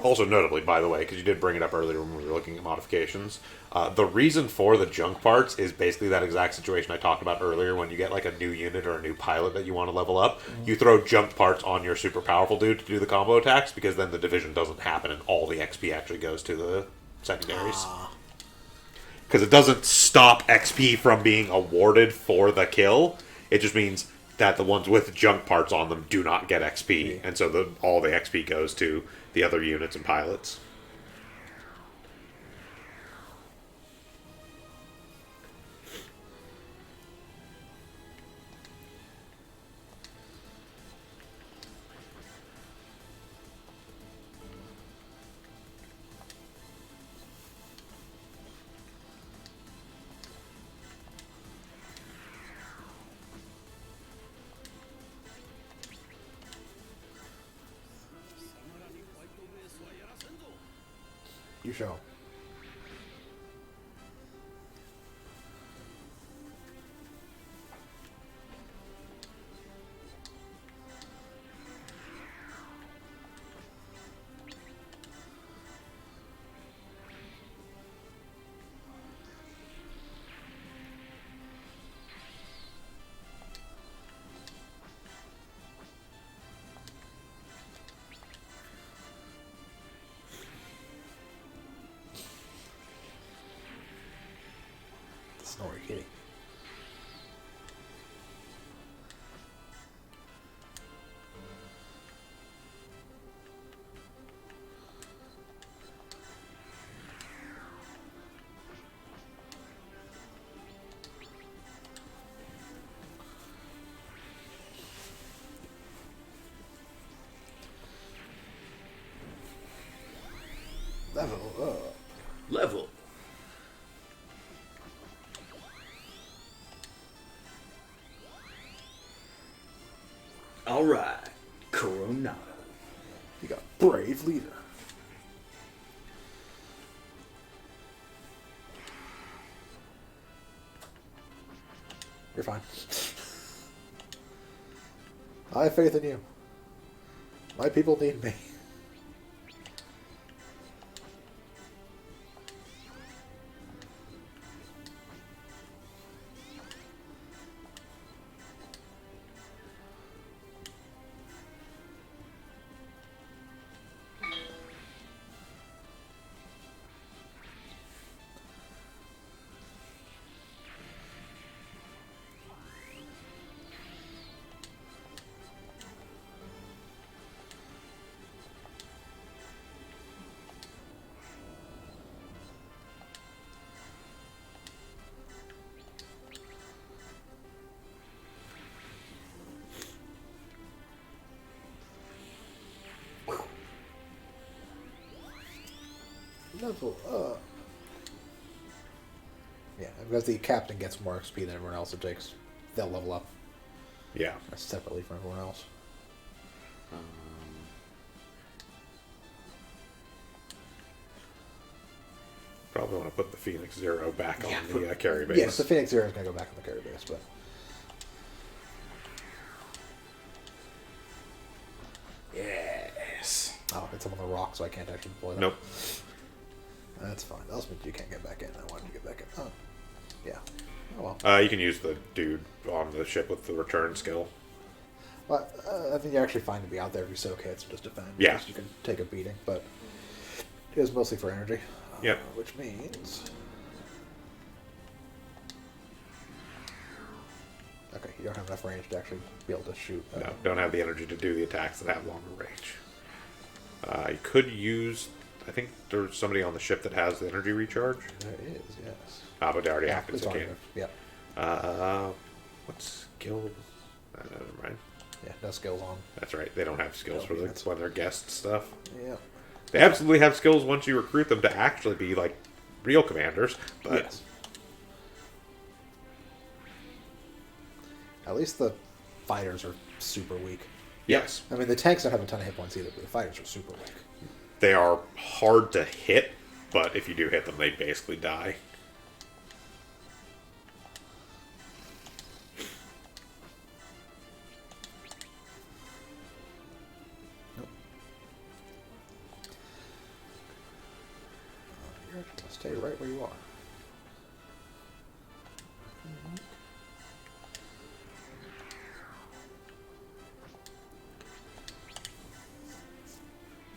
Also, notably, by the way, because you did bring it up earlier when we were looking at modifications, the reason for the junk parts is basically that exact situation I talked about earlier. When you get like a new unit or a new pilot that you want to level up, you throw junk parts on your super powerful dude to do the combo attacks, because then the division doesn't happen and all the XP actually goes to the secondaries. Because it doesn't stop XP from being awarded for the kill. It just means that the ones with junk parts on them do not get XP, and so all the XP goes to the other units and pilots. You show 'em. Snorri kitty. Level up. Level. All right, Coronado. You got brave leader. You're fine. I have faith in you. My people need me. Level up. Yeah, because the captain gets more XP than everyone else, it takes. They'll level up Yeah. separately from everyone else. Probably want to put the Phoenix Zero back Yeah, on the carry base. Yes, the Phoenix Zero is going to go back on the carry base, but Yes. oh, it's up on the rock, so I can't actually deploy that. Nope. That's fine. That means you can't get back in. I wanted to get back in. Oh, yeah. Oh well. You can use the dude on the ship with the return skill. Well, I think you're actually fine to be out there if you soak hits and just defend. Yeah. Because you can take a beating, but it is mostly for energy. Yep. Which means. Okay, you don't have enough range to actually be able to shoot. No, don't have the energy to do the attacks that have longer range. You could use. I think there's somebody on the ship that has the energy recharge. There is, yes. But they already Yeah, active, it's so already can't. there. Yeah. What skill? Never mind. Yeah, no skills on. That's right. They don't have skills No, for that's- when they're guest stuff. Yeah. They absolutely have skills once you recruit them to actually be like real commanders. But Yes. At least the fighters are super weak. yes, I mean, the tanks don't have a ton of hit points either, but the fighters are super weak. they are hard to hit. But if you do hit them, they basically die. Nope. You're just gonna stay right where you are.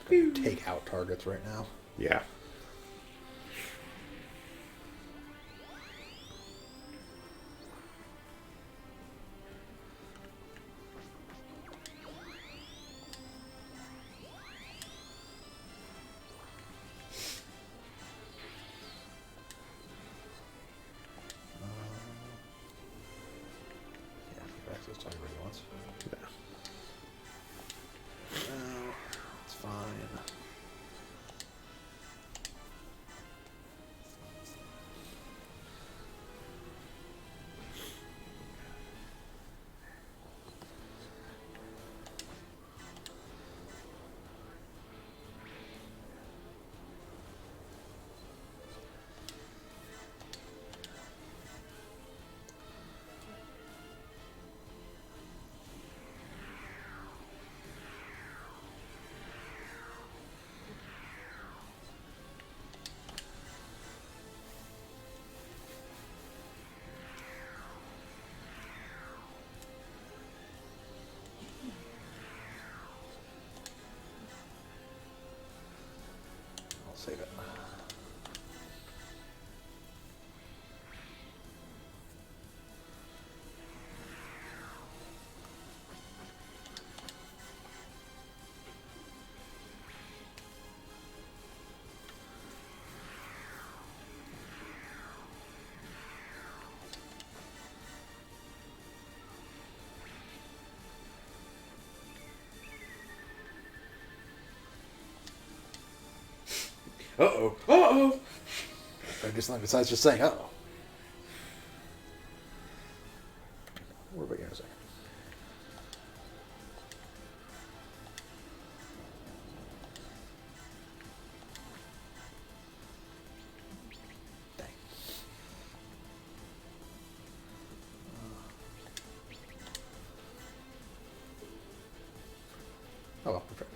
Take out targets right now. Yeah. Yeah, give access to anybody wants. Yeah. No, it's fine. Uh-oh. Uh-oh. Or do something besides just saying, uh-oh. What about you in a second? Dang. Oh well, we're trying.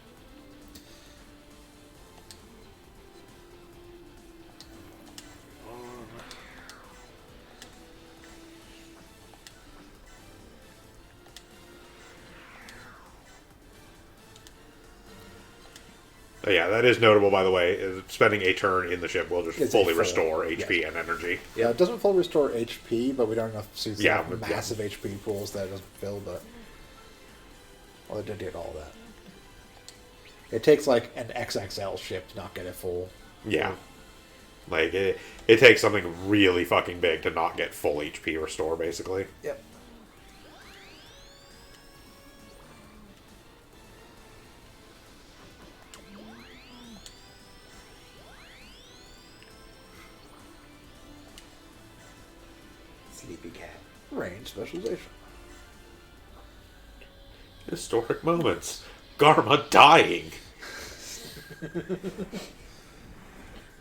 Oh, yeah, that is notable, by the way. Spending a turn in the ship will just It's fully full, restore HP yes. and energy. Yeah, it doesn't full restore HP, but we don't have enough suits Yeah, that have but- massive HP pools that it doesn't fill, but... Well, it did all that. It takes, like, an XXL ship to not get it full. Yeah. Like, it takes something really fucking big to not get full HP restore, basically. Yep. Sleepy cat. Range specialization. Historic moments. Garma dying.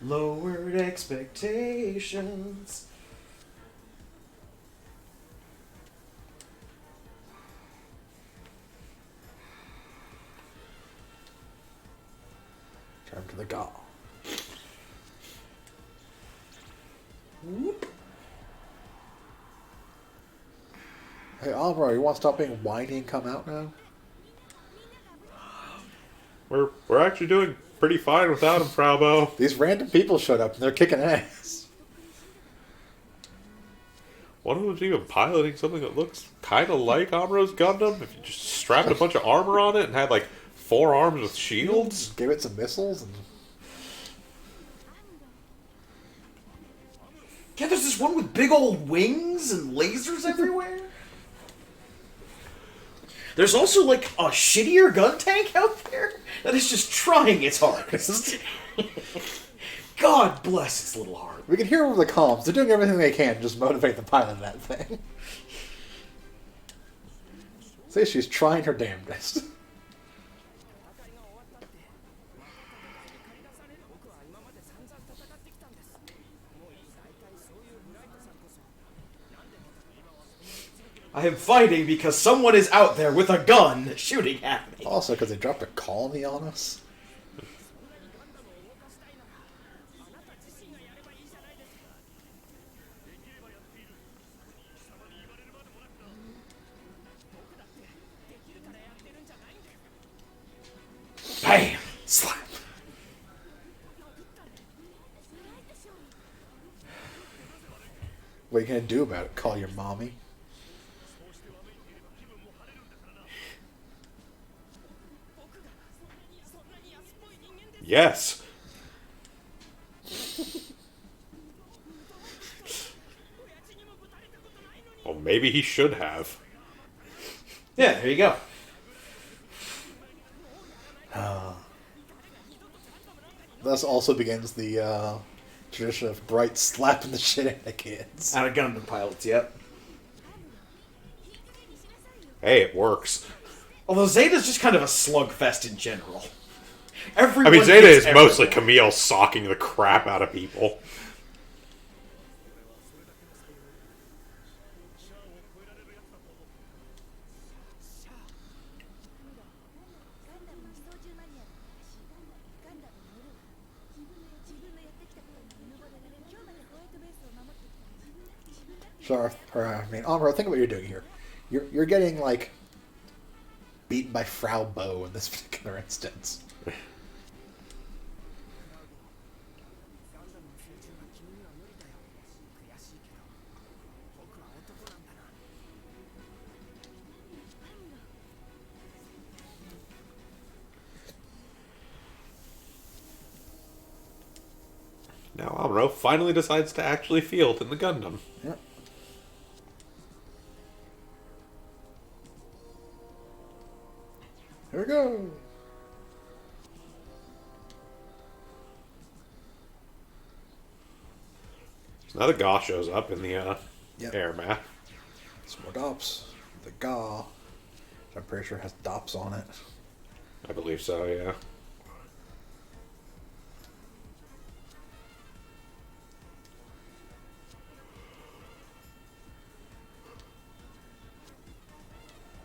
Lowered expectations. Turn to the Gaul. Whoop. Hey, Alvaro, you want to stop being whiny and come out now? We're actually doing pretty fine without him, Fraubo. These random people showed up and they're kicking ass. One of them's even piloting something that looks kind of like Amro's Gundam. If you just strapped a bunch of armor on it and had like 4 arms with shields. Give it some missiles and... Yeah, there's this one with big old wings and lasers everywhere. There's also, like, a shittier gun tank out there that is just trying its hardest. God bless its little heart. We can hear over the comms. They're doing everything they can to just motivate the pilot of that thing. See, she's trying her damnedest. I am fighting because someone is out there with a gun shooting at me. Also, because they dropped a colony on us. Bam! Slap! What are you going to do about it? Call your mommy? Yes. Well, maybe he should have. Yeah, there you go. Thus also begins the tradition of Bright slapping the shit out of kids. Out of Gundam pilots, yep. Hey, it works. Although Zeta's just kind of a slugfest in general. I Everyone mean, Zeta gets is mostly everything. Camille socking the crap out of people. Sure, Amro, think of what you're doing here. You're getting, like, beaten by Frau Bo in this particular instance. Now Amuro finally decides to actually field in the Gundam. Yep. Here we go. So now the Gaw shows up in the Yep. air map. Some more dops. The Gaw, which I'm pretty sure has dops on it. I believe so, yeah.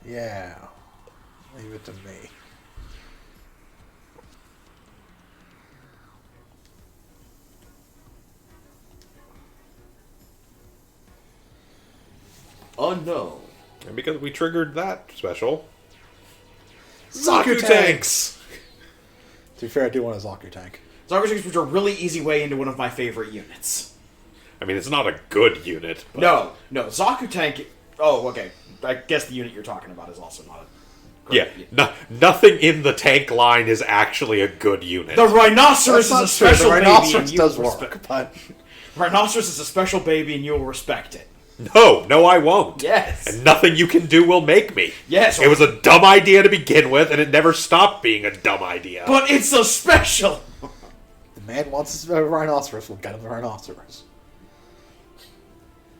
Yeah. Leave it to me. Unknown. And because we triggered that special, Zaku tanks! To be fair, I do want a Zaku tank. Zaku tanks, which are a really easy way into one of my favorite units. I mean, it's not a good unit. But No, Zaku tank. Oh, okay. I guess the unit you're talking about is also not a. Yeah, nothing in the tank line is actually a good unit. The rhinoceros is a special The baby, rhinoceros and you does will work, but Rhinoceros is a special baby, and you will respect it. No, I won't. Yes. And nothing you can do will make me. Yes. It was a dumb idea to begin with, and it never stopped being a dumb idea. But it's so special. the man wants a rhinoceros. We'll get him the rhinoceros.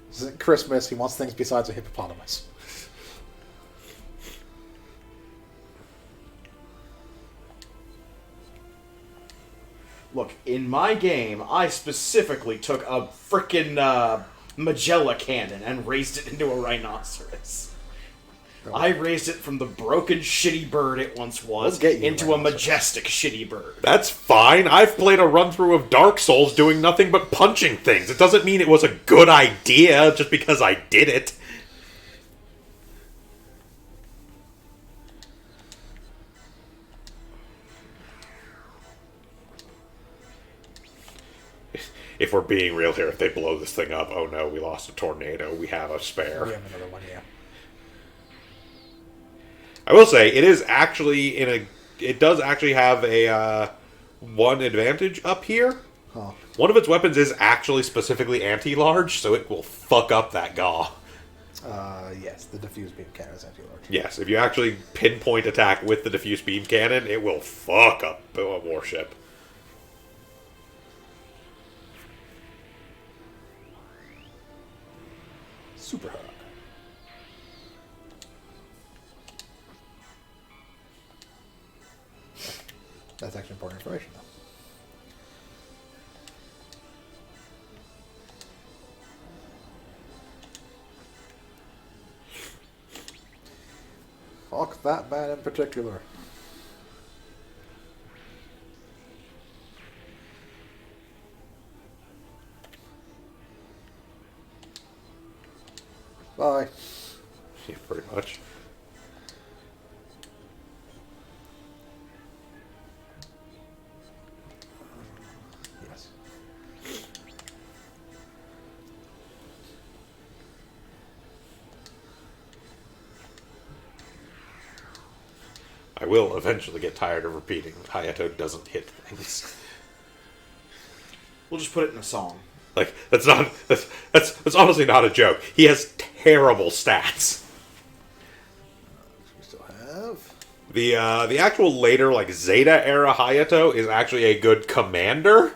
This isn't Christmas. He wants things besides a hippopotamus. Look, in my game, I specifically took a frickin' Magella cannon and raised it into a rhinoceros. I raised it from the broken shitty bird it once was Let's get you a into a rhinoceros. majestic shitty bird. That's fine. I've played a run through of Dark Souls doing nothing but punching things. It doesn't mean it was a good idea just because I did it. If we're being real here, if they blow this thing up, oh no, we lost a tornado. We have a spare. We have another one, yeah. I will say it is actually it does actually have a one advantage up here. Huh. One of its weapons is actually specifically anti-large, so it will fuck up that Gaw. Yes, the diffuse beam cannon is anti-large. Yes, if you actually pinpoint attack with the diffuse beam cannon, it will fuck up a warship. Super hard. That's actually important information, though. Fuck that man in particular. Bye. Yeah, pretty much. Yes. I will eventually get tired of repeating that Hayato doesn't hit things. We'll just put it in a song. Like, that's honestly not a joke. He has terrible stats. We still have. The actual later, like, Zeta era Hayato is actually a good commander.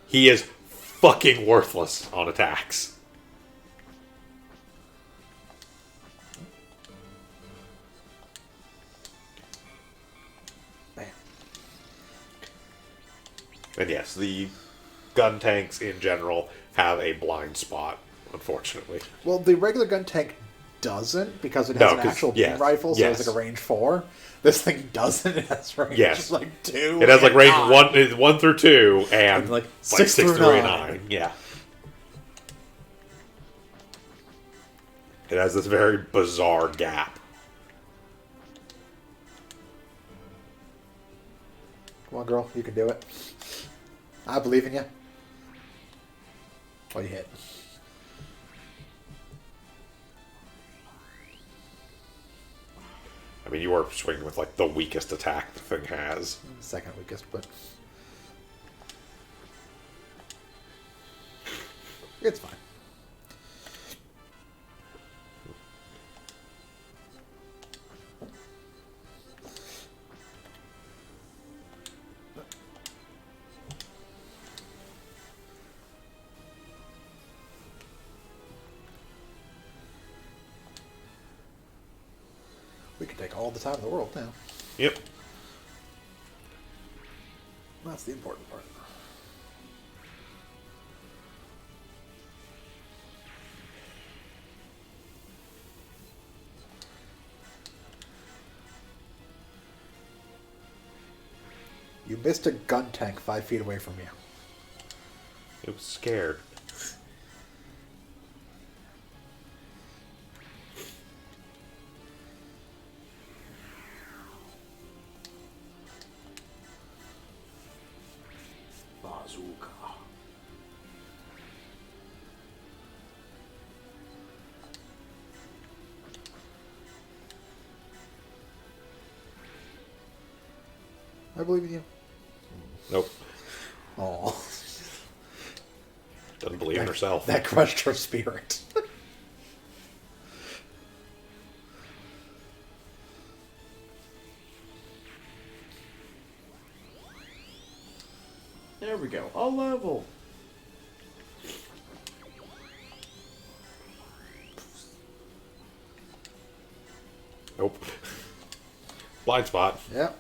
He is fucking worthless on attacks. Bam. And yes, the gun tanks in general have a blind spot, unfortunately. Well, the regular gun tank doesn't because it has No, an 'cause- actual yes, beam rifle, so yes. it's like a range 4. This thing doesn't. It has range Yes. like 2. It has like and range 9. 1 through 2 and like like 6 6 through through 9. 9. Yeah. It has this very bizarre gap. Come on, girl, you can do it. I believe in you. Oh, you hit. I mean, you are swinging with like the weakest attack the thing has. Second weakest, but it's fine. We can take all the time in the world now. Yep. That's the important part. You missed a gun tank 5 feet away from you. It was scared. Bazooka. I believe in you. Nope. Oh, Doesn't believe in herself. that crushed her spirit. There we go. A level. Nope. Blind spot. Yep.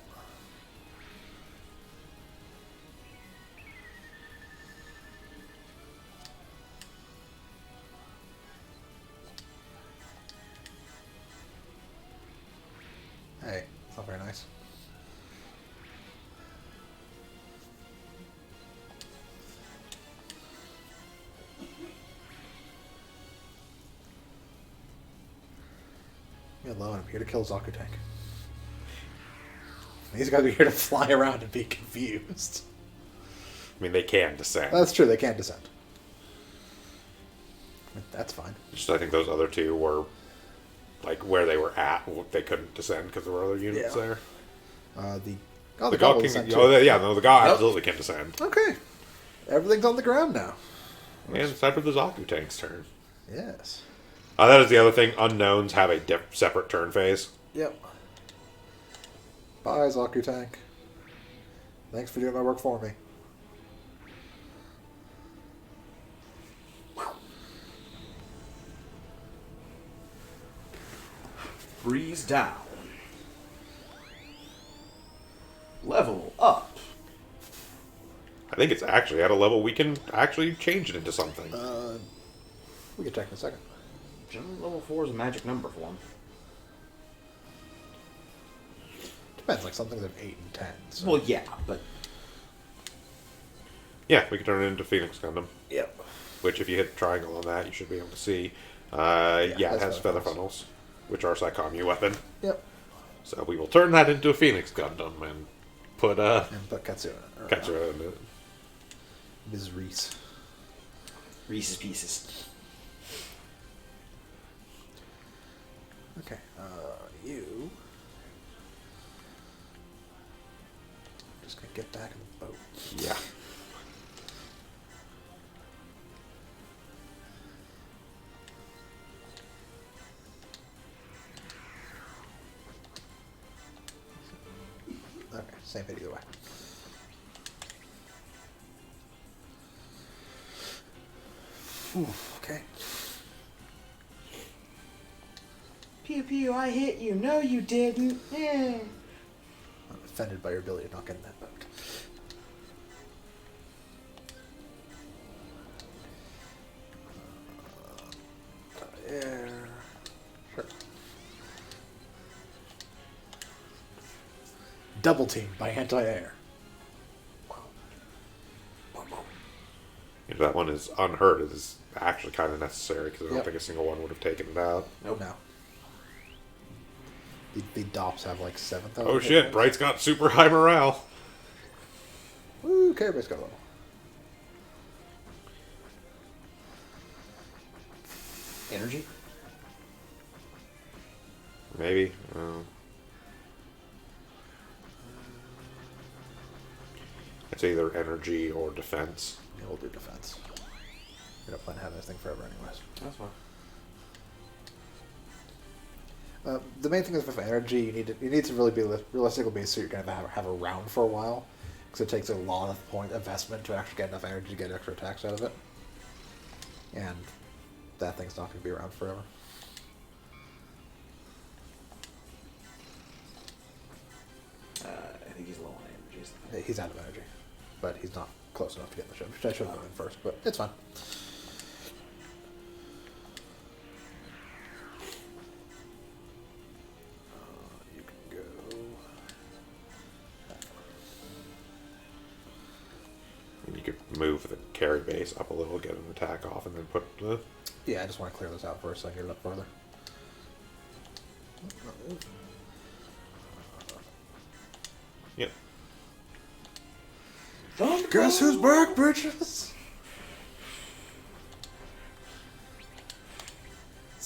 Hey, it's not very nice. Me alone, I'm here to kill Zaku Tank. These guys are here to fly around and be confused. I mean, they can descend. That's true, they can't descend. That's fine. Just I think those other two were like where they were at. They couldn't descend because there were other units Yeah. there. The The god god will can. descend Oh, too. yeah, no, the god Nope. absolutely can descend. Okay. Everything's on the ground now. And it's time for the Zaku tank's turn. Yes. That is the other thing. Unknowns have a separate turn phase. Yep. Bye, Zaku Tank. Thanks for doing my work for me. Freeze down. Level up. I think it's actually at a level we can actually change it into something. We can check in a second. Generally, level 4 is a magic number for him. Depends, like some things have 8 and 10. So. Well, yeah, but Yeah, we can turn it into Phoenix Gundam. Yep. Which, if you hit triangle on that, you should be able to see. Yeah, it that's has feather feather funnels, which are Psychomu weapon. Yep. So we will turn that into a Phoenix Gundam and put And put Katsu in it. Or, Katsura in it. Ms. Reese. Reese's Pieces. Okay. You. Just gonna get back in the boat. Yeah. Okay, same hit either way. Whew, okay. Pew pew, I hit you. No, you didn't. Eh. I'm offended by your ability to not get in that boat. Air. Sure. Double team by anti-air. If that one is unhurt, it is actually kind of necessary because I don't Yep. think a single one would have taken it out. Nope. No. The DOPS have like 7,000. Oh hit shit, points. Bright's got super high morale. Woo, Carapace got a level. Energy? Maybe. It's either energy or defense. Yeah, we'll do defense. We don't plan to have this thing forever anyways. That's fine. The main thing is with energy, you need to really be realistically be so you're going to have around for a while, because it takes a lot of point investment to actually get enough energy to get extra attacks out of it, and that thing's not going to be around forever. He's out of energy, but he's not close enough to get in the ship. I should have gone in first, but it's fine. You can go. You could move the carry base up a little, get an attack off, and then put the... Yeah, I just want to clear this out first so I can get it up further. Yep. Guess who's back, bitches?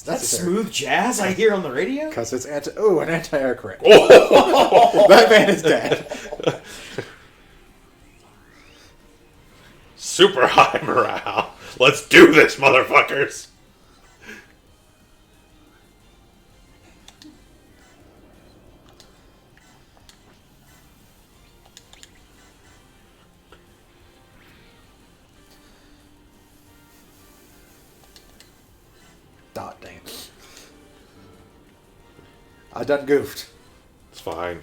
That's smooth jazz I hear on the radio? Because it's an anti-air crit. That man is dead. Super high morale. Let's do this, motherfuckers. Dot dang it. I done goofed. It's fine.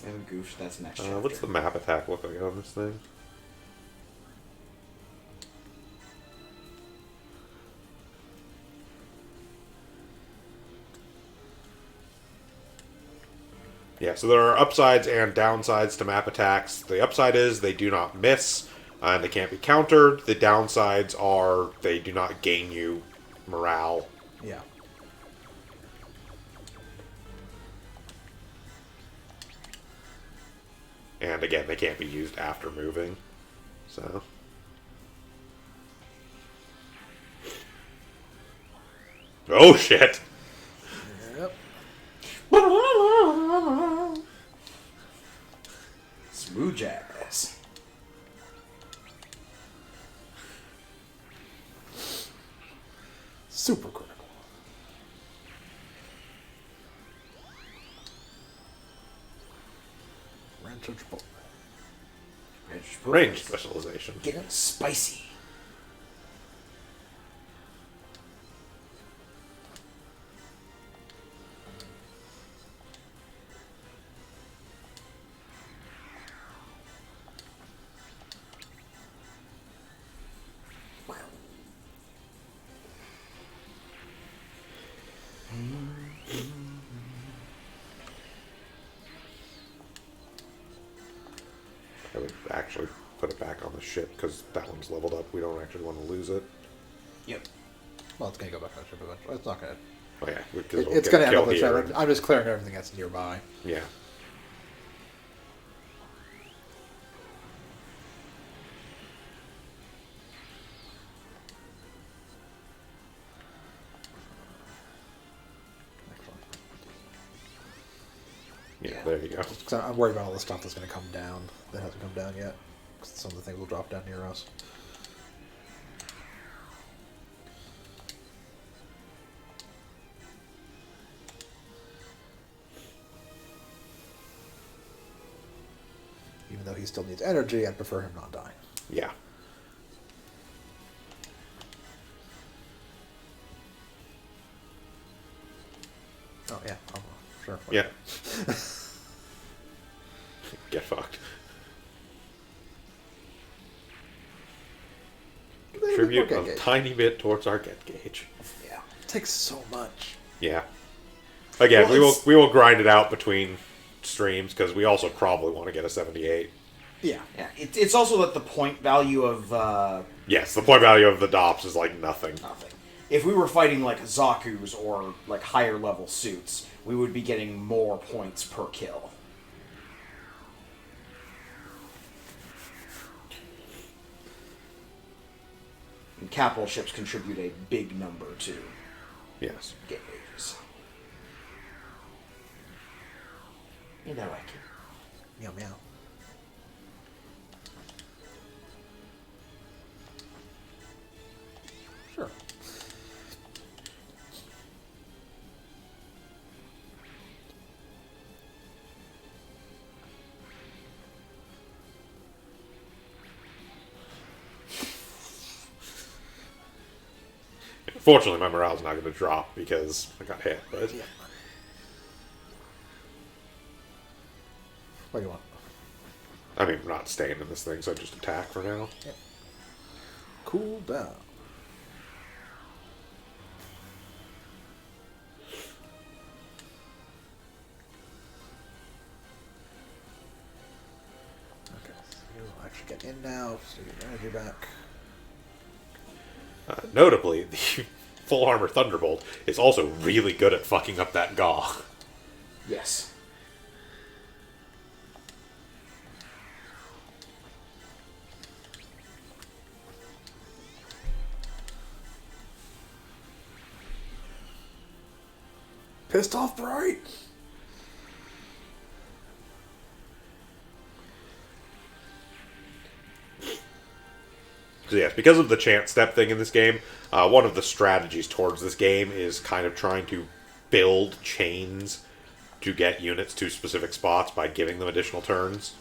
I haven't goofed, that's next chapter. What's the map attack look like on this thing? Yeah, so there are upsides and downsides to map attacks. The upside is they do not miss, and they can't be countered. The downsides are they do not gain you morale. Yeah. And again, they can't be used after moving. So. Oh shit! Yep. Smooth jazz. Super critical. Range specialization. Get spicy. I would actually put it back on the ship because that one's leveled up. We don't actually want to lose it. Yep. Well, it's going to go back on the ship eventually. It's not going to... Oh yeah, because It's going to end up on the ship. I'm just clearing everything that's nearby. Yeah. Yeah, there you go. Because I'm worried about all the stuff that's going to come down that hasn't come down yet. 'Cause some of the things will drop down near us. Even though he still needs energy, I'd prefer him not dying. Yeah. Oh, yeah. Oh, sure. Yeah. Get fucked. Contribute Get a gauge. tiny bit towards our get gauge. Yeah. It takes so much. Yeah. Again, Well, we will grind it out between streams because we also probably want to get a 78. Yeah. Yeah, it's also that the point value of Yes, the point value of the DOPS is like nothing. nothing. If we were fighting like Zaku's or like higher level suits, we would be getting more points per kill. And capital ships contribute a big number to Yes. get gauges. And I like it. Meow meow. Sure. Fortunately, my morale's not going to drop because I got hit, but... Yeah. What do you want? I mean, I'm not staying in this thing, so I just attack for now. Yep. Cool down. Okay, so you'll actually get in now, so your energy back. Notably, the full armor Thunderbolt is also really good at fucking up that Gaw. Yes. Pissed off bright. So yes, because of the chance step thing in this game, one of the strategies towards this game is kind of trying to build chains to get units to specific spots by giving them additional turns.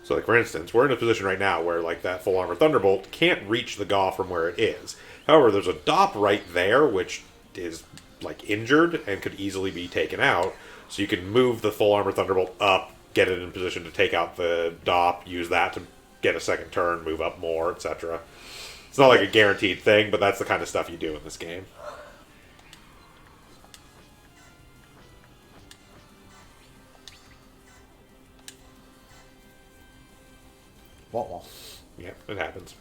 So, like, for instance, we're in a position right now where, like, that full armor Thunderbolt can't reach the Gaw from where it is. However, there's a DOP right there, which is, like, injured and could easily be taken out. So you can move the full armor Thunderbolt up, get it in position to take out the DOP, use that to get a second turn, move up more, etc. It's not like a guaranteed thing, but that's the kind of stuff you do in this game. Wah-wah. Yeah, it happens.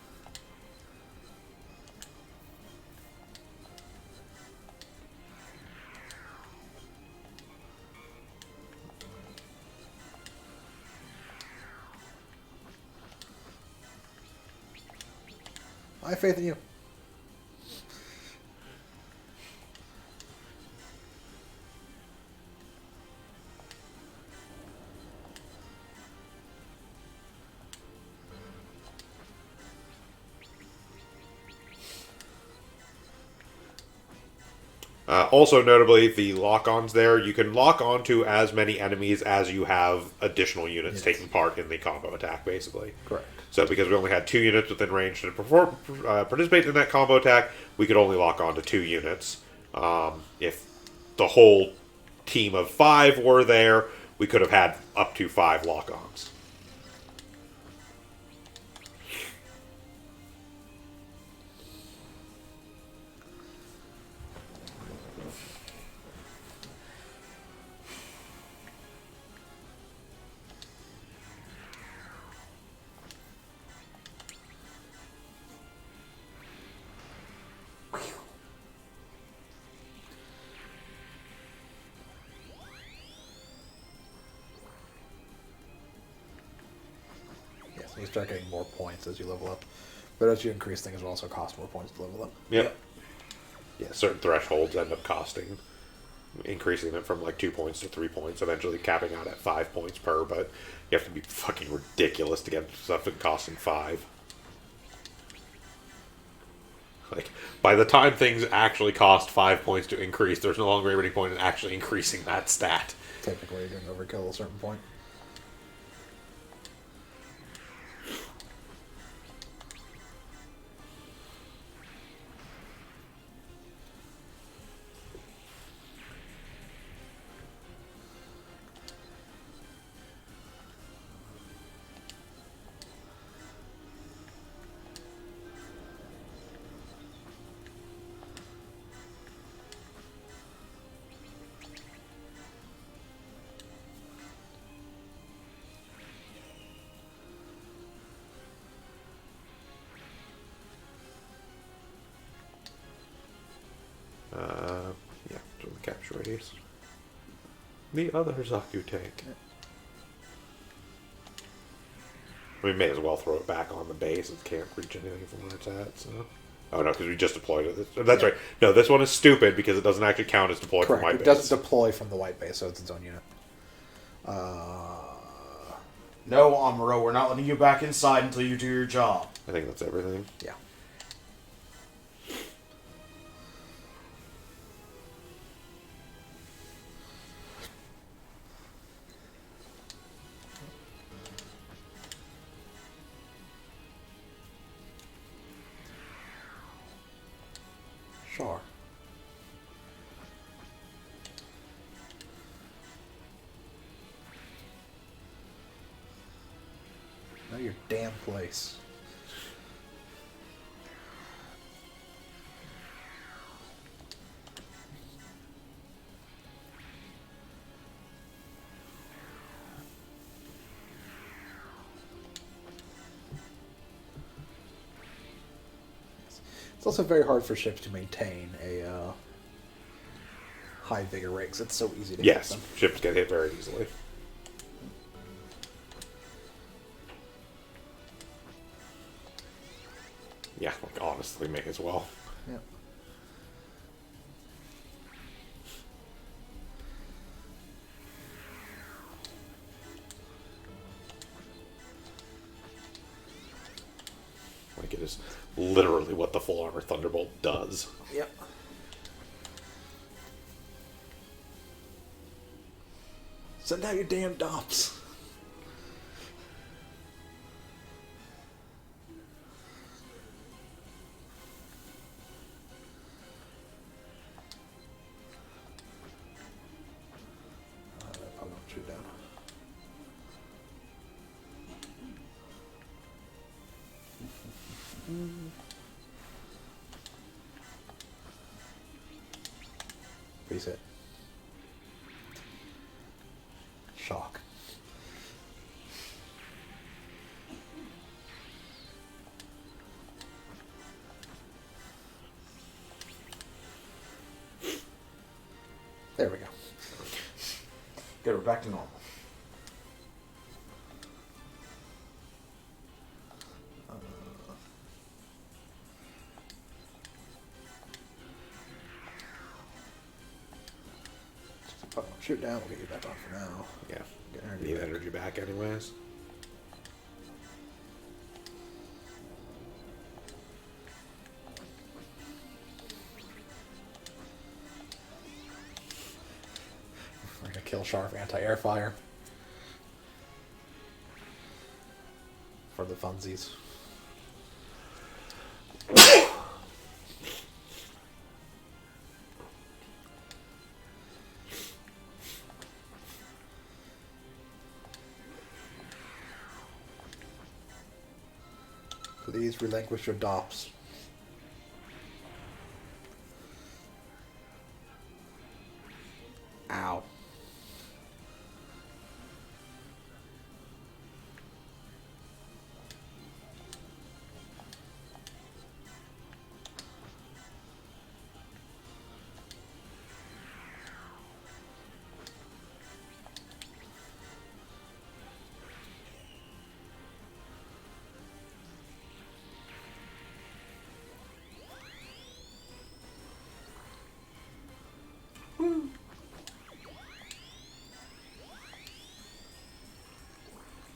I have faith in you. Also, notably, the lock-ons there, you can lock onto as many enemies as you have additional units taking part in the combo attack, basically. Correct. So, because we only had 2 units within range to participate in that combo attack, we could only lock on to 2 units. If the whole team of 5 were there, we could have had up to 5 lock-ons. Yes, you start getting more points as you level up. But as you increase things, it also costs more points to level up. Yep. Yeah, certain thresholds end up costing, increasing it from like 2 points to 3 points, eventually capping out at 5 points per, but you have to be fucking ridiculous to get something costing 5. Like, by the time things actually cost 5 points to increase, there's no longer any point in actually increasing that stat. Technically, you're doing overkill at a certain point. Yeah, so the capture radius. The other Zaku tank. We may as well throw it back on the base. It can't reach anything from where it's at, so... Oh, no, because we just deployed it. That's right. No, this one is stupid because it doesn't actually count as deployed Correct. from my It base. doesn't deploy from the white base, so it's its own unit. No, Amuro, we're not letting you back inside until you do your job. I think that's everything. Yeah. Char. Know your damn place. It's also very hard for ships to maintain a high vigor rate 'cause it's so easy to hit Yes, them. ships get hit very easily. Yeah, like honestly, may as well. Yeah. Like it is literally what the full armor Thunderbolt does. Yep. Send out your damn dumps. Probably won't shoot down. Please hit. Shock. There we go. Good, we're back to normal. Probably won't shoot down. We'll get you back on for now. Yeah, Get energy need back. energy back anyways. We're gonna kill Sharp anti-air fire. For the funsies. Please relinquish your dops. Ow.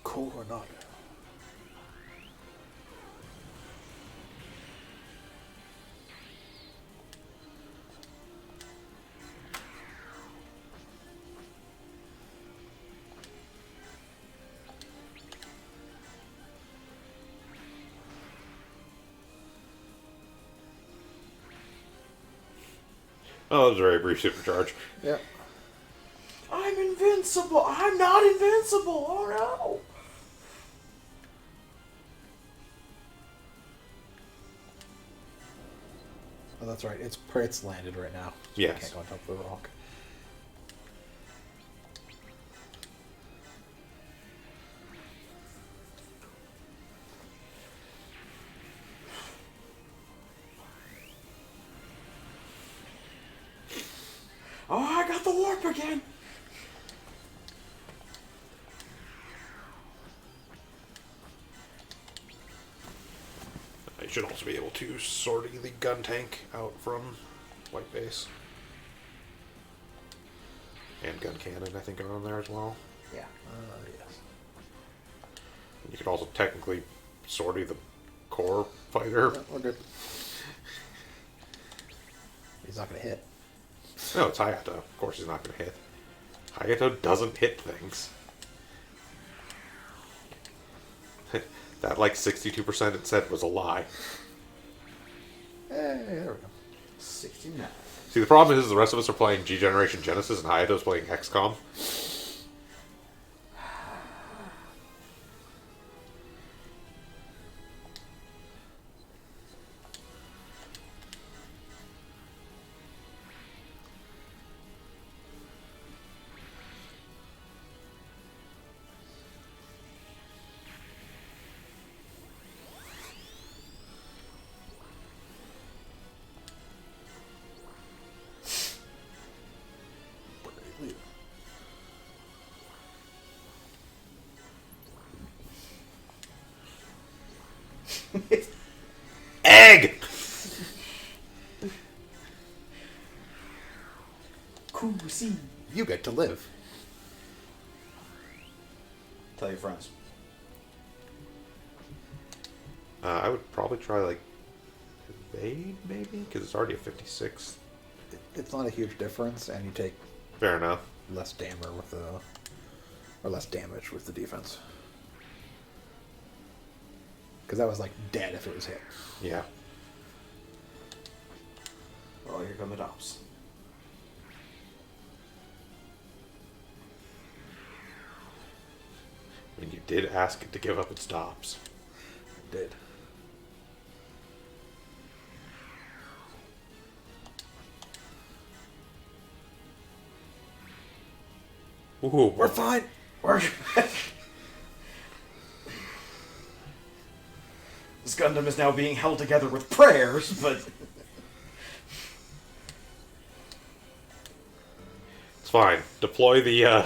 Coronado. Oh, that was a very brief supercharge. Yep. I'm invincible! I'm not invincible! Oh no! Oh, that's right. It's landed right now. So Yes. I can't go on top of the rock. Oh, I got the warp again! I should also be able to sortie the gun tank out from white base. And gun cannon, I think, are on there as well. Yeah. Yes. You could also technically sortie the core fighter. Yeah, we're good. He's not gonna hit. No, it's Hayato. Of course he's not going to hit. Hayato doesn't hit things. That, like, 62% it said was a lie. Hey, there we go. 69. See, the problem is the rest of us are playing G Generation Genesis and Hayato's playing XCOM. Egg! Cool, see. You get to live. Tell your friends. I would probably try, like, evade, maybe? Because it's already a 56. It's not a huge difference, and you take Fair enough. less damage with the, or less damage with the defense. Because that was like dead if it was hit. Yeah. Well, here come the tops. I mean, you did ask it to give up its tops. It did. Ooh, We're fine. We're This Gundam is now being held together with prayers, but it's fine. Deploy the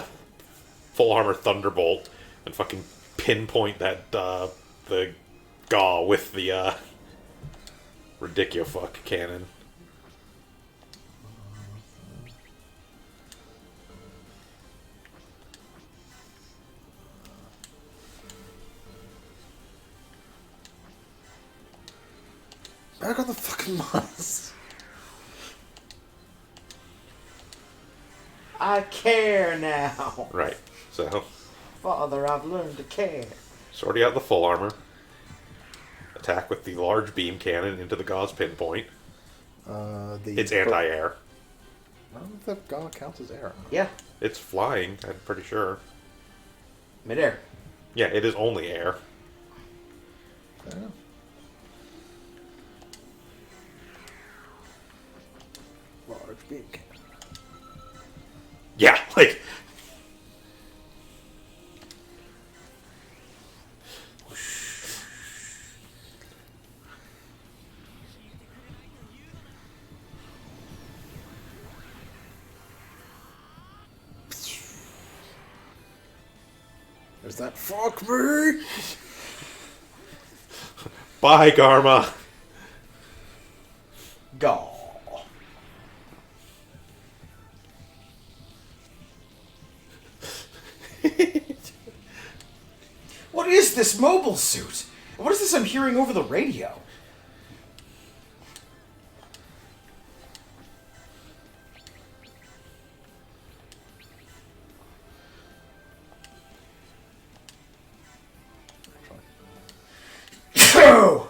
full armor Thunderbolt and fucking pinpoint that the Gaw with the Ridicufuck cannon. Back on the fucking Mars. I care now. Right. So, Father, I've learned to care. sorting out the full armor. Attack with the large beam cannon into the Gaw's pinpoint. It's anti-air. I don't know if that Gaw counts as air. Yeah, It's flying, I'm pretty sure. midair. Yeah, it is only air. I don't know. Large beam cannon. Yeah, like... There's that fuck me. Bye, Garma! Gaw. What is this mobile suit? What is this I'm hearing over the radio? No.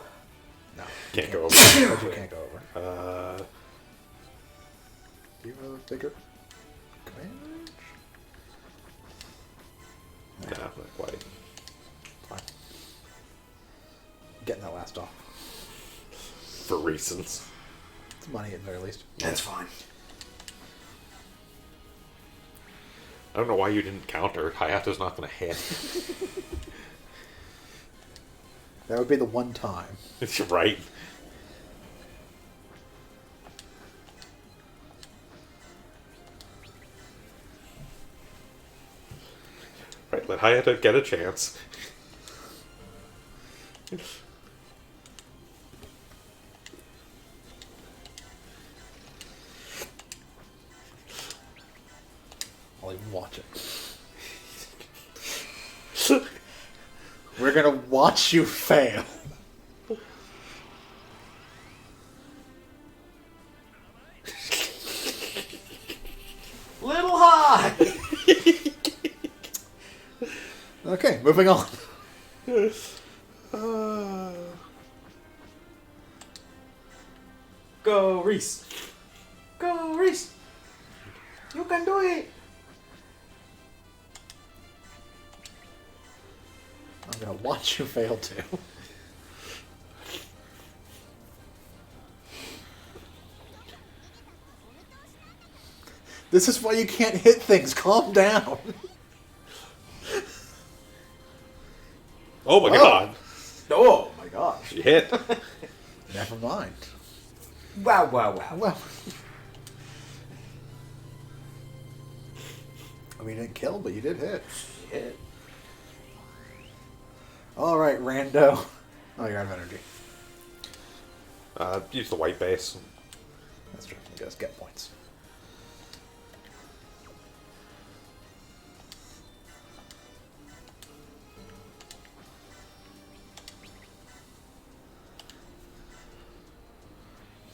Can't go over. You can't go over. Do you have a bigger command range? Nah, not quite. Fine. Getting that last off. For reasons. It's money at the very least. That's fine. I don't know why you didn't counter. Hayato's not going to hit. That would be the one time. Right? Right, let Hayato get a chance. I'll even watch it. We're gonna watch you fail. Little high! Okay, moving on. Go, Reese. Go, Reese! You can do it! I'm gonna watch you fail too. This is why you can't hit things. Calm down. Oh my god. Oh my gosh. You hit. Never mind. Wow, wow, wow. Well, I mean, you didn't kill, but you did hit. Hit. All right, rando. Oh, you're out of energy. Use the white base. That's true. You guys get points.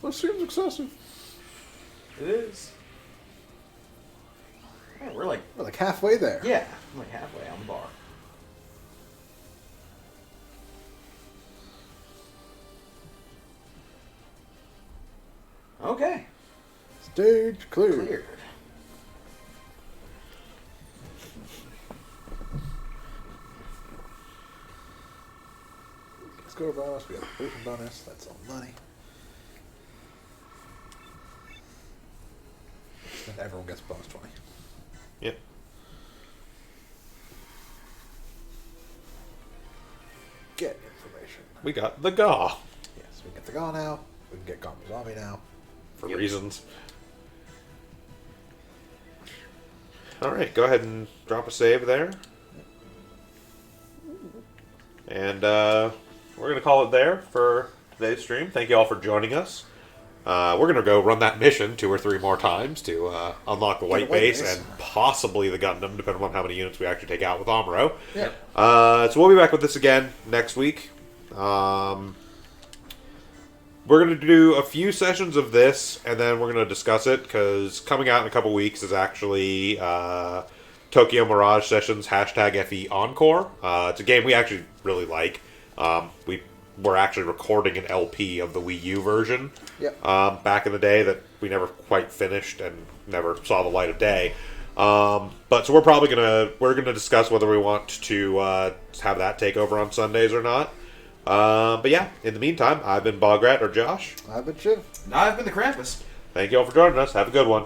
That seems excessive. It is. Yeah, we're like halfway there. Yeah, I'm like halfway on the bar. Okay. Stage cleared. Cleared. Score bonus. We got a pollution bonus. That's all money. Then everyone gets bonus 20. Yep. Get information. We got the Gaw. Yes, we get the Gaw now. We can get Gundam Zombie now. For reasons. Alright, go ahead and drop a save there. And we're going to call it there for today's stream. Thank you all for joining us. We're going to go run that mission 2 or 3 more times to unlock the white base and possibly the Gundam, depending on how many units we actually take out with Amuro. Yeah. So we'll be back with this again next week. We're going to do a few sessions of this, and then we're going to discuss it, because coming out in a couple weeks is actually Tokyo Mirage Sessions #FE Encore. It's a game we actually really like. We're actually recording an LP of the Wii U version back in the day that we never quite finished and never saw the light of day. But so we're probably gonna discuss whether we want to have that take over on Sundays or not. But yeah, in the meantime, I've been Bograt or Josh. I've been Shiv. I've been the Krampus. Thank you all for joining us. Have a good one.